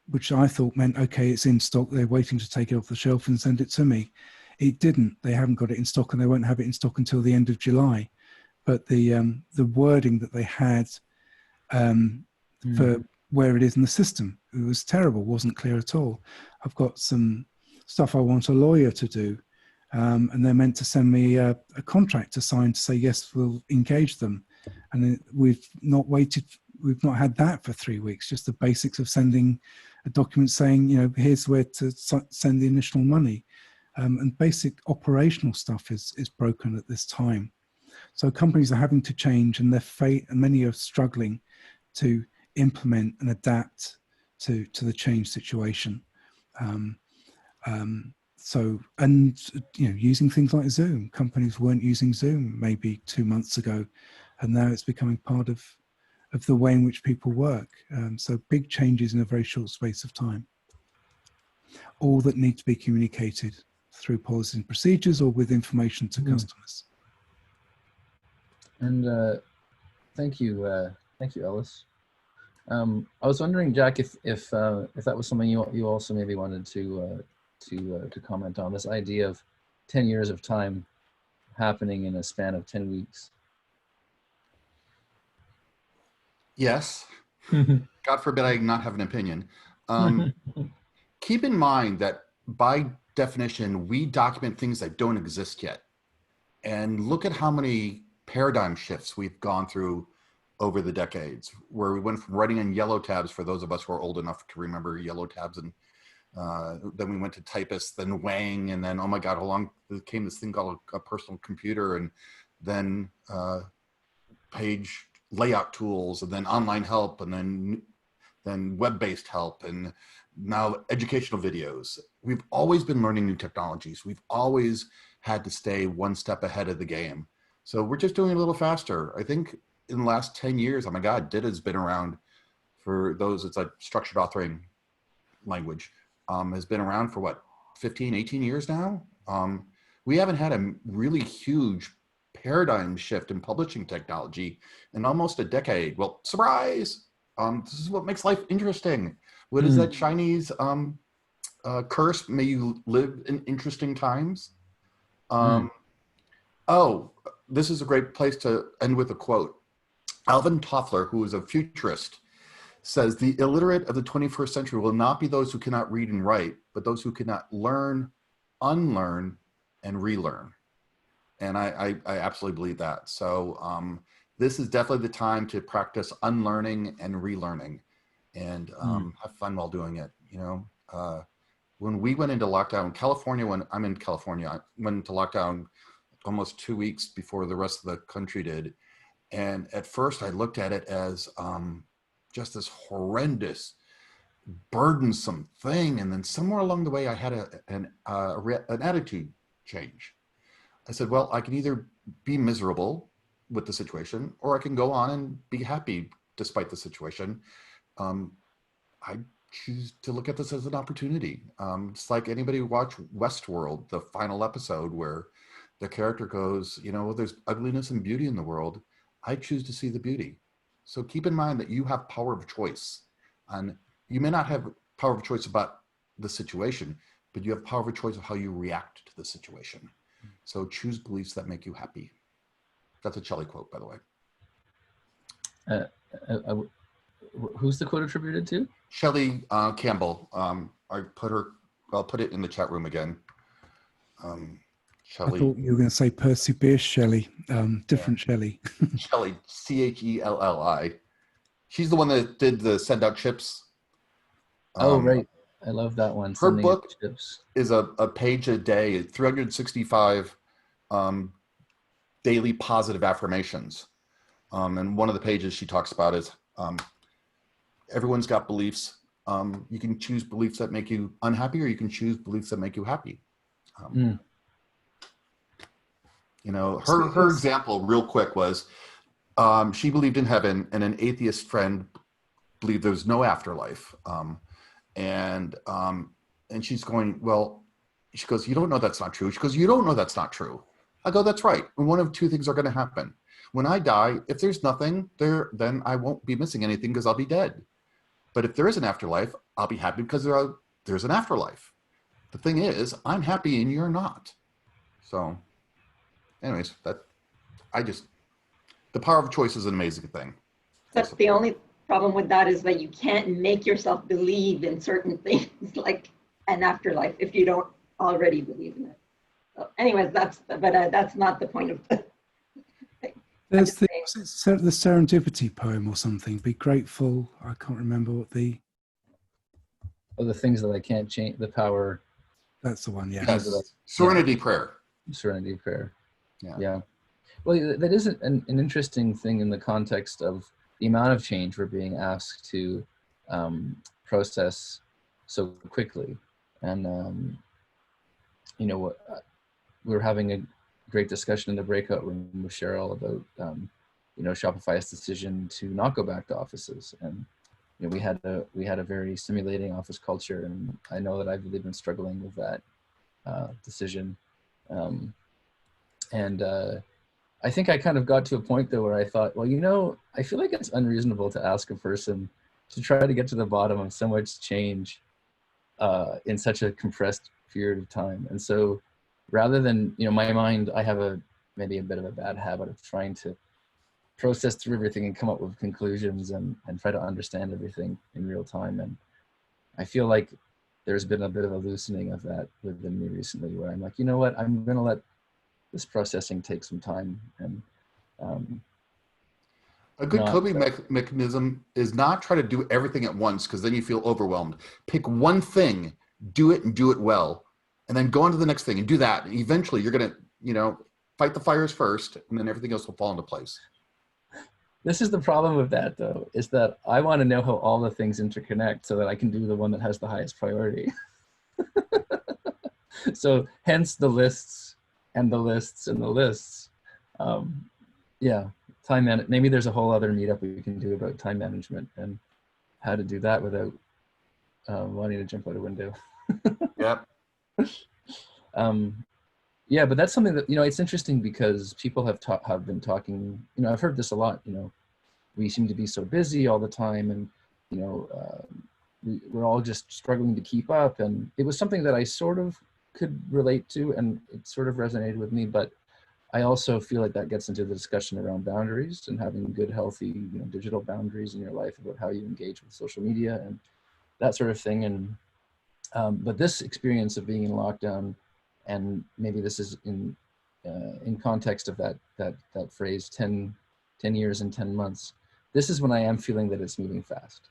which I thought meant, okay, it's in stock, they're waiting to take it off the shelf and send it to me. It didn't. They haven't got it in stock, and they won't have it in stock until the end of July. But the wording that they had for where it is in the system, it was terrible, wasn't clear at all. I've got some stuff I want a lawyer to do, and they're meant to send me a contract to sign to say, yes, we'll engage them. And we've not had that for 3 weeks, just the basics of sending a document saying, here's where to send the initial money. and basic operational stuff is broken at this time. So companies are having to change, and and many are struggling to implement and adapt to the change situation. So, and using things like Zoom. Companies weren't using Zoom maybe 2 months ago, and now it's becoming part of the way in which people work. So big changes in a very short space of time. All that need to be communicated through policies and procedures or with information to customers. And thank you, Ellis. I was wondering, Jack, if that was something you also maybe wanted to comment on, this idea of 10 years of time happening in a span of 10 weeks. Yes. God forbid I not have an opinion. Keep in mind that by definition, we document things that don't exist yet. And look at how many paradigm shifts we've gone through over the decades, where we went from writing in yellow tabs, for those of us who are old enough to remember yellow tabs, and then we went to typists, then Wang, and then, oh my God, how long came this thing called a personal computer, and then page layout tools, and then online help, and then web-based help, and now educational videos. We've always been learning new technologies. We've always had to stay one step ahead of the game. So we're just doing it a little faster. I think in the last 10 years, oh my God, DITA's been around. For those, it's like structured authoring language, has been around for what, 15, 18 years now? We haven't had a really huge paradigm shift in publishing technology in almost a decade. Well, surprise! This is what makes life interesting. What is that Chinese curse? May you live in interesting times. Oh, this is a great place to end with a quote. Alvin Toffler, who is a futurist, says, "The illiterate of the 21st century will not be those who cannot read and write, but those who cannot learn, unlearn, and relearn." And I absolutely believe that. So this is definitely the time to practice unlearning and relearning, and have fun while doing it. When we went into lockdown, California, when I'm in California, I went into lockdown almost 2 weeks before the rest of the country did. And at first I looked at it as just this horrendous, burdensome thing. And then somewhere along the way, I had an attitude change. I said, well, I can either be miserable with the situation, or I can go on and be happy despite the situation. I choose to look at this as an opportunity. It's like anybody who watched Westworld, the final episode where the character goes, there's ugliness and beauty in the world. I choose to see the beauty. So keep in mind that you have power of choice. And you may not have power of choice about the situation, but you have power of choice of how you react to the situation. So choose beliefs that make you happy. That's a Shelley quote, by the way. Who's the quote attributed to? Shelley Campbell. I'll put it in the chat room again. Shelley. I thought you were going to say Percy Bysshe Shelley, different Shelley. Shelley, Chelli. She's the one that did the Send Out Chips. Oh, right. I love that one. Her book is a page a day, 365 daily positive affirmations. And one of the pages she talks about is everyone's got beliefs. You can choose beliefs that make you unhappy, or you can choose beliefs that make you happy. Her example real quick was she believed in heaven, and an atheist friend believed there was no afterlife. And she's going, well, she goes, you don't know that's not true. She goes, you don't know that's not true. I go, that's right. And one of two things are going to happen. When I die, if there's nothing there, then I won't be missing anything because I'll be dead. But if there is an afterlife, I'll be happy because there's an afterlife. The thing is, I'm happy and you're not. So anyways, the power of choice is an amazing thing. That's the only problem with that, is that you can't make yourself believe in certain things like an afterlife if you don't already believe in it. So anyways, that's not the point of the thing. There's the serendipity poem or something. Be grateful. I can't remember what the things that I can't change. The power. That's the one. Yeah. Yes. Serenity Prayer. Serenity Prayer. Yeah. Yeah. Well, that is an interesting thing in the context of the amount of change we're being asked to process so quickly. And, you know, we were having a great discussion in the breakout room with Cheryl about, you know, Shopify's decision to not go back to offices. And, you know, we had a very stimulating office culture, and I know that I've really been struggling with that decision. I think I kind of got to a point though where I thought, well, you know, I feel like it's unreasonable to ask a person to try to get to the bottom of so much change in such a compressed period of time. And so rather than, you know, my mind, I have maybe a bit of a bad habit of trying to process through everything and come up with conclusions and try to understand everything in real time. And I feel like there's been a bit of a loosening of that within me recently, where I'm like, you know what, I'm going to let this processing take some time. And a good coping mechanism is not try to do everything at once, because then you feel overwhelmed. Pick one thing, do it and do it well, and then go on to the next thing and do that. And eventually you're going to, you know, fight the fires first, and then everything else will fall into place. This is the problem with that though, is that I want to know how all the things interconnect so that I can do the one that has the highest priority. So hence the lists and the lists and the lists. Yeah, maybe there's a whole other meetup we can do about time management and how to do that without wanting to jump out a window. Yep. Yeah, but that's something that, you know, it's interesting because people have been talking, you know, I've heard this a lot, you know, we seem to be so busy all the time, and, you know, we're all just struggling to keep up. And it was something that I sort of could relate to, and it sort of resonated with me, but I also feel like that gets into the discussion around boundaries and having good, healthy, you know, digital boundaries in your life about how you engage with social media and that sort of thing. And, but this experience of being in lockdown, and maybe this is in context of that phrase, 10 years and 10 months, this is when I am feeling that it's moving fast,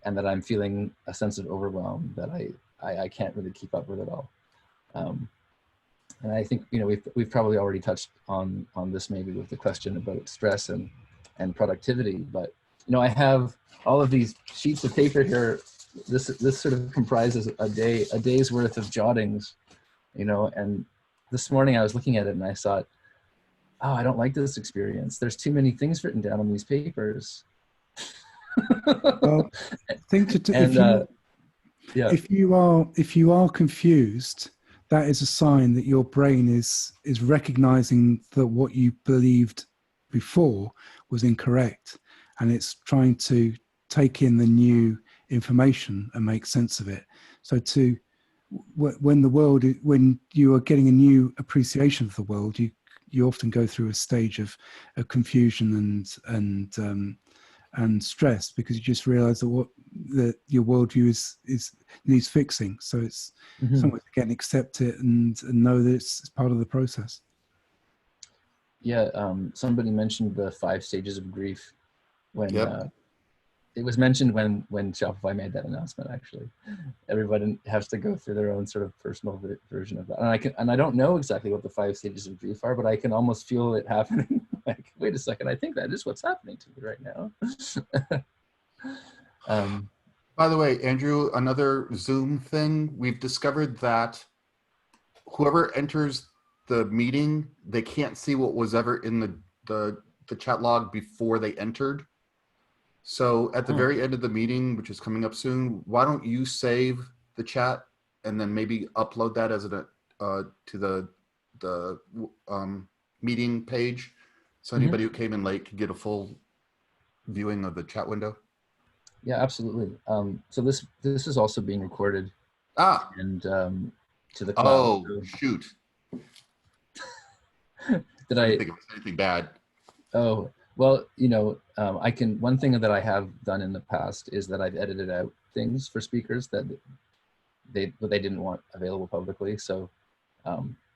and that I'm feeling a sense of overwhelm that I can't really keep up with it all. And I think, you know, we've probably already touched on this maybe with the question about stress and productivity, but, you know, I have all of these sheets of paper here. This sort of comprises a day's worth of jottings, you know, and this morning I was looking at it and I thought, oh, I don't like this experience. There's too many things written down on these papers. Well, if you are confused, that is a sign that your brain is recognizing that what you believed before was incorrect, and it's trying to take in the new information and make sense of it. So when you are getting a new appreciation of the world, you often go through a stage of confusion and stress, because you just realize that your worldview needs fixing. So it's somewhere to get and accept it and know that it's part of the process. Yeah, somebody mentioned the 5 stages of grief when it was mentioned when Shopify made that announcement. Actually, everybody has to go through their own sort of personal version of that. And I don't know exactly what the 5 stages of grief are, but I can almost feel it happening. Like, wait a second, I think that is what's happening to me right now. By the way, Andrew, another Zoom thing, we've discovered that whoever enters the meeting, they can't see what was ever in the chat log before they entered. So at the very end of the meeting, which is coming up soon, why don't you save the chat and then maybe upload that as to the meeting page, so anybody who came in late could get a full viewing of the chat window? Yeah, absolutely. So this is also being recorded. And to the cloud. Oh, shoot. Did I didn't think it was anything bad. Oh, well, you know, one thing that I have done in the past is that I've edited out things for speakers that they didn't want available publicly. So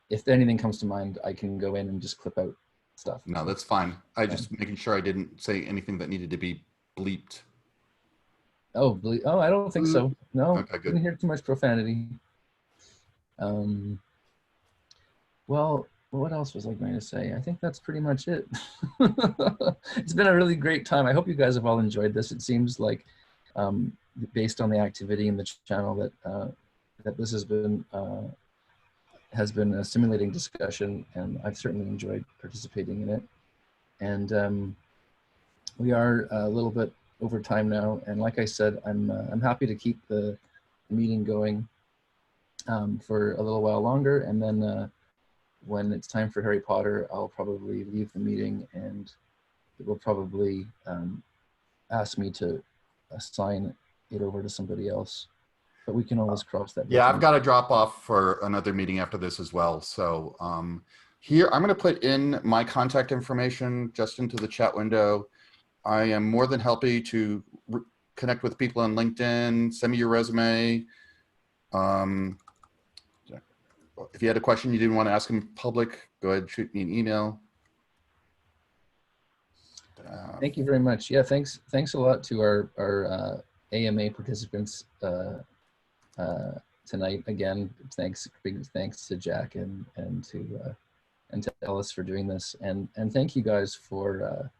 if anything comes to mind, I can go in and just clip out stuff. No, that's fine. I just making sure I didn't say anything that needed to be bleeped. Oh, I don't think so. No, okay, good. Didn't hear too much profanity. Well, what else was I going to say? I think that's pretty much it. It's been a really great time. I hope you guys have all enjoyed this. It seems like, based on the activity in the channel, that this has been a stimulating discussion, and I've certainly enjoyed participating in it. And we are a little bit over time now, and like I said, I'm happy to keep the meeting going for a little while longer, and then when it's time for Harry Potter, I'll probably leave the meeting, and it will probably ask me to assign it over to somebody else. But we can always cross that. Yeah, I've got to drop off for another meeting after this as well. So here, I'm going to put in my contact information just into the chat window. I am more than happy to connect with people on LinkedIn, send me your resume. If you had a question you didn't want to ask in public, go ahead and shoot me an email. Thank you very much. Yeah, thanks a lot to our AMA participants tonight. Again, big thanks to Jack and to Ellis for doing this, and thank you guys for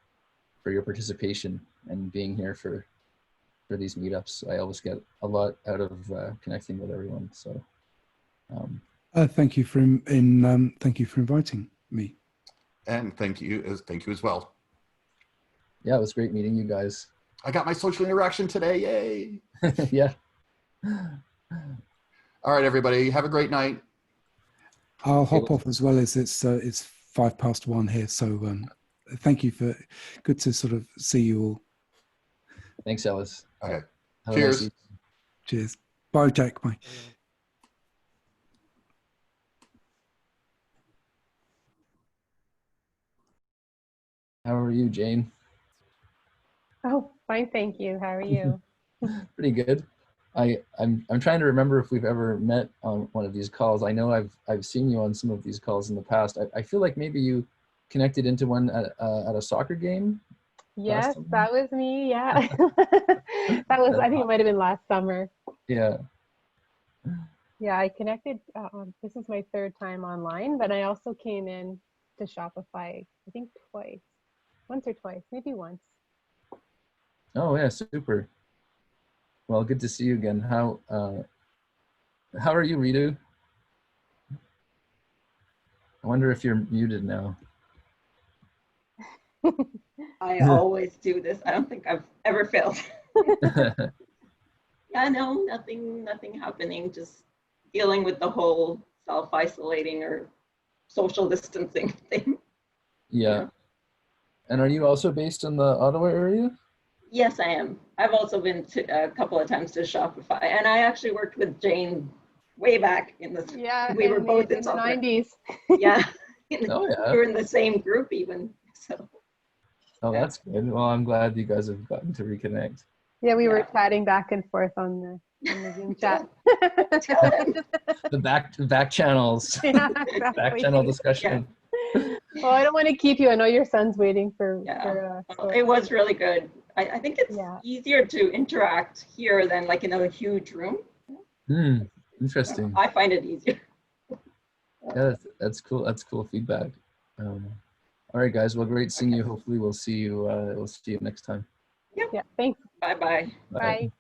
your participation and being here for these meetups. I always get a lot out of connecting with everyone. So. Thank you for inviting me. And thank you as well. Yeah, it was great meeting you guys. I got my social interaction today. Yay! Yeah. All right, everybody. Have a great night. I'll hop off as well as it's 1:05 here. So thank you good to sort of see you all. Thanks, Ellis. Okay. Have Cheers. a nice Cheers. Bye, Jack. Bye. How are you, Jane? Oh, fine, thank you. How are you? Pretty good. I'm trying to remember if we've ever met on one of these calls. I know I've seen you on some of these calls in the past. I feel like maybe you connected into one at a soccer game. Yes, that was me. Yeah, that was. I think it might have been last summer. Yeah. Yeah, I connected. This is my third time online, but I also came in to Shopify. I think once or twice, maybe once. Oh yeah, super. Well, good to see you again. How are you, Ritu? I wonder if you're muted now. I always do this. I don't think I've ever failed. Yeah, no, nothing happening. Just dealing with the whole self-isolating or social distancing thing. Yeah. And are you also based in the Ottawa area? Yes, I am. I've also been a couple of times to Shopify, and I actually worked with Jane way back in the. Yeah, we were both in the 90s. Yeah. Oh yeah. We were in the same group even. So. Oh, that's good. Well, I'm glad you guys have gotten to reconnect. Yeah, we were chatting back and forth on the Zoom chat. The back channels. Yeah, exactly. Back channel discussion. Yeah. Well, I don't want to keep you. I know your son's waiting for. It was really good. I think it's easier to interact here than like in a huge room. Interesting. I find it easier. Yeah, that's cool. That's cool feedback. All right, guys. Well, great seeing you. Hopefully, we'll see you. We'll see you next time. Yep. Yeah. Thanks. Bye-bye. Bye.